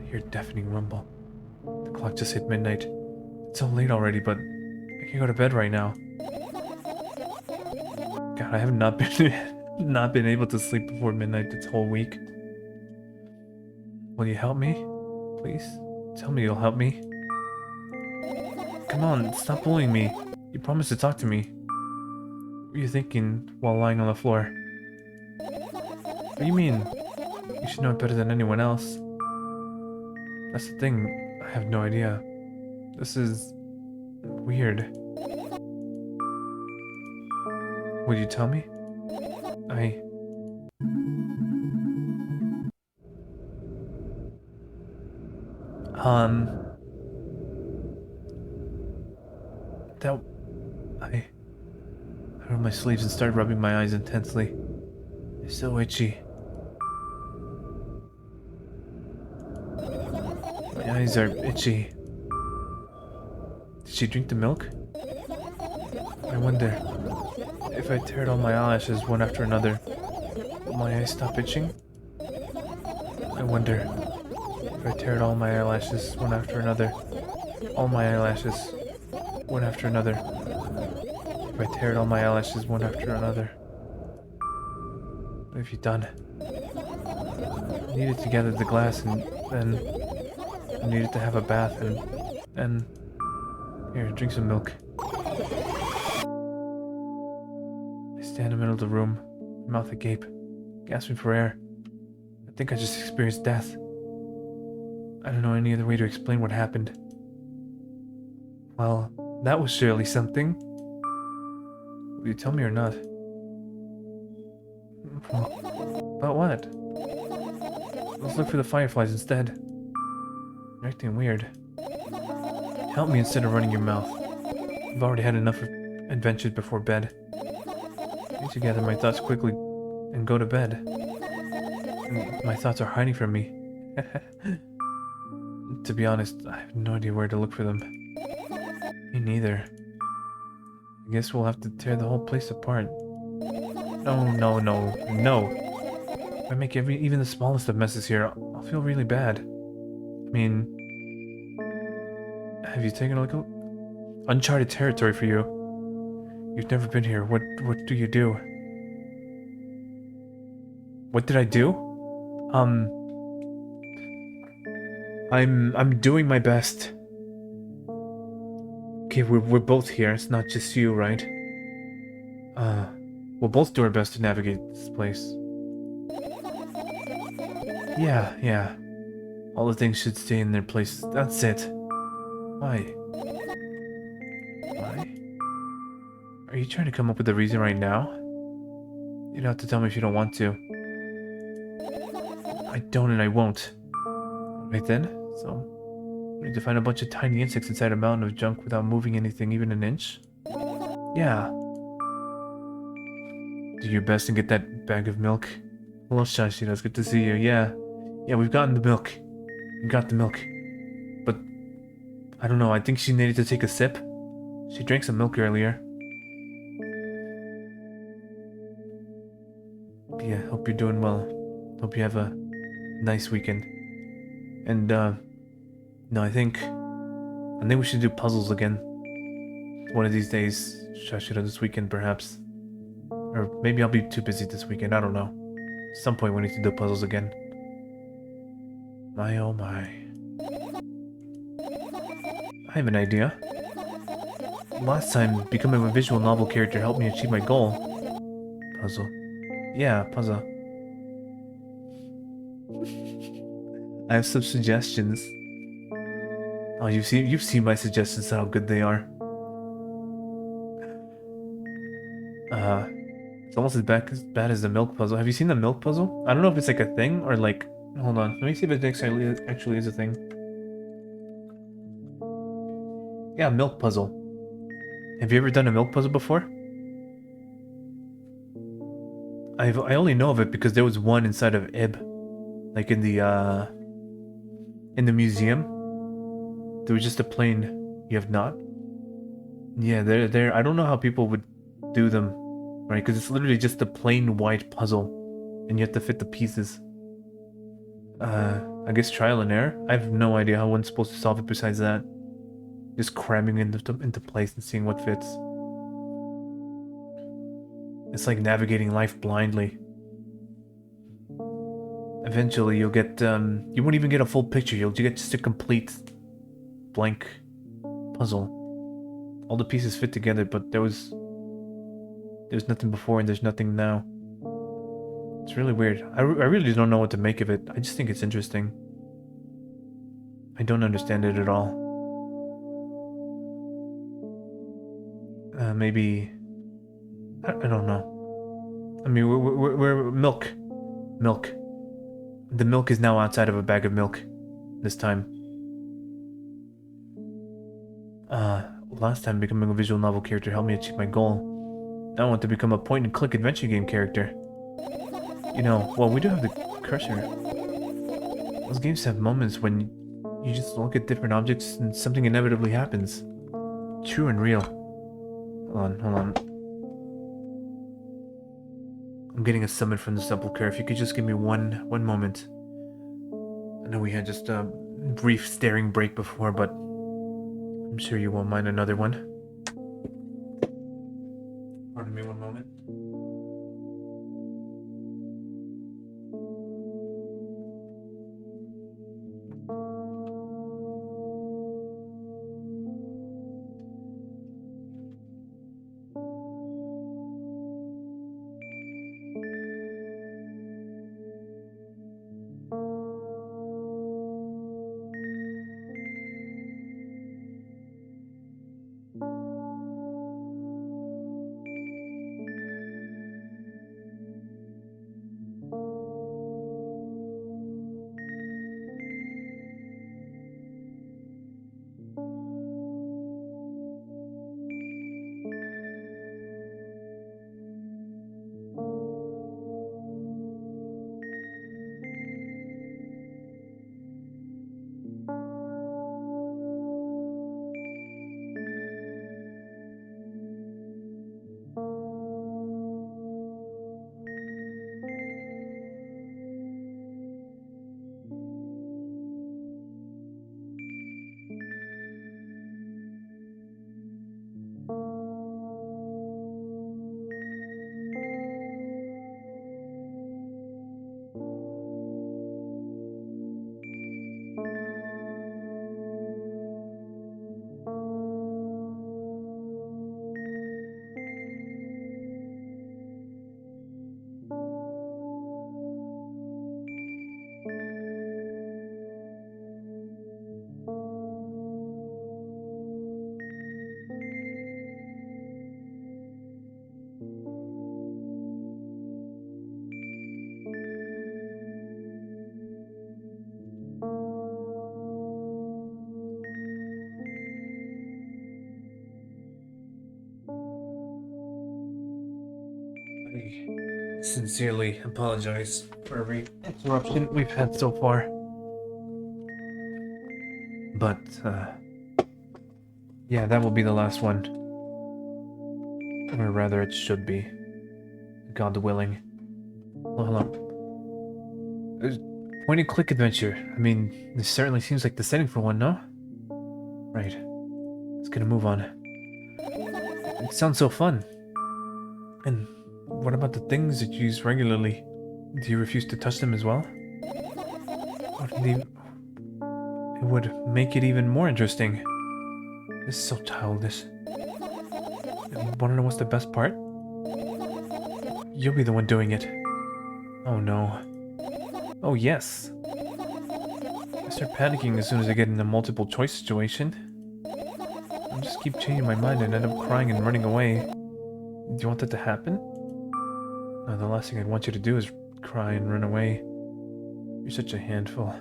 Speaker 1: I hear a deafening rumble. The clock just hit midnight. It's so late already, but I can't go to bed right now. God, I have not been able to sleep before midnight this whole week. Will you help me? Please? Tell me you'll help me. Come on, stop bullying me. You promised to talk to me. What were you thinking while lying on the floor? What do you mean? You should know it better than anyone else. That's the thing. I have no idea. This is... weird. Would you tell me? That... I rolled my sleeves and started rubbing my eyes intensely. They're so itchy. My eyes are itchy. Did she drink the milk? I wonder if I teared all my eyelashes one after another, will my eyes stop itching? I wonder if I teared all my eyelashes one after another, all my eyelashes one after another. If I teared all my eyelashes one after another. What have you done? I needed to gather the glass and then I needed to have a bath and here, drink some milk. I stand in the middle of the room, mouth agape, gasping for air. I think I just experienced death. I don't know any other way to explain what happened. Well, that was surely something. Will you tell me or not? About what? Let's look for the fireflies instead. You're acting weird. Help me instead of running your mouth. I've already had enough adventures before bed. I need to gather my thoughts quickly and go to bed. And my thoughts are hiding from me. To be honest, I have no idea where to look for them. Me neither. I guess we'll have to tear the whole place apart. No. If I make even the smallest of messes here, I'll feel really bad. I mean, have you taken a look? Uncharted territory for you. You've never been here. What do you do? What did I do? Um, I'm doing my best. Okay, we're both here. It's not just you, right? Uh, we'll both do our best to navigate this place. Yeah. All the things should stay in their place. That's it. Why? Why? Are you trying to come up with a reason right now? You don't have to tell me if you don't want to. I don't and I won't. Right then? So, we need to find a bunch of tiny insects inside a mountain of junk without moving anything even an inch? Yeah. Do your best and get that bag of milk. Hello, Shashira. It's good to see you. Yeah, we've gotten the milk. We got the milk. But, I don't know, I think she needed to take a sip. She drank some milk earlier. Yeah, hope you're doing well. Hope you have a nice weekend. And, no, I think we should do puzzles again. One of these days. Shashira, this weekend, perhaps. Or maybe I'll be too busy this weekend, I don't know. At some point we need to do puzzles again. My oh my. I have an idea. Last time, becoming a visual novel character helped me achieve my goal. Puzzle. Yeah, puzzle. I have some suggestions. Oh, you've seen my suggestions, how good they are. It's almost as bad as the milk puzzle. Have you seen the milk puzzle? I don't know if it's like a thing or like. Hold on, let me see if it actually is a thing. Yeah, milk puzzle. Have you ever done a milk puzzle before? I only know of it because there was one inside of Ib, like in the museum. There was just a plain. You have not? Yeah, they're. I don't know how people would do them, right? Because it's literally just a plain white puzzle, and you have to fit the pieces. I guess trial and error. I have no idea how one's supposed to solve it besides that. Just cramming into place and seeing what fits. It's like navigating life blindly. Eventually, you'll get, you won't even get a full picture. You'll get just a complete blank puzzle. All the pieces fit together, but there's nothing before and there's nothing now. It's really weird. I really don't know what to make of it. I just think it's interesting. I don't understand it at all. Maybe... I don't know. I mean, we're milk. Milk. The milk is now outside of a bag of milk. This time. Last time becoming a visual novel character helped me achieve my goal. Now I want to become a point-and-click adventure game character. You know, well, we do have the cursor. Those games have moments when you just look at different objects and something inevitably happens. True and real. Hold on. I'm getting a summon from the sepulchre. If you could just give me one moment. I know we had just a brief staring break before, but I'm sure you won't mind another one. Pardon me one moment. sincerely apologize for every interruption we've had so far. But, yeah, that will be the last one. Or rather, it should be. God willing. Oh, hello. Point and click adventure. I mean, this certainly seems like the setting for one, no? Right. Let's get a move on. It sounds so fun. And what about the things that you use regularly? Do you refuse to touch them as well? It would make it even more interesting. This is so childish. And wanna know what's the best part? You'll be the one doing it. Oh no. Oh yes. I start panicking as soon as I get in a multiple choice situation. I'll just keep changing my mind and end up crying and running away. Do you want that to happen? No, the last thing I'd want you to do is cry and run away. You're such a handful.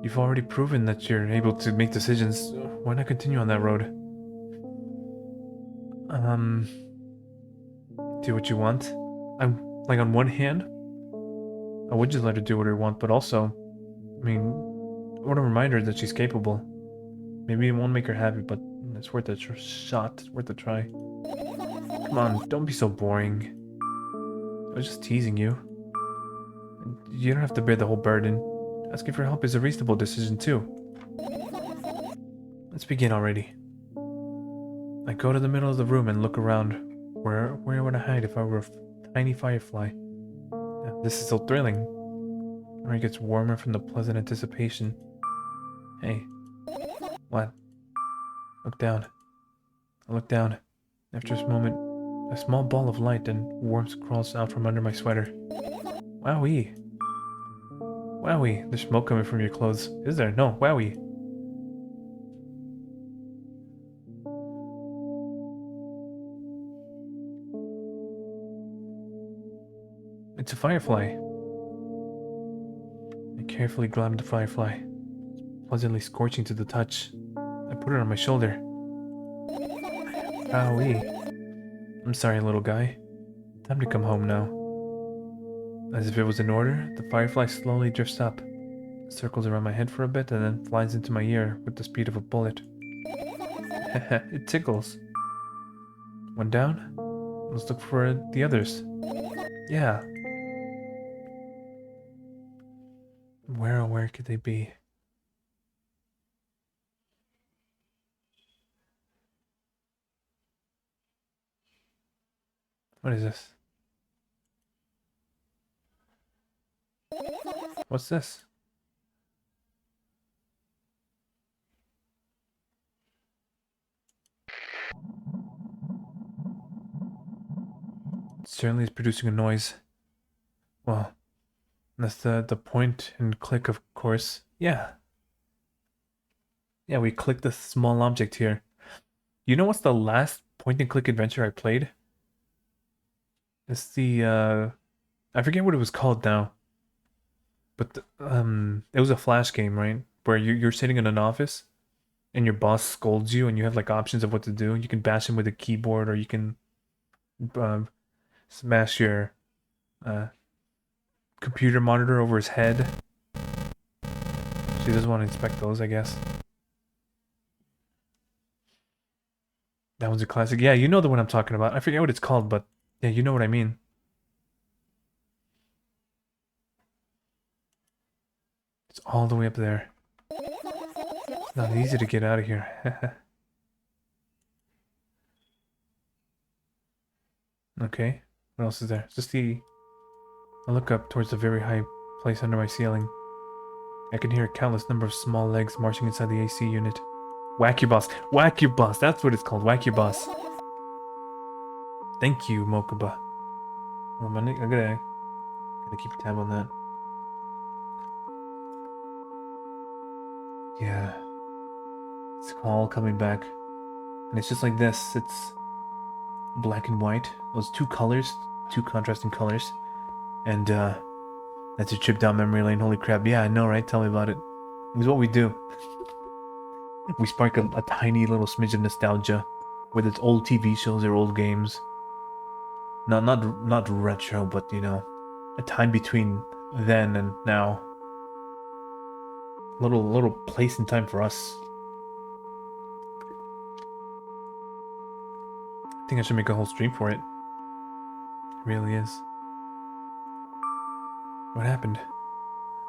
Speaker 1: You've already proven that you're able to make decisions. Why not continue on that road? Do what you want. I'm like on one hand, I would just let her do what her want, but also, I mean, what a reminder that she's capable. Maybe it won't make her happy, but it's worth a shot. It's worth a try. Come on, don't be so boring. I was just teasing you. You don't have to bear the whole burden. Asking for help is a reasonable decision too. Let's begin already. I go to the middle of the room and look around. Where would I hide if I were a tiny firefly? This is so thrilling. My heart gets warmer from the pleasant anticipation. Hey. What? Look down. I look down. After this moment, a small ball of light and warmth crawls out from under my sweater. Wowee. Wowee, there's smoke coming from your clothes. Is there? No, wowee. It's a firefly. I carefully grab the firefly. It's pleasantly scorching to the touch. I put it on my shoulder. Wowee. I'm sorry, little guy. Time to come home now. As if it was in order, the firefly slowly drifts up, circles around my head for a bit, and then flies into my ear with the speed of a bullet. It tickles. One down. Let's look for the others. Yeah. Where could they be? What is this? What's this? It certainly is producing a noise. Well, that's the point and click, of course. Yeah. Yeah, we clicked the small object here. You know what's the last point and click adventure I played? It's the I forget what it was called now. But it was a flash game, right? Where you're sitting in an office and your boss scolds you and you have like options of what to do. You can bash him with a keyboard or you can smash your uh, computer monitor over his head. She doesn't want to inspect those, I guess. That one's a classic. Yeah, you know the one I'm talking about. I forget what it's called, but yeah, you know what I mean. It's all the way up there. It's not easy to get out of here. Okay. What else is there? It's just the... I look up towards the very high place under my ceiling. I can hear a countless number of small legs marching inside the AC unit. Whack your boss. Whack your boss. That's what it's called. Whack your boss. Thank you, Mokuba. I gotta keep a tab on that. Yeah. It's all coming back. And it's just like this. It's black and white. Those two colors. Two contrasting colors. And, that's a trip down memory lane. Holy crap. Yeah, I know, right? Tell me about it. It's what we do. We spark a tiny little smidge of nostalgia. Whether it's old TV shows or old games. not retro, but you know, a time between then and now. Little place and time for us. I think I should make a whole stream for it. It really is. What happened?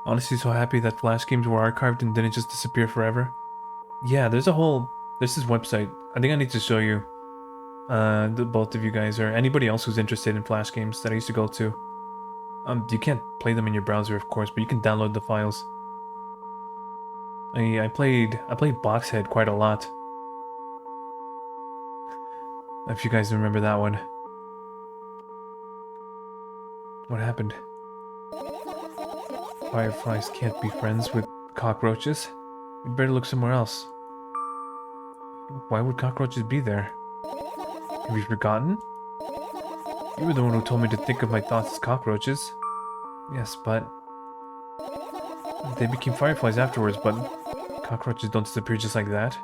Speaker 1: Honestly, so happy that Flash games were archived and didn't just disappear forever. Yeah, there's this website. I think I need to show you, the both of you guys or anybody else who's interested in Flash games that I used to go to. You can't play them in your browser, of course, but you can download the files. I played Boxhead quite a lot. If you guys remember that one. What happened? Fireflies can't be friends with cockroaches. We'd better look somewhere else. Why would cockroaches be there? Have you forgotten? You were the one who told me to think of my thoughts as cockroaches. Yes, but... They became fireflies afterwards, but cockroaches don't disappear just like that.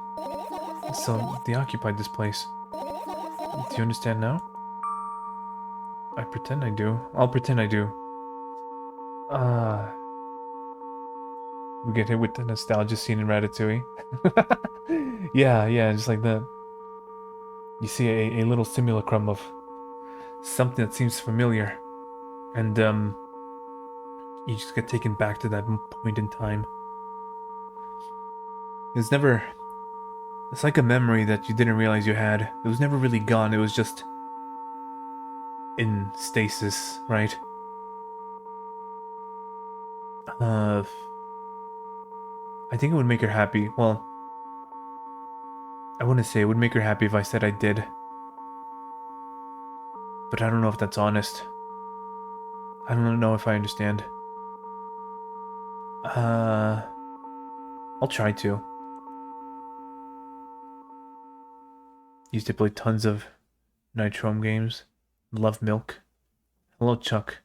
Speaker 1: So, they occupied this place. Do you understand now? I pretend I do. I'll pretend I do. We get hit with the nostalgia scene in Ratatouille. Yeah, just like that. You see a little simulacrum of something that seems familiar. And, you just get taken back to that point in time. It's never... It's like a memory that you didn't realize you had. It was never really gone, it was just... in stasis, right? I think it would make her happy. Well, I wouldn't say it would make her happy if I said I did. But I don't know if that's honest. I don't know if I understand. I'll try to. Used to play tons of Nitrome games. Love miilk. Hello, Chuck.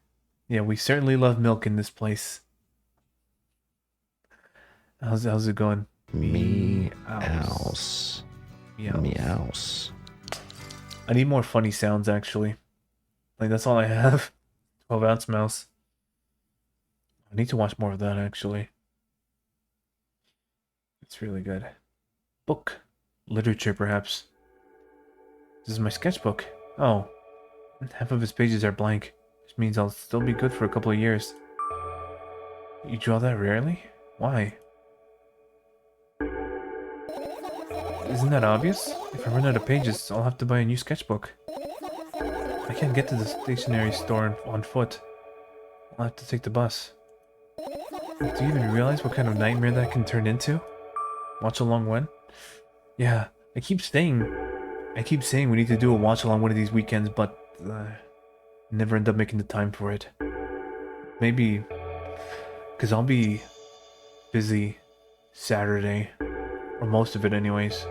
Speaker 1: Yeah, we certainly love milk in this place. How's it going?
Speaker 3: Meows.
Speaker 1: Meows.
Speaker 3: Meows.
Speaker 1: I need more funny sounds, actually. Like, that's all I have. 12-ounce mouse. I need to watch more of that, actually. It's really good. Book. Literature, perhaps. This is my sketchbook. Oh. Half of its pages are blank, which means I'll still be good for a couple of years. You draw that rarely? Why? Isn't that obvious? If I run out of pages, I'll have to buy a new sketchbook. I can't get to the stationery store on foot. I'll have to take the bus. Do you even realize what kind of nightmare that can turn into? Watch along when? Yeah, I keep saying we need to do a watch along one of these weekends, but never end up making the time for it. Maybe because I'll be busy Saturday, or most of it anyways.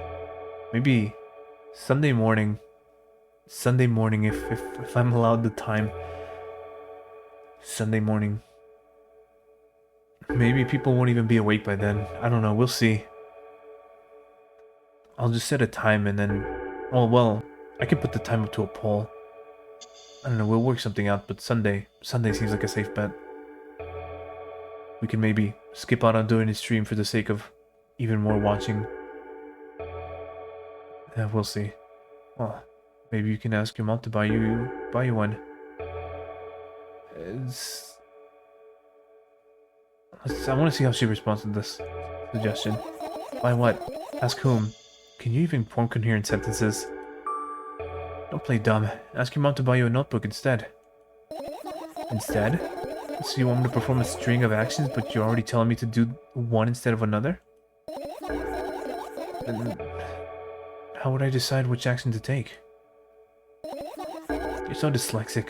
Speaker 1: Maybe Sunday morning if I'm allowed the time. Sunday morning. Maybe people won't even be awake by then. I don't know, we'll see. I'll just set a time and then... Oh, well, I can put the time up to a poll. I don't know, we'll work something out, but Sunday seems like a safe bet. We can maybe skip out on doing a stream for the sake of even more watching. Yeah, we'll see. Well, maybe you can ask your mom to buy you one. I want to see how she responds to this suggestion. Buy what? Ask whom? Can you even form coherent sentences? Don't play dumb. Ask your mom to buy you a notebook instead. Instead? So you want me to perform a string of actions, but you're already telling me to do one instead of another? Then how would I decide which action to take? You're so dyslexic.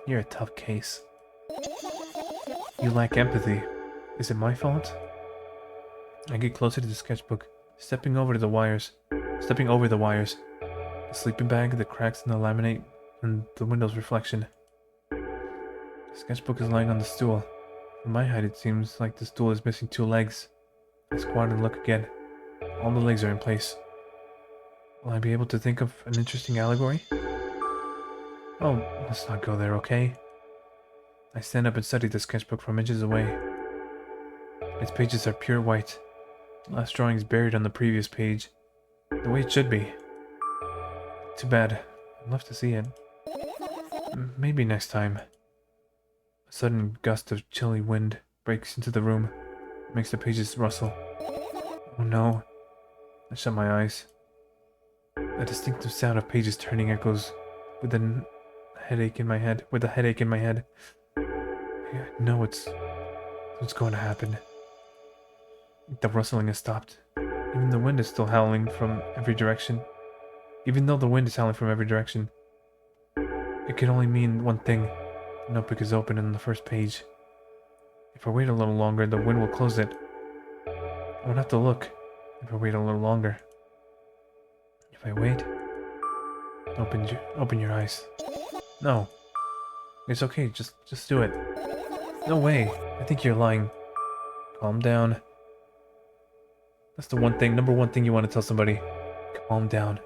Speaker 1: You're a tough case. You lack empathy. Is it my fault? I get closer to the sketchbook, stepping over the wires. The sleeping bag, the cracks in the laminate, and the window's reflection. The sketchbook is lying on the stool. From my height, it seems like the stool is missing 2 legs. I squat and look again. All the legs are in place. Will I be able to think of an interesting allegory? Oh, let's not go there, okay? I stand up and study the sketchbook from inches away. Its pages are pure white. The last drawing is buried on the previous page. The way it should be. Too bad. I'd love to see it. Maybe next time. A sudden gust of chilly wind breaks into the room. It makes the pages rustle. Oh no. I shut my eyes. A distinctive sound of pages turning echoes with a headache in my head. I know what's going to happen. The rustling has stopped. Even the wind is still howling from every direction. Even though the wind is howling from every direction, it can only mean one thing. The notebook is open on the first page. If I wait a little longer, the wind will close it. I won't have to look if I wait a little longer. If I wait, open your eyes. No, it's okay. Just do it. No way. I think you're lying. Calm down. That's the number one thing you want to tell somebody. Calm down.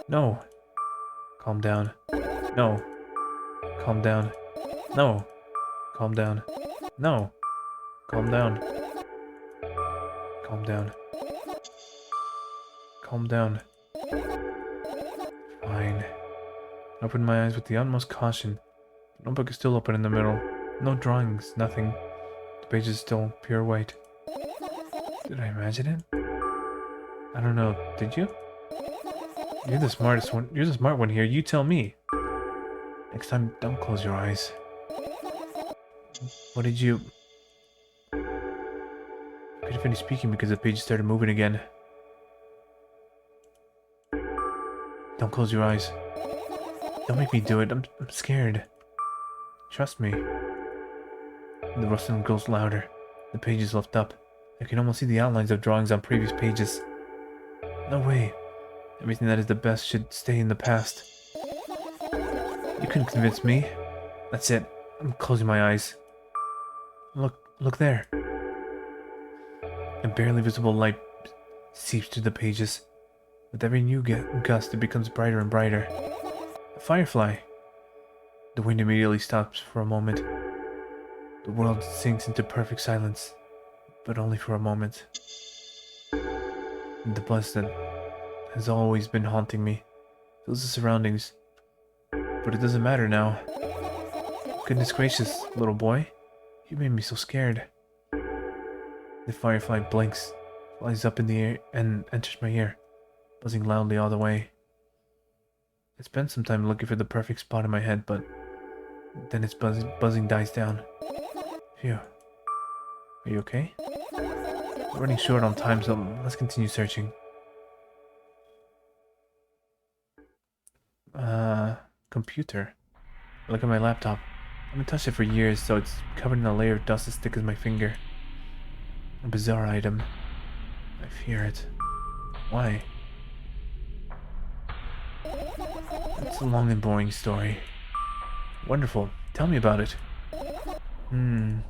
Speaker 1: No. Calm down. No. Calm down. No. Calm down. No. Calm down. Calm down. Calm down. Fine. I open my eyes with the utmost caution. The notebook is still open in the middle. No drawings, nothing. The page is still pure white. Did I imagine it? I don't know. Did you? You're the smartest one. You're the smart one here. You tell me. Next time, don't close your eyes. What did you... I couldn't finish speaking because the page started moving again. Don't close your eyes. Don't make me do it. I'm scared. Trust me. The rustling grows louder. The pages lift up. I can almost see the outlines of drawings on previous pages. No way. Everything that is the best should stay in the past. You couldn't convince me. That's it. I'm closing my eyes. Look there. A barely visible light seeps through the pages. With every new gust, it becomes brighter and brighter. A firefly. The wind immediately stops for a moment. The world sinks into perfect silence, but only for a moment. The buzz that has always been haunting me fills the surroundings, but it doesn't matter now. Goodness gracious, little boy, you made me so scared. The firefly blinks, flies up in the air, and enters my ear, buzzing loudly all the way. I spent some time looking for the perfect spot in my head, but then its buzzing dies down. Phew. Are you okay? We're running short on time, so let's continue searching. Computer. Look at my laptop. I haven't touched it for years, so it's covered in a layer of dust as thick as my finger. A bizarre item. I fear it. Why? It's a long and boring story. Wonderful. Tell me about it. I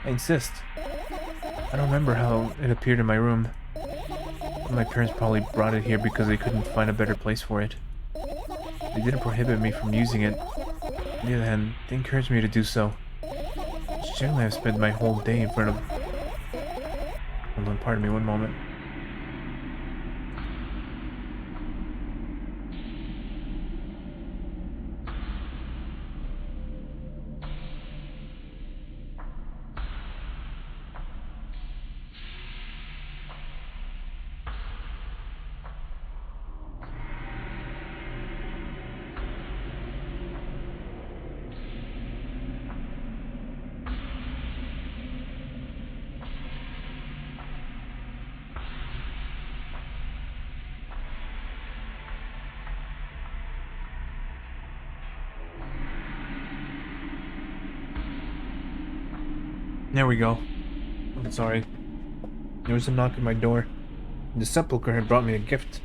Speaker 1: insist. I don't remember how it appeared in my room. My parents probably brought it here because they couldn't find a better place for it. They didn't prohibit me from using it. On the other hand, they encouraged me to do so. Generally, I've spent my whole day in front of... Hold on, pardon me one moment. There we go. I'm sorry. There was a knock at my door. The sepulchre had brought me a gift.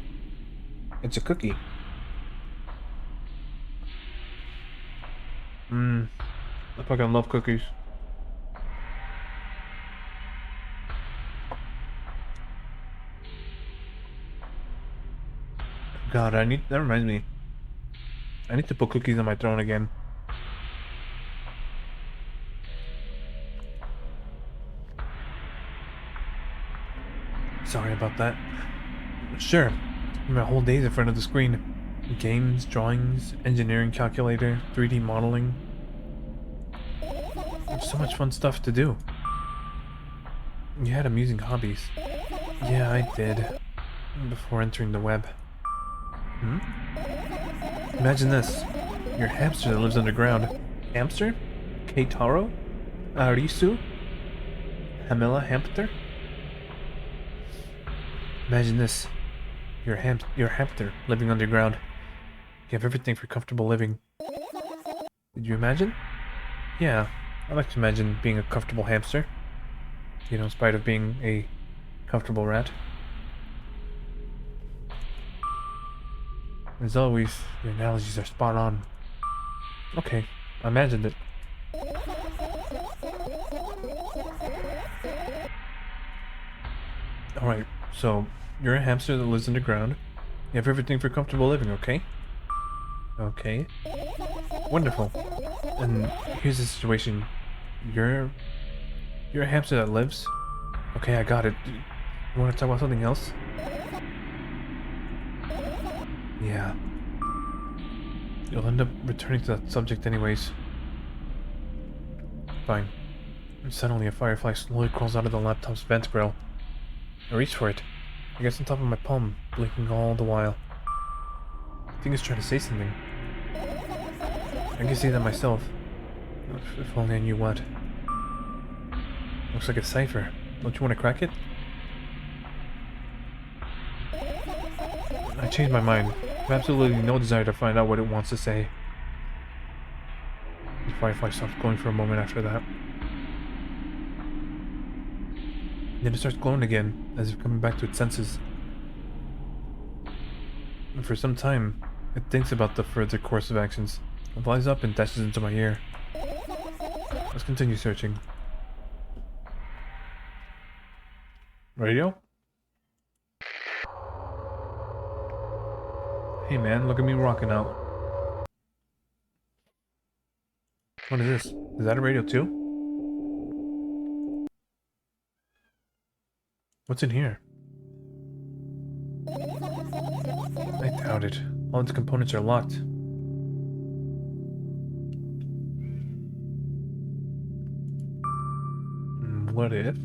Speaker 1: It's a cookie. I fucking love cookies. God, that reminds me. I need to put cookies on my throne again. Sorry about that. Sure. My whole day's in front of the screen. Games, drawings, engineering calculator, 3D modeling. There's so much fun stuff to do. You had amusing hobbies. Yeah, I did. Before entering the web. Hmm? Imagine this. Your hamster that lives underground. Hamster? Keitaro? Arisu? Hamila hamster? Imagine this. Your hamster living underground. You have everything for comfortable living. Did you imagine? Yeah, I like to imagine being a comfortable hamster. You know, in spite of being a comfortable rat. As always, your analogies are spot on. Okay, I imagined it. Alright, so you're a hamster that lives underground. You have everything for comfortable living, okay? Okay. Wonderful. And here's the situation. You're a hamster that lives. Okay, I got it. You want to talk about something else? Yeah. You'll end up returning to that subject anyways. Fine. And suddenly a firefly slowly crawls out of the laptop's vent grill. I reach for it. It gets on top of my palm, blinking all the while. I think it's trying to say something. I can see that myself. If only I knew what. Looks like a cipher. Don't you want to crack it? I changed my mind. I have absolutely no desire to find out what it wants to say. The firefly stops glowing for a moment after that. Then it starts glowing again, as if coming back to its senses. And for some time, it thinks about the further course of actions. It flies up and dashes into my ear. Let's continue searching. Radio? Hey man, look at me rocking out. What is this? Is that a radio too? What's in here? I doubt it. All its components are locked. What if?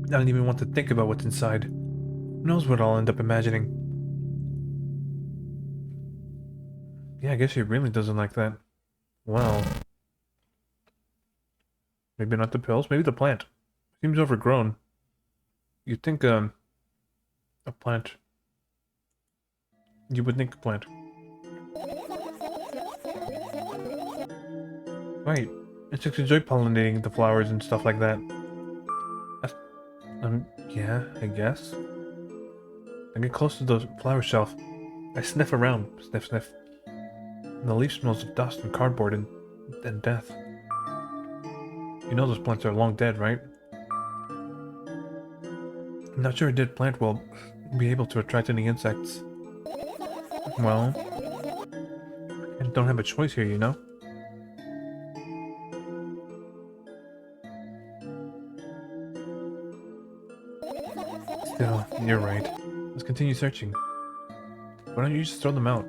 Speaker 1: I don't even want to think about what's inside. Who knows what I'll end up imagining? Yeah, I guess she really doesn't like that. Well... maybe not the pills, maybe the plant. Seems overgrown. You'd think, a plant... You would think a plant. Right. Insects enjoy pollinating the flowers and stuff like that. That's, yeah, I guess. I get close to the flower shelf. I sniff around. Sniff, sniff. And the leaf smells of dust and cardboard and death. You know those plants are long dead, right? I'm not sure a dead plant will be able to attract any insects. Well, I don't have a choice here, you know? Still, you're right. Let's continue searching. Why don't you just throw them out?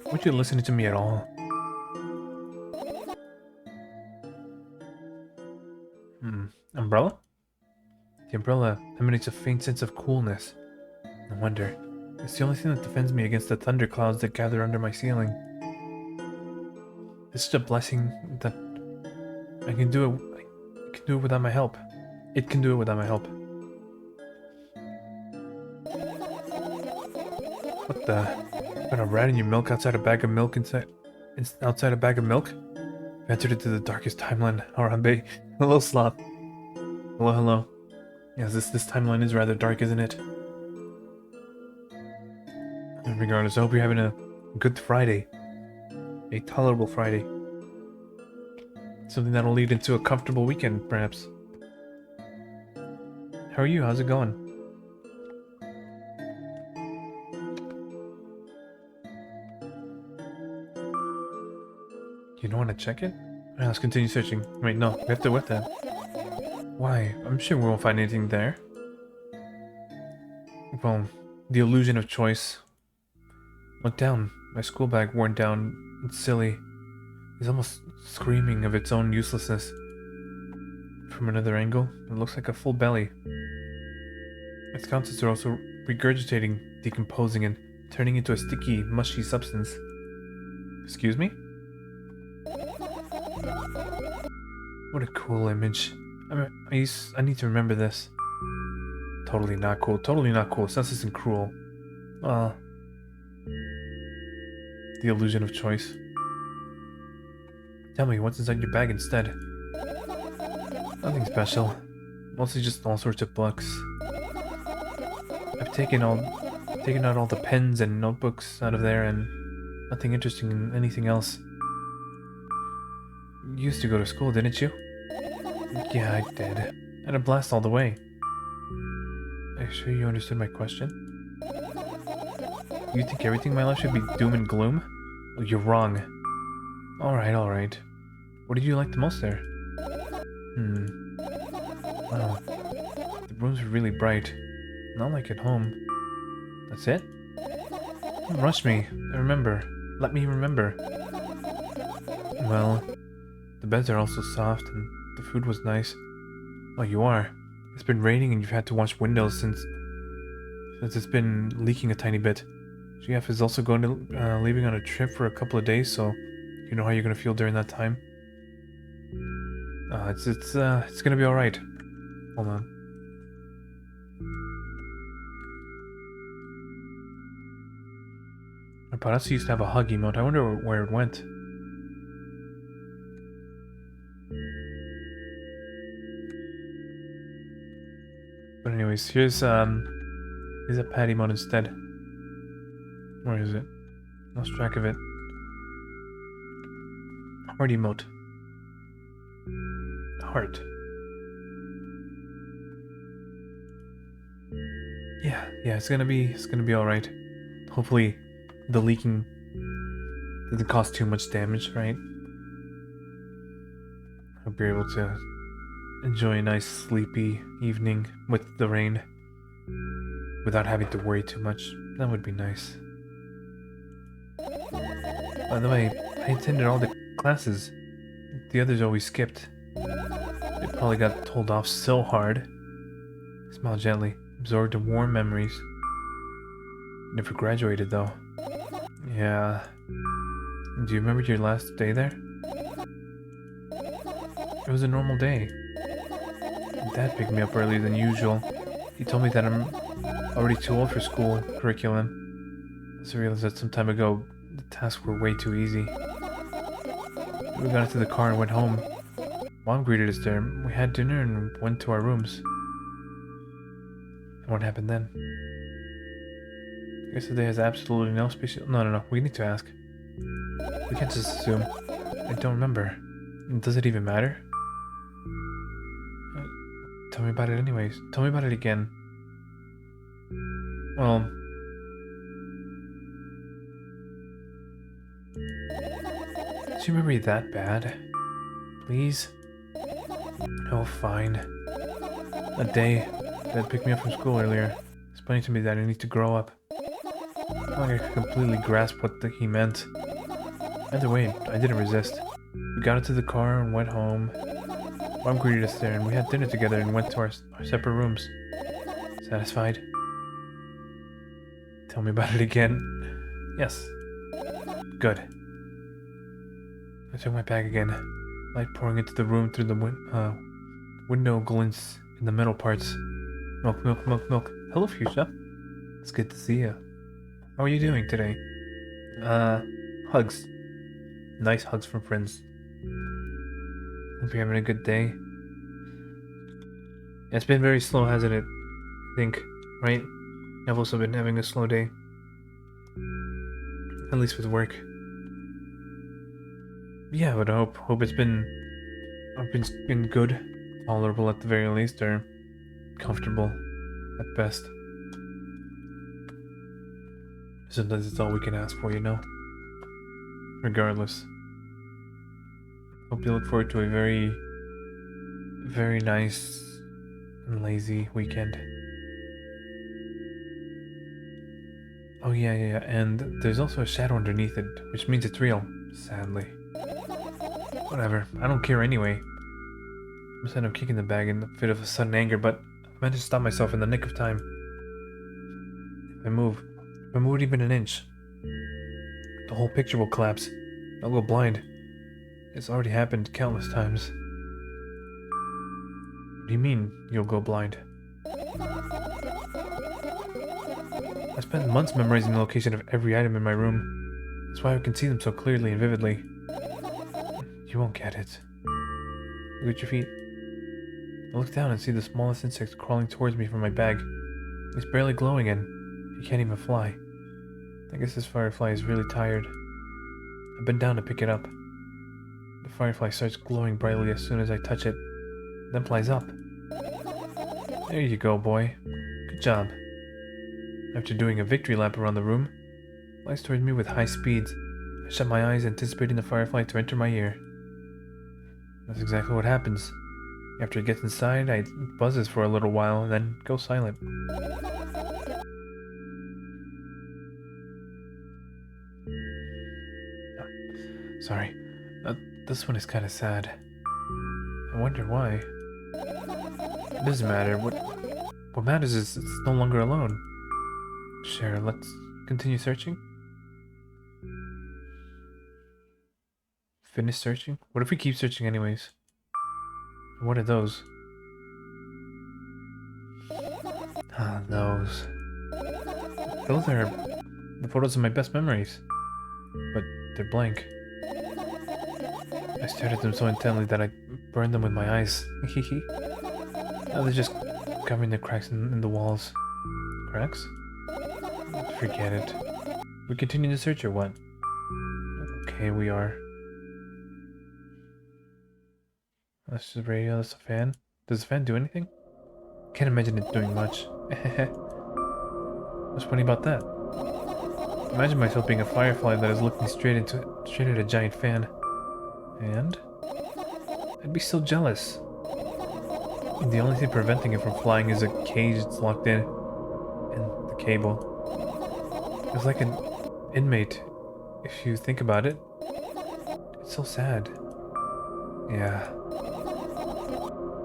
Speaker 1: Weren't you listening to me at all? Umbrella? The umbrella emanates a faint sense of coolness. No wonder. It's the only thing that defends me against the thunderclouds that gather under my ceiling. This is a blessing that I can do it. I can do it without my help. It can do it without my help. What the? Got a rat in your milk outside a bag of milk outside a bag of milk? I've entered into the darkest timeline, Harambe. Hello, Sloth. Hello, hello. Yes, this timeline is rather dark, isn't it? Regardless, I hope you're having a good Friday. A tolerable Friday. Something that'll lead into a comfortable weekend, perhaps. How are you? How's it going? You don't want to check it? Let's continue searching. Wait, no, we have to whip that. Why? I'm sure we won't find anything there. Well, the illusion of choice. Look down. My school bag worn down. It's silly. It's almost screaming of its own uselessness. From another angle, it looks like a full belly. Its contents are also regurgitating, decomposing, and turning into a sticky, mushy substance. Excuse me? What a cool image. I need to remember this. Totally not cool. Totally not cool. Senseless and cruel. The illusion of choice. Tell me, what's inside your bag instead? Nothing special. Mostly just all sorts of books. I've taken out all the pens and notebooks out of there, and nothing interesting in anything else. You used to go to school, didn't you? Yeah, I did. I had a blast all the way. Are you sure you understood my question? You think everything in my life should be doom and gloom? Well, you're wrong. Alright. What did you like the most there? Wow. The rooms are really bright. Not like at home. That's it? Don't rush me. Let me remember. Well, the beds are also soft and the food was nice. Oh, you are? It's been raining and you've had to wash windows since it's been leaking a tiny bit. GF is also leaving on a trip for a couple of days, so you know how you're gonna feel during that time. It's gonna be all right. Hold on. My Parazzi used to have a hug emote. I wonder where it went. But anyways, here's a pad emote instead. Where is it? Lost track of it. Heart emote. Heart. Yeah, it's gonna be alright. Hopefully the leaking doesn't cause too much damage, right? Hope you're able to enjoy a nice sleepy evening with the rain without having to worry too much. That would be nice. By the way, I attended all the classes. The others always skipped. They probably got told off so hard. Smile gently, absorbed in warm memories. Never graduated though. Yeah. Do you remember your last day there? It was a normal day. Dad picked me up earlier than usual. He told me that I'm already too old for school curriculum. I realized that some time ago the tasks were way too easy. We got into the car and went home. Mom greeted us there. We had dinner and went to our rooms. And what happened then? I guess today has absolutely no special... No. We need to ask. We can't just assume. I don't remember. Does it even matter? Tell me about it anyways. Tell me about it again. Well... Is your memory that bad? Please? Oh, fine. That day, Dad picked me up from school earlier, explaining to me that I need to grow up. Not like I could completely grasp what he meant. Either way, I didn't resist. We got into the car and went home. Mom greeted us there and we had dinner together and went to our separate rooms. Satisfied? Tell me about it again. Yes. Good. I took my bag again. Light pouring into the room through the window glints in the metal parts. Milk. Hello, Fuchsia. It's good to see you. How are you doing today? Hugs. Nice hugs from friends. Hope you're having a good day. Yeah, it's been very slow, hasn't it? I think, right? I've also been having a slow day. At least with work. Yeah, but I hope it's been good, tolerable at the very least, or comfortable at best. Sometimes it's all we can ask for, you know? Regardless. Hope you look forward to a very, very nice and lazy weekend. Oh yeah, and there's also a shadow underneath it, which means it's real, sadly. Whatever, I don't care anyway. I must end up kicking the bag in a fit of sudden anger, but I managed to stop myself in the nick of time. If I move even an inch, the whole picture will collapse. I'll go blind. It's already happened countless times. What do you mean, you'll go blind? I spent months memorizing the location of every item in my room. That's why I can see them so clearly and vividly. You won't get it. Look at your feet. I look down and see the smallest insect crawling towards me from my bag. He's barely glowing and he can't even fly. I guess this firefly is really tired. I bend down to pick it up. The firefly starts glowing brightly as soon as I touch it, then flies up. There you go, boy. Good job. After doing a victory lap around the room, it flies towards me with high speeds. I shut my eyes, anticipating the firefly to enter my ear. That's exactly what happens. After it gets inside, it buzzes for a little while and then goes silent. Sorry. This one is kind of sad. I wonder why. It doesn't matter. What matters is it's no longer alone. Sure, let's continue searching. Finish searching? What if we keep searching anyways? What are those? Ah, those. Those are the photos of my best memories. But they're blank. I stared at them so intently that I burned them with my eyes. Now they're just covering the cracks in the walls. Cracks? Forget it. We continue to search or what? Okay, we are. That's just the radio, that's the fan. Does the fan do anything? Can't imagine it doing much. What's funny about that? Imagine myself being a firefly that is looking straight at a giant fan. And I'd be so jealous. The only thing preventing it from flying is a cage it's locked in and the cable. It's like an inmate, if you think about it. It's so sad. Yeah.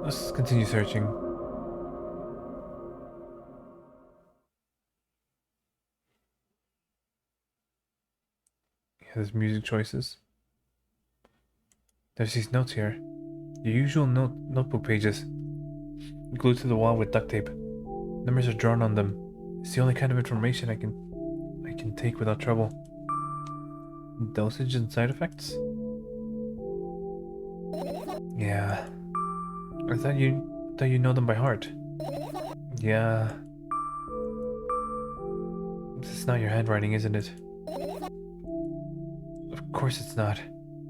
Speaker 1: Let's continue searching. Yeah, there's music choices. There's these notes here. Your usual notebook pages. Glued to the wall with duct tape. Numbers are drawn on them. It's the only kind of information I can take without trouble. Dosage and side effects? Yeah. I thought you know them by heart. Yeah. This is not your handwriting, isn't it? Of course it's not.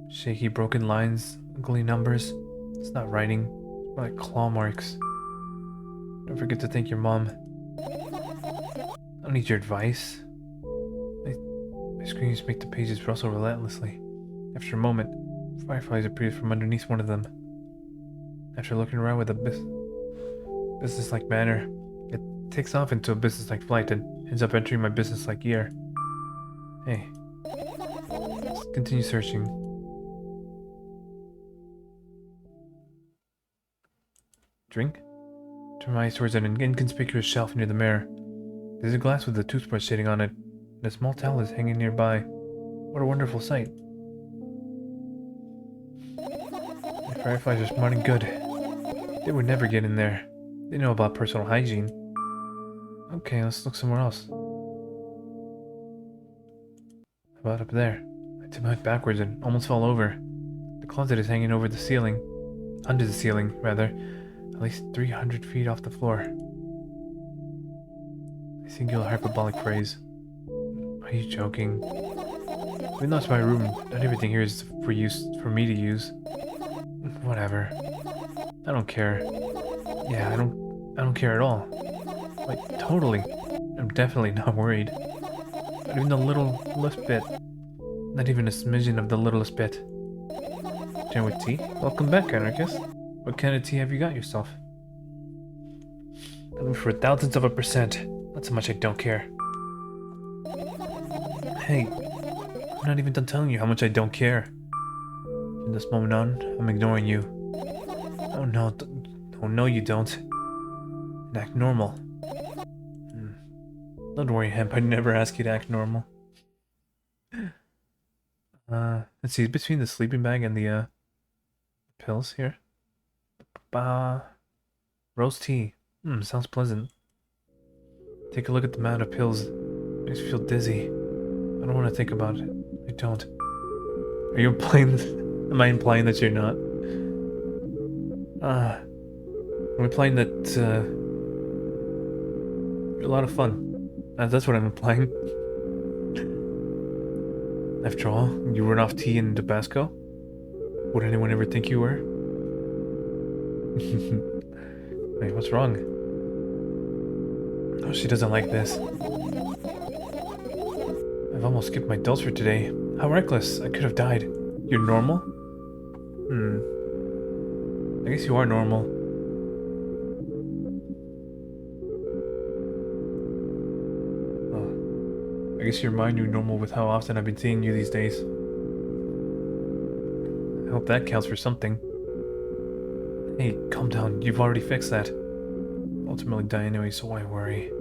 Speaker 1: Shaky, broken lines, ugly numbers. It's not writing. It's more like claw marks. Don't forget to thank your mom. I don't need your advice. My screams make the pages rustle relentlessly. After a moment, fireflies appear from underneath one of them. After looking around with a business-like manner, it takes off into a business-like flight and ends up entering my business-like ear. Hey, let's continue searching. Drink? Turn my eyes towards an inconspicuous shelf near the mirror. There's a glass with a toothbrush sitting on it, and a small towel is hanging nearby. What a wonderful sight. The fireflies are smart and good. They would never get in there. They know about personal hygiene. Okay, let's look somewhere else. How about up there? I tipped my head backwards and almost fell over. The closet is hanging over the ceiling. Under the ceiling, rather. At least 300 feet off the floor. A singular hyperbolic phrase. Are you joking? Even though it's my room, not everything here is for me to use. Whatever. I don't care. Yeah, I don't care at all. Like, totally. I'm definitely not worried. Not even the littlest bit. Not even a smidgen of the littlest bit. Jam with tea? Welcome back, anarchist. What kind of tea have you got yourself? I for thousands of a percent. That's how much I don't care. Hey, I'm not even done telling you how much I don't care. From this moment on, I'm ignoring you. Oh no, oh no you don't. And act normal. Don't worry, Hemp, I never ask you to act normal. Let's see, between the sleeping bag and the pills here. Rose tea. Sounds pleasant. Take a look at the amount of pills. Makes me feel dizzy. I don't want to think about it. I don't. Are you implying? Am I implying that you're not? I'm implying that you're a lot of fun. That's what I'm implying. After all, you run off tea in Tabasco. Would anyone ever think you were? Wait, what's wrong? Oh, she doesn't like this. I've almost skipped my dose for today. How reckless. I could have died. You're normal? I guess you are normal. Oh. I guess your mind knew normal with how often I've been seeing you these days. I hope that counts for something. Hey, calm down. You've already fixed that. Ultimately die anyway, so why worry?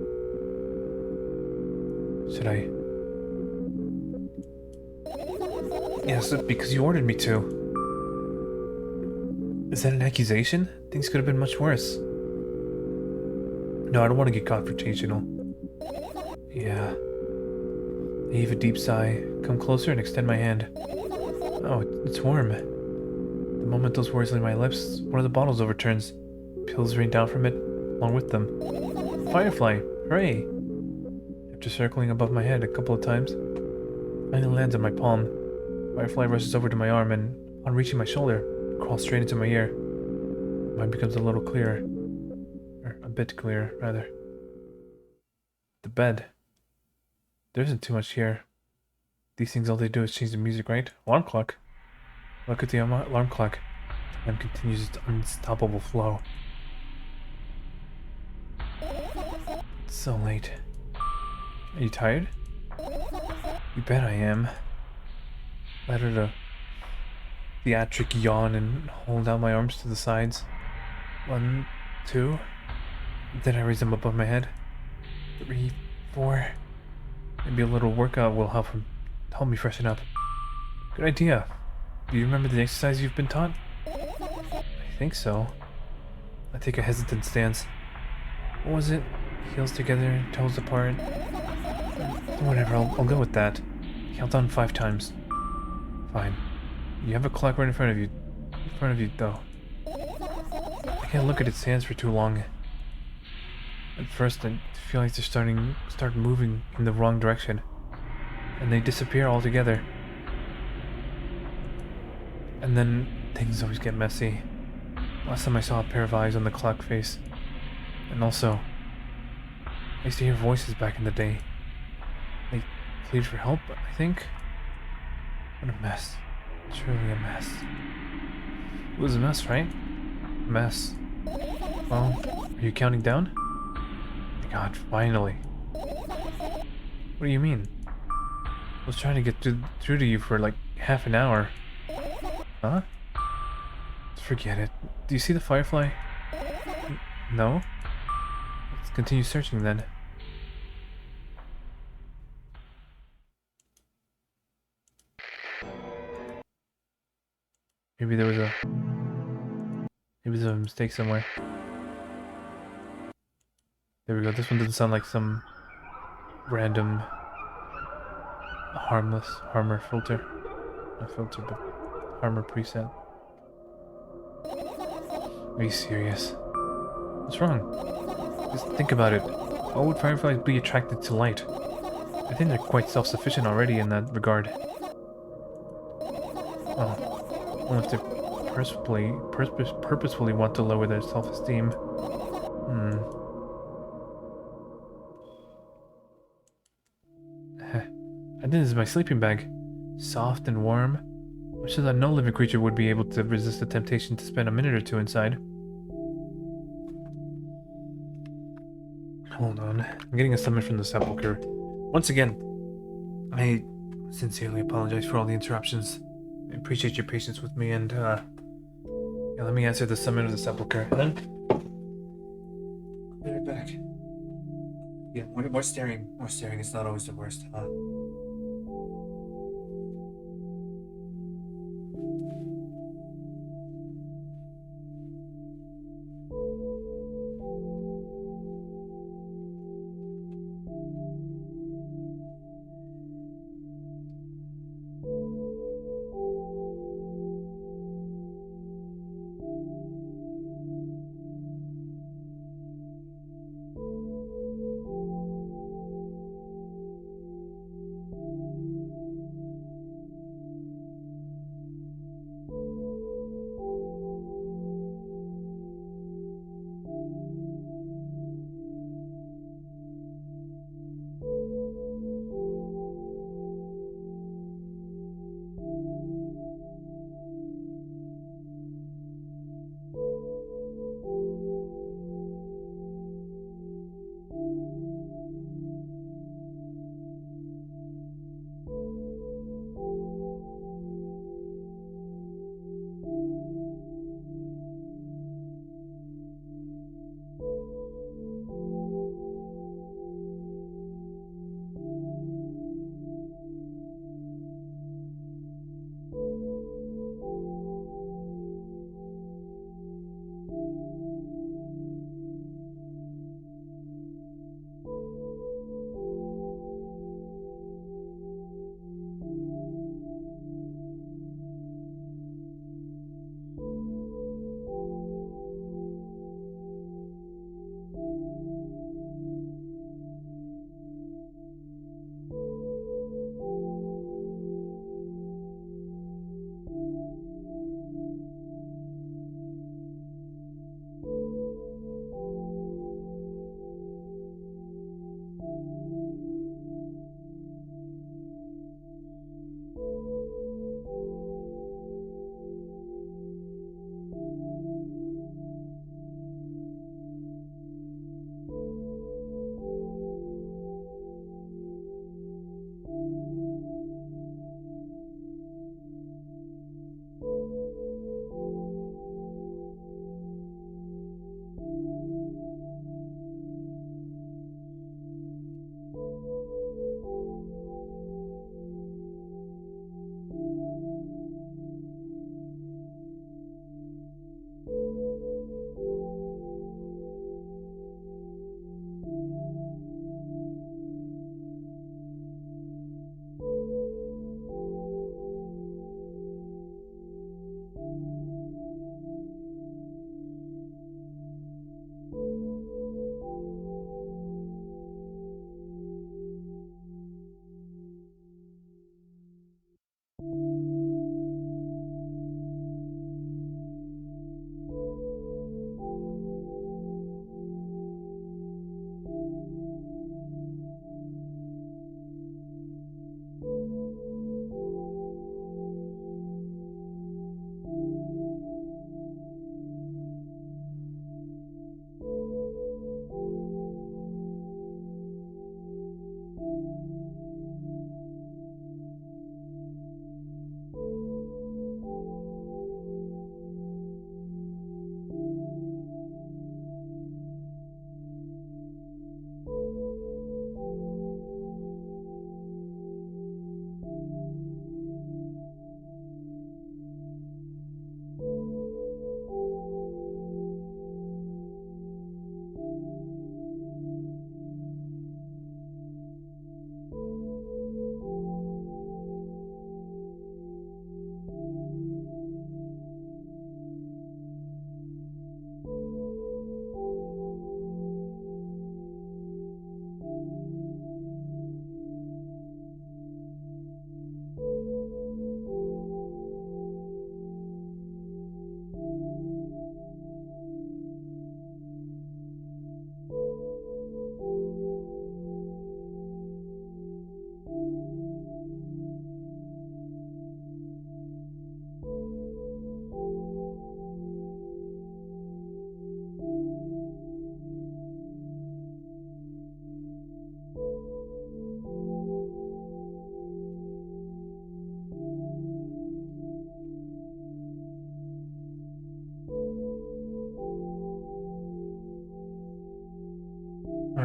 Speaker 1: Should I? Yes, because you ordered me to. Is that an accusation? Things could have been much worse. No, I don't want to get confrontational. Yeah. I heave a deep sigh, come closer and extend my hand. Oh, it's warm. The moment those words leave my lips, one of the bottles overturns. Pills rain down from it, along with them. Firefly! Hooray! After circling above my head a couple of times, finally lands on my palm. Firefly rushes over to my arm and, on reaching my shoulder, crawls straight into my ear. Mine becomes a little clearer. Or a bit clearer, rather. The bed. There isn't too much here. These things, all they do is change the music, right? Alarm clock. Look at the alarm clock. Time continues its unstoppable flow. It's so late. Are you tired? You bet I am. I uttered a theatric yawn and hold out my arms to the sides. 1, 2. Then I raise them above my head. 3, 4. Maybe a little workout will help me freshen up. Good idea. Do you remember the exercise you've been taught? I think so. I take a hesitant stance. What was it? Heels together, toes apart. Whatever, I'll go with that. Count on 5 times. Fine. You have a clock right in front of you. Though. I can't look at its hands for too long. At first, I feel like they're start moving in the wrong direction, and they disappear altogether. And then things always get messy. Last time I saw a pair of eyes on the clock face, and also, I used to hear voices back in the day. They pleaded for help, I think. What a mess. Truly a mess. It was a mess, right? A mess. Well, are you counting down? My God, finally. What do you mean? I was trying to get through to you for like half an hour. Huh? Forget it. Do you see the firefly? No? Let's continue searching then. Maybe there's a mistake somewhere. There we go. This one doesn't sound like some random harmer filter. Not filter, but harmer preset. Are you serious? What's wrong? Just think about it. Why would fireflies be attracted to light? I think they're quite self-sufficient already in that regard. Oh, well, if they purposefully want to lower their self-esteem. I think this is my sleeping bag. Soft and warm. so that no living creature would be able to resist the temptation to spend a minute or two inside. Hold on. I'm getting a summon from the sepulchre. Once again, I sincerely apologize for all the interruptions. I appreciate your patience with me, and, yeah, let me answer the summon of the sepulchre. And then, I'll be right back. Yeah, more staring. More staring is not always the worst, huh?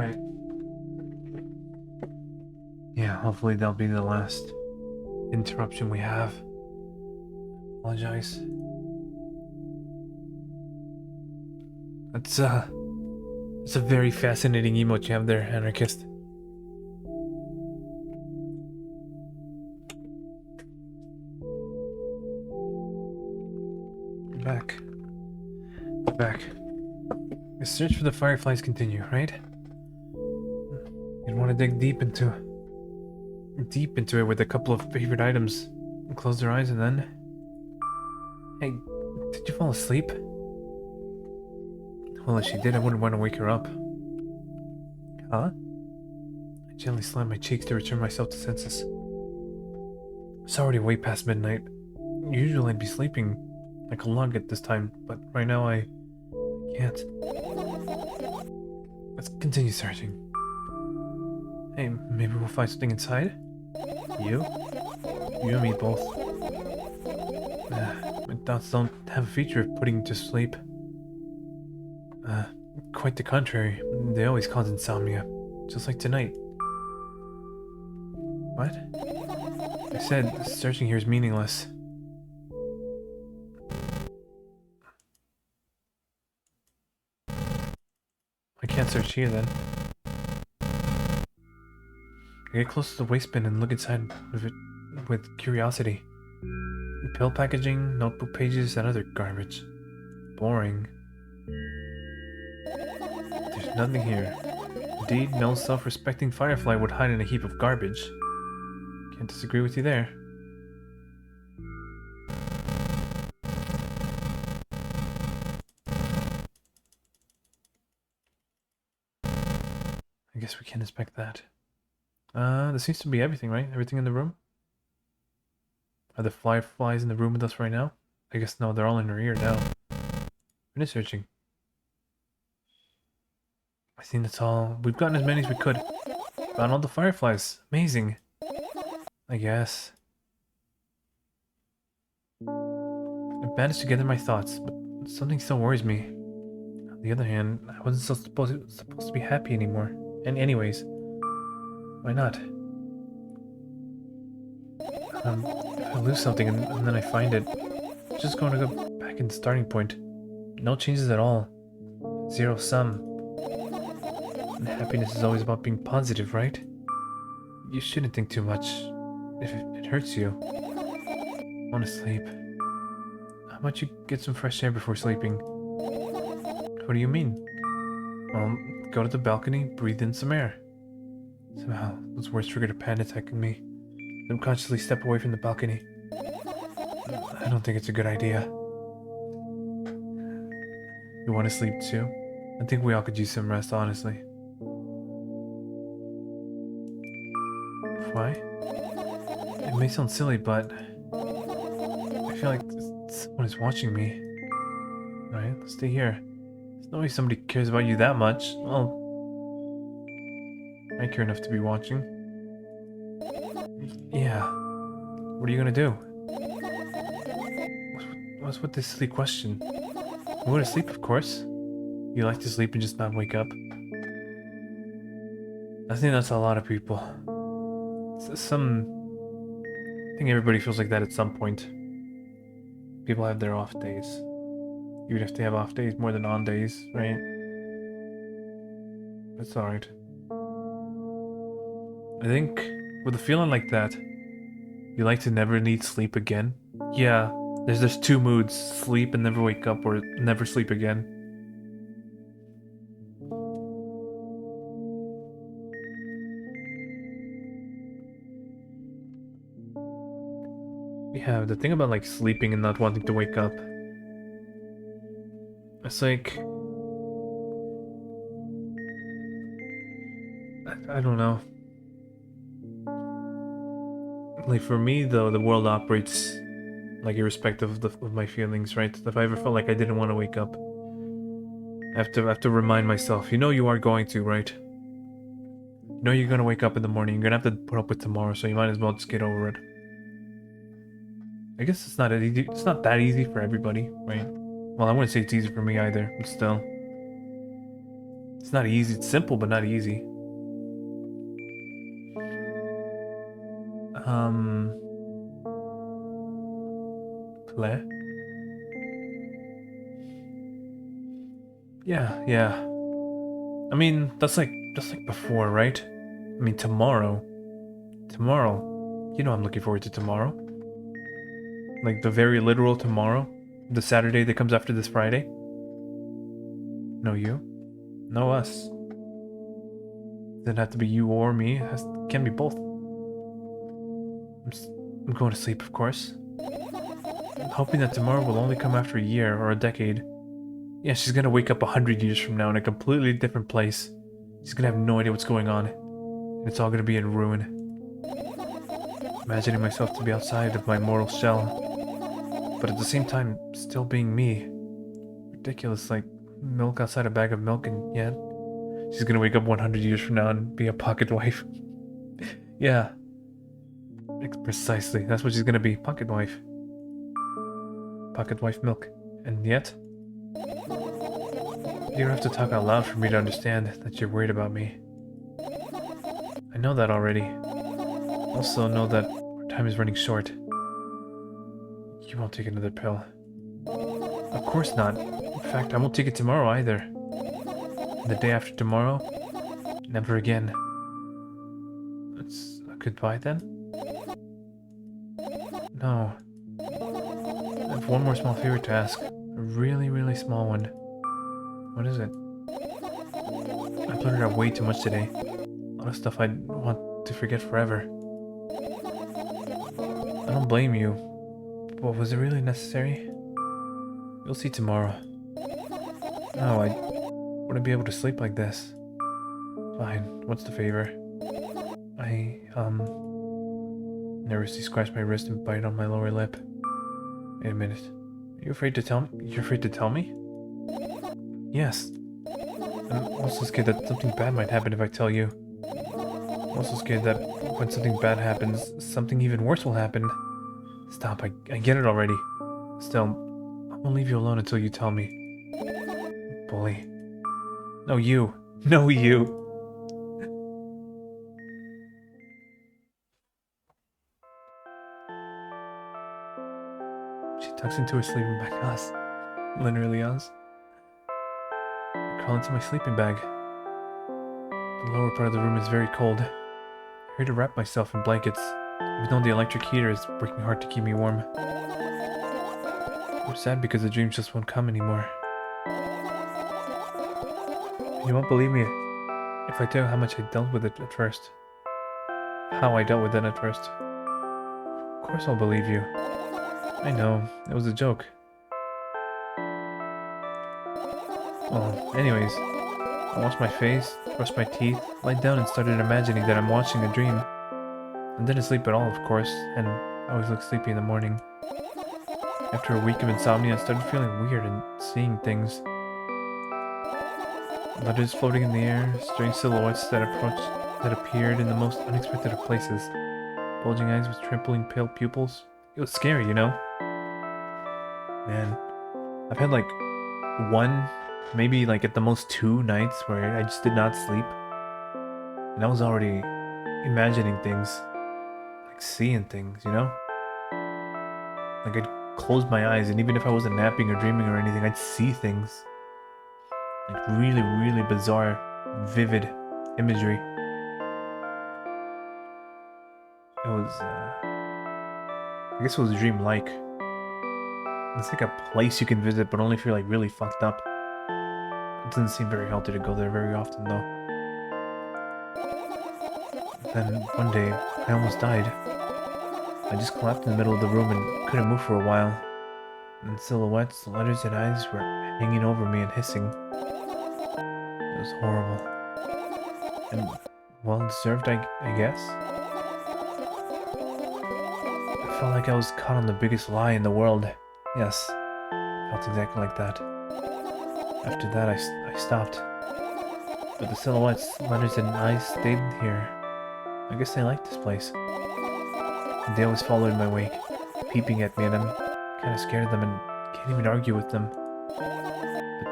Speaker 1: Alright. Yeah, hopefully that'll be the last interruption we have. Apologize. That's a very fascinating emote you have there, anarchist. We're back. We're back. The search for the fireflies continue, right? You'd want to dig deep into it with a couple of favorite items. And close their eyes and then... Hey, did you fall asleep? Well, if she did, I wouldn't want to wake her up. Huh? I gently slammed my cheeks to return myself to senses. It's already way past midnight. Usually I'd be sleeping like a log at this time, but right now I can't. Let's continue searching. Hey, maybe we'll find something inside? You? You and me both. My thoughts don't have a feature of putting you to sleep. Quite the contrary. They always cause insomnia. Just like tonight. What? I said searching here is meaningless. I can't search here then. I get close to the waste bin and look inside of it with curiosity. Pill packaging, notebook pages, and other garbage. Boring. There's nothing here. Indeed, no self-respecting firefly would hide in a heap of garbage. Can't disagree with you there. I guess we can't inspect that. There seems to be everything, right? Everything in the room? Are the fireflies in the room with us right now? I guess no, they're all in her ear now. Finish searching. I think that's all. We've gotten as many as we could. Found all the fireflies. Amazing. I guess. I managed to gather my thoughts, but something still worries me. On the other hand, I wasn't supposed to be happy anymore. And anyways, why not? If I lose something and then I find it, I'm just going to go back in the starting point. No changes at all. Zero sum. And happiness is always about being positive, right? You shouldn't think too much if it hurts you. I want to sleep. How about you get some fresh air before sleeping? What do you mean? Well, go to the balcony, breathe in some air. Somehow, those words triggered a panic attack in me. Unconsciously step away from the balcony. I don't think it's a good idea. You want to sleep too? I think we all could use some rest, honestly. Why? It may sound silly, but I feel like someone is watching me. Alright, let's stay here. There's no way somebody cares about you that much. Well, I care enough to be watching. Yeah. What are you gonna do? What's with this silly question? I'm going to sleep, of course. You like to sleep and just not wake up. I think that's a lot of people. I think everybody feels like that at some point. People have their off days. Even if they have off days more than on days, right? That's alright. I think with a feeling like that, you like to never need sleep again. Yeah, there's two moods: sleep and never wake up, or never sleep again. Yeah, the thing about like sleeping and not wanting to wake up, it's like I don't know. Like for me though, the world operates like irrespective of my feelings, right? If I ever felt like I didn't want to wake up, I have to remind myself, you know you are going to, right? You know you're gonna wake up in the morning, you're gonna have to put up with tomorrow, so you might as well just get over it. I guess it's not that easy for everybody, right? Well, I wouldn't say it's easy for me either, but still. It's not easy. It's simple, but not easy. Play? Yeah. I mean, that's like before, right? I mean, tomorrow. Tomorrow. You know I'm looking forward to tomorrow. Like the very literal tomorrow. The Saturday that comes after this Friday. No you. No us. Doesn't have to be you or me. It can be both. I'm going to sleep, of course. I'm hoping that tomorrow will only come after a year or a decade. Yeah, she's gonna wake up 100 years from now in a completely different place. She's gonna have no idea what's going on. And it's all gonna be in ruin. Imagining myself to be outside of my mortal shell. But at the same time, still being me. Ridiculous, like milk outside a bag of milk, and yet she's gonna wake up 100 years from now and be a pocket wife. Yeah. Precisely. That's what she's gonna be. Pocket wife. Pocket wife milk. And yet, you don't have to talk out loud for me to understand that you're worried about me. I know that already. Also know that our time is running short. You won't take another pill. Of course not. In fact, I won't take it tomorrow either. And the day after tomorrow, never again. It's a goodbye then? No. I have one more small favor to ask. A really, really small one. What is it? I blurted out way too much today. A lot of stuff I want to forget forever. I don't blame you. But was it really necessary? You'll see tomorrow. No, I wouldn't be able to sleep like this. Fine, what's the favor? I, nervously scratched my wrist and bite on my lower lip. Wait a minute. Are you afraid to tell me? You're afraid to tell me? Yes. I'm also scared that something bad might happen if I tell you. I'm also scared that when something bad happens, something even worse will happen. Stop, I get it already. Still, I won't leave you alone until you tell me. Bully. No, you. No, you. She tucks into her sleeping bag. Us. Literally us. I crawl into my sleeping bag. The lower part of the room is very cold. I hurry to wrap myself in blankets, even though the electric heater is working hard to keep me warm. I'm sad because the dreams just won't come anymore. You won't believe me if I tell you how much I dealt with it at first. How I dealt with it at first. Of course I'll believe you. I know, it was a joke. Well, anyways, I washed my face, brushed my teeth, lied down and started imagining that I'm watching a dream. I didn't sleep at all, of course, and I always look sleepy in the morning. After a week of insomnia, I started feeling weird and seeing things. Letters floating in the air, strange silhouettes that appeared in the most unexpected of places. Bulging eyes with trembling pale pupils. It was scary, you know? Man, I've had like one, maybe like at the most 2 nights where I just did not sleep. And I was already imagining things, like seeing things, you know? Like I'd close my eyes and even if I wasn't napping or dreaming or anything, I'd see things. Like really, really bizarre, vivid imagery. It was, I guess it was dream-like. It's like a place you can visit, but only if you're like really fucked up. It doesn't seem very healthy to go there very often, though. Then one day, I almost died. I just collapsed in the middle of the room and couldn't move for a while. And silhouettes, letters, and eyes were hanging over me and hissing. It was horrible. And well-deserved, I guess? I felt like I was caught on the biggest lie in the world. Yes, felt exactly like that. After that, I stopped. But the silhouettes, letters, and eyes stayed here. I guess they liked this place. And they always followed in my wake, peeping at me, and I'm kind of scared of them and can't even argue with them. But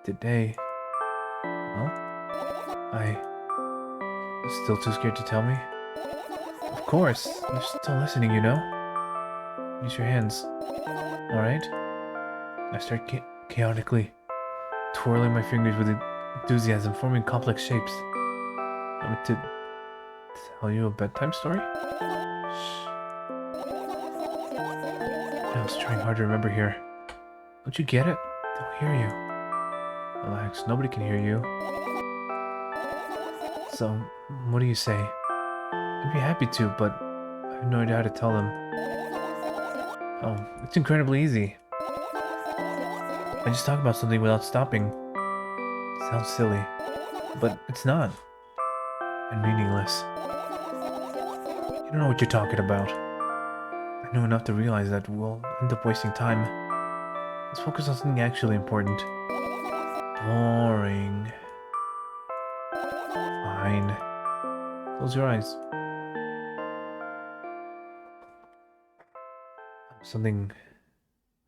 Speaker 1: today, I... Still too scared to tell me? Of course! You're still listening, you know? Use your hands. Alright? I start chaotically twirling my fingers with enthusiasm, forming complex shapes. Want me to tell you a bedtime story? Shh. I was trying hard to remember here. Don't you get it? They'll hear you. Relax, nobody can hear you. So, what do you say? I'd be happy to, but I have no idea how to tell them. Oh, it's incredibly easy. I just talk about something without stopping. It sounds silly, but it's not. And meaningless. You don't know what you're talking about. I know enough to realize that we'll end up wasting time. Let's focus on something actually important. Boring. Fine. Close your eyes.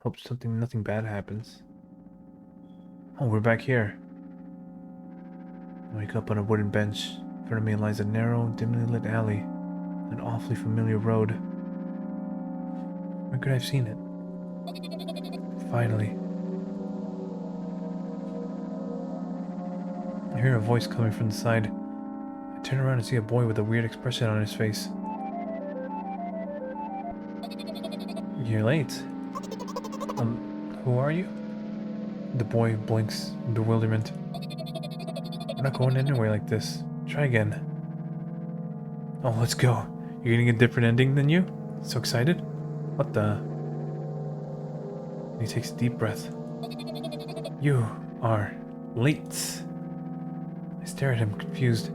Speaker 1: Hope nothing bad happens. Oh, we're back here. I wake up on a wooden bench. In front of me lies a narrow, dimly lit alley. An awfully familiar road. Where could I have seen it? Finally. I hear a voice coming from the side. I turn around and see a boy with a weird expression on his face. You're late. Who are you? The boy blinks in bewilderment. We're not going anywhere like this. Try again. Oh, let's go. You're getting a different ending than you? So excited? What the? And he takes a deep breath. You are late. I stare at him, confused.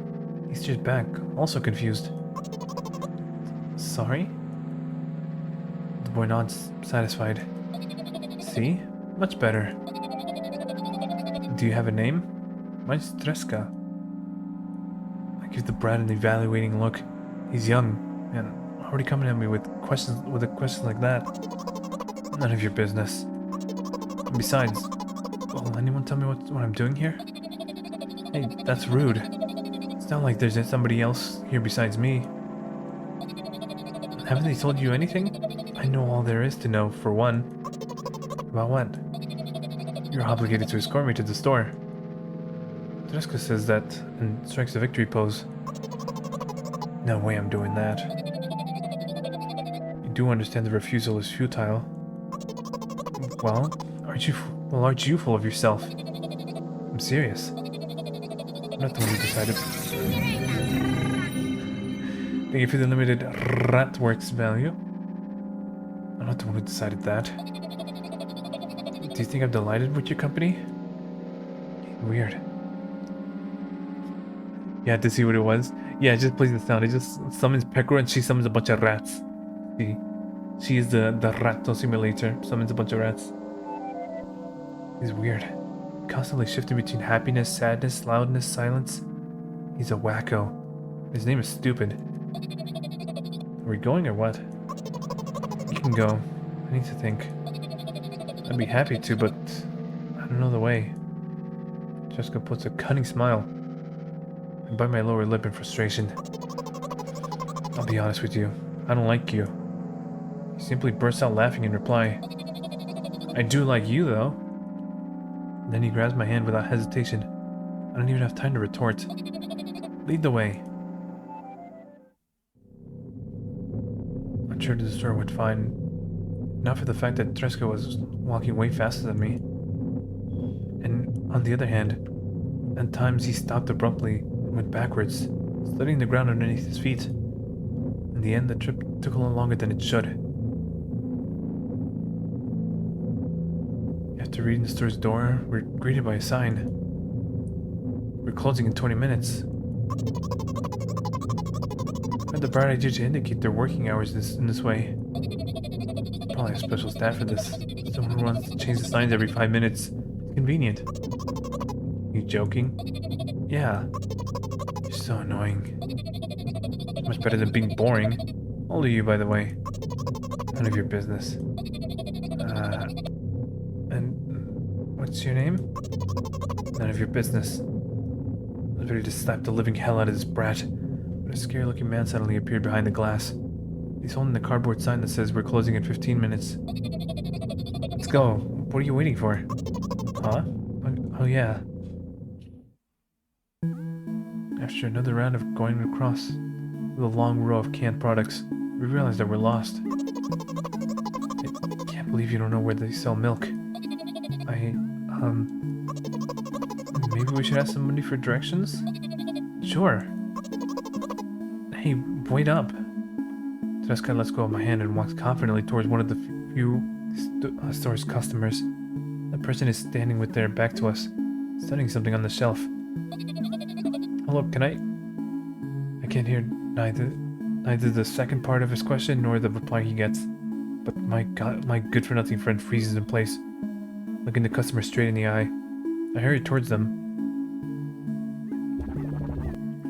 Speaker 1: He stares back, also confused. Sorry? The boy nods, satisfied. See? Much better. Do you have a name? Mine's Treska. I give the brat an evaluating look. He's young, and already coming at me with a question like that. None of your business. And besides, will anyone tell me what I'm doing here? Hey, that's rude. It's not like there's somebody else here besides me. Haven't they told you anything? I know all there is to know, for one. About what? You're obligated to escort me to the store. Treska says that and strikes a victory pose. No way I'm doing that. You do understand the refusal is futile. Well, aren't you full of yourself? I'm serious. I'm not the one who decided. Thank you for the limited Ratworks value. I'm not the one who decided that. Do you think I'm delighted with your company? Weird. You had to see what it was? Yeah, it just plays the sound. It just summons Pekro and she summons a bunch of rats. See? She is the Ratto simulator. Summons a bunch of rats. He's weird. Constantly shifting between happiness, sadness, loudness, silence. He's a wacko. His name is stupid. Are we going or what? You can go. I need to think. I'd be happy to, but I don't know the way. Jessica puts a cunning smile. I bite my lower lip in frustration. I'll be honest with you. I don't like you. He simply bursts out laughing in reply. I do like you, though. Then he grabs my hand without hesitation. I don't even have time to retort. Lead the way. I'm sure the store went fine. Not for the fact that Treska was walking way faster than me. And on the other hand, at times he stopped abruptly and went backwards, studying the ground underneath his feet. In the end, the trip took a little longer than it should. After reading the store's door, we're greeted by a sign. We're closing in 20 minutes. I had the bright idea to indicate their working hours in this way. Probably have special staff for this. Someone who wants to change the signs every 5 minutes. It's convenient. You joking? Yeah. You're so annoying. It's much better than being boring. How old are you, by the way? None of your business. And what's your name? None of your business. I was ready to slap the living hell out of this brat. But a scary-looking man suddenly appeared behind the glass. He's holding the cardboard sign that says we're closing in 15 minutes. Let's go. What are you waiting for? Huh? Oh yeah. After another round of going across the long row of canned products, we realized that we're lost. I can't believe you don't know where they sell milk. Maybe we should ask somebody for directions? Sure. Hey, wait up. Tereska lets go of my hand and walks confidently towards one of the few store's customers. The person is standing with their back to us, studying something on the shelf. Hello, can I can't hear neither the second part of his question nor the reply he gets. But my good-for-nothing friend freezes in place, looking the customer straight in the eye. I hurry towards them.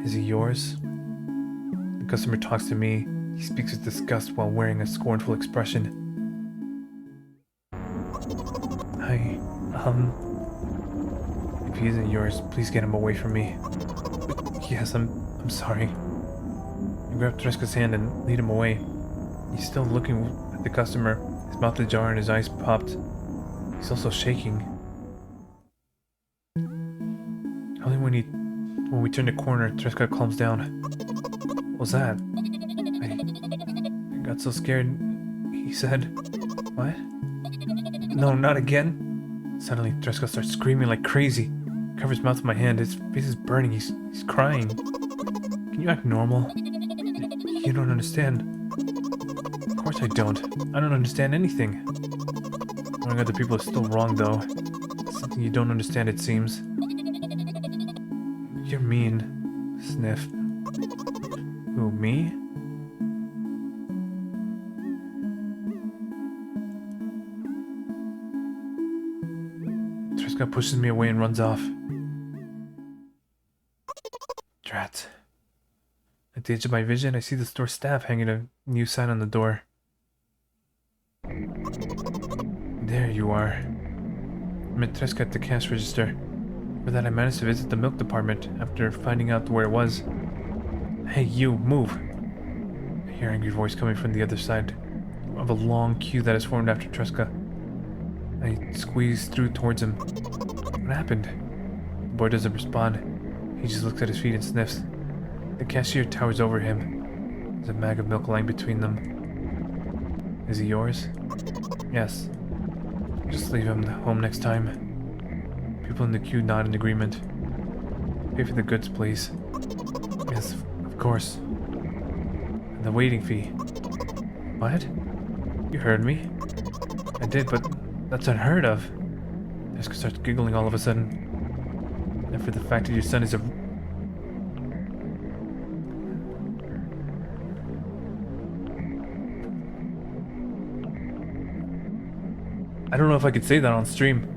Speaker 1: Is he yours? The customer talks to me. He speaks with disgust while wearing a scornful expression. If he isn't yours, please get him away from me. Yes, I'm sorry. I grab Tereska's hand and lead him away. He's still looking at the customer, his mouth ajar and his eyes popped. He's also shaking. Only when we turn the corner, Tereska calms down. What was that? I got so scared. He said, "What? No, not again." Suddenly, Tereska starts screaming like crazy. Covers his mouth with my hand. His face is burning. He's crying. Can you act normal? You don't understand. Of course I don't. I don't understand anything. Knowing other people is still wrong, though. It's something you don't understand, it seems. You're mean. Sniff. Who, me? Tereska pushes me away and runs off. Drat. At the edge of my vision, I see the store staff hanging a new sign on the door. There you are. I met Tereska at the cash register. For that, I managed to visit the milk department after finding out where it was. Hey, you, move! I hear an angry voice coming from the other side of a long queue that has formed after Tereska. I squeeze through towards him. What happened? The boy doesn't respond. He just looks at his feet and sniffs. The cashier towers over him. There's a bag of milk lying between them. Is he yours? Yes. Just leave him home next time. People in the queue nod in agreement. Pay for the goods, please. Yes, of course. And the waiting fee. What? You heard me? I did, but that's unheard of. Jessica starts giggling all of a sudden. And for the fact that your son is a... I don't know if I could say that on stream.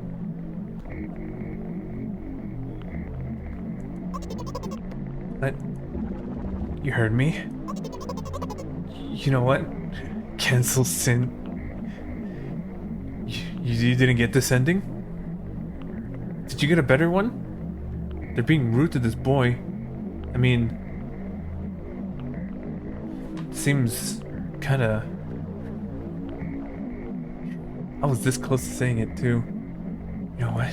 Speaker 1: But... You heard me? You know what? Cancel sin. You didn't get this ending? Did you get a better one? They're being rude to this boy. I mean... It seems... kinda... I was this close to saying it too. You know what?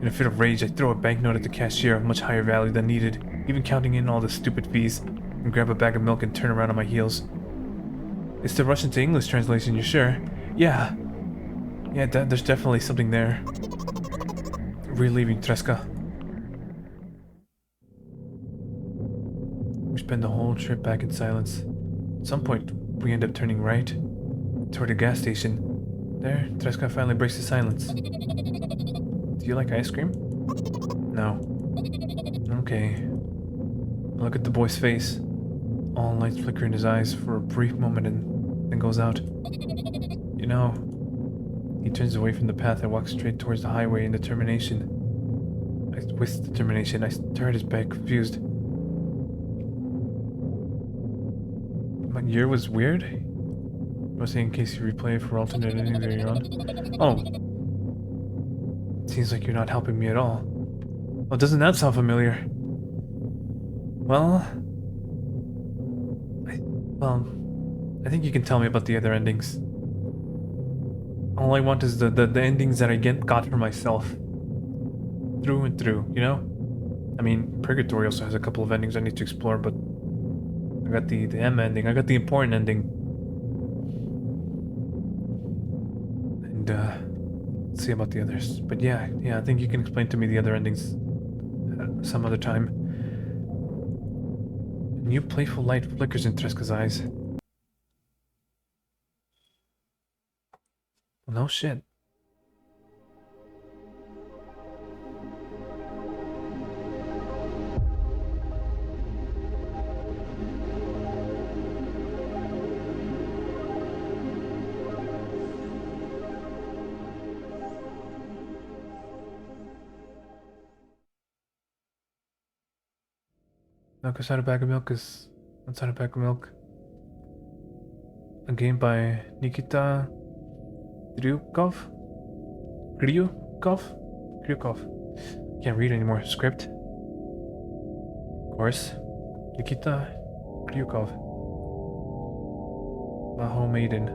Speaker 1: In a fit of rage, I throw a banknote at the cashier of much higher value than needed, even counting in all the stupid fees, and grab a bag of milk and turn around on my heels. It's the Russian to English translation, you sure? Yeah. Yeah, there's definitely something there. We're leaving, Tereska. We spend the whole trip back in silence. At some point, we end up turning right toward a gas station. There, Tereska finally breaks the silence. Do you like ice cream? No. Okay. I look at the boy's face. All lights flicker in his eyes for a brief moment and then goes out. You know, he turns away from the path and walks straight towards the highway in determination. With determination, I stare at his back, confused. My year was weird? Mostly in case you replay for alternate endings later on. Oh. Seems like you're not helping me at all. Well, doesn't that sound familiar? Well, well, I think you can tell me about the other endings. All I want is the endings that I got for myself. Through and through, you know? I mean, Purgatory also has a couple of endings I need to explore, but I got the M ending. I got the important ending. And, let's see about the others. But yeah, I think you can explain to me the other endings some other time. A new playful light flickers in Tresca's eyes. Well, no shit. Milk inside a bag of milk is inside a bag of milk. A game by Nikita Kryukov? Kryukov? Kryukov. Can't read anymore. Script. Of course. Nikita Kryukov. Maho Maiden.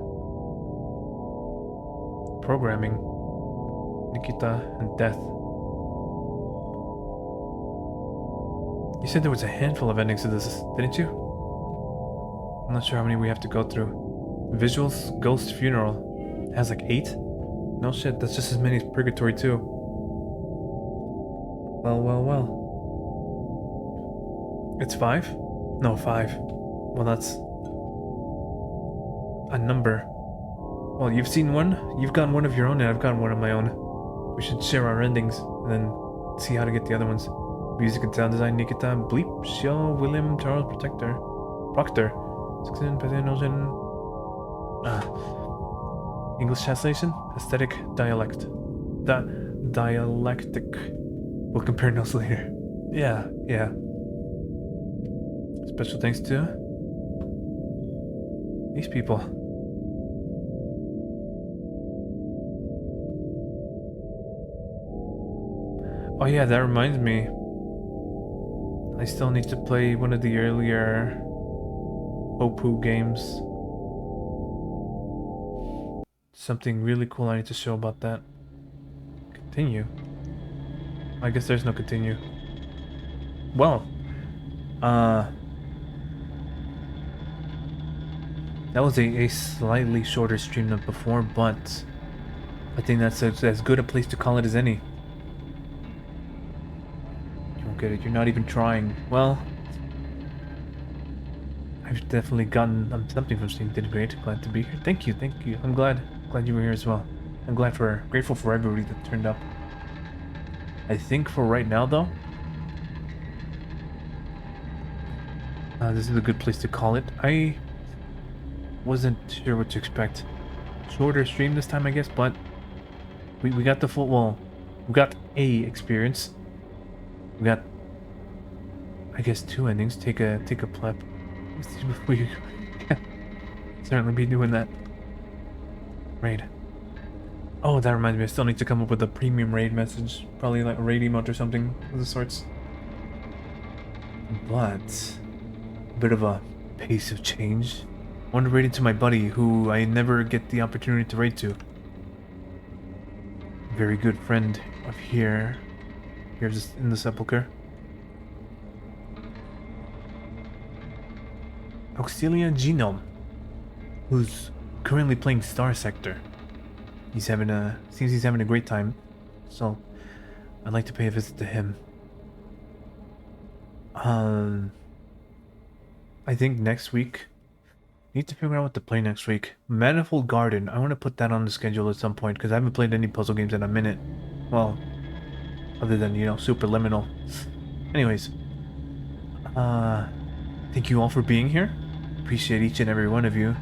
Speaker 1: Programming. Nikita and Death. You said there was a handful of endings to this, didn't you? I'm not sure how many we have to go through. Visuals, Ghost Funeral. It has like 8? No shit, that's just as many as Purgatory too. Well. It's 5? No, 5. Well, that's a number. Well, you've seen one, you've gotten one of your own, and I've gotten one of my own. We should share our endings, and then see how to get the other ones. Music and sound design, Nikita, Bleep, Shaw, William, Charles, Proctor, 16, Ocean. English translation, aesthetic, dialect. Dialectic. We'll compare notes later. Yeah. Special thanks to these people. Oh yeah, that reminds me. I still need to play one of the earlier Opoo games. Something really cool I need to show about that. Continue. I guess there's no continue. Well, that was a slightly shorter stream than before, but I think that's as good a place to call it as any. You won't get it, you're not even trying. Well, I've definitely gotten something from Steam. Did great. Glad to be here. Thank you. I'm glad you were here as well. I'm grateful for everybody that turned up. I think for right now though, this is a good place to call it. I wasn't sure what to expect. Shorter stream this time, I guess, but we got the full. Well, we got a experience. We got, I guess, 2 endings. Take a plep. We certainly be doing that. Raid. Oh, that reminds me. I still need to come up with a premium raid message. Probably like a raid emote or something of the sorts. But a bit of a pace of change. I want to raid it to my buddy, who I never get the opportunity to raid to. Very good friend of here's in the sepulcher. Auxilia Genome, who's currently playing Star Sector. Seems he's having a great time, so I'd like to pay a visit to him. I think next week, need to figure out what to play next week. Manifold Garden, I want to put that on the schedule at some point, because I haven't played any puzzle games in a minute. Well, other than, you know, Superliminal. Anyways, thank you all for being here. Appreciate each and every one of you.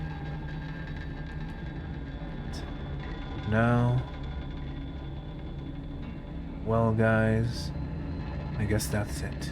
Speaker 1: Now, well guys, I guess that's it.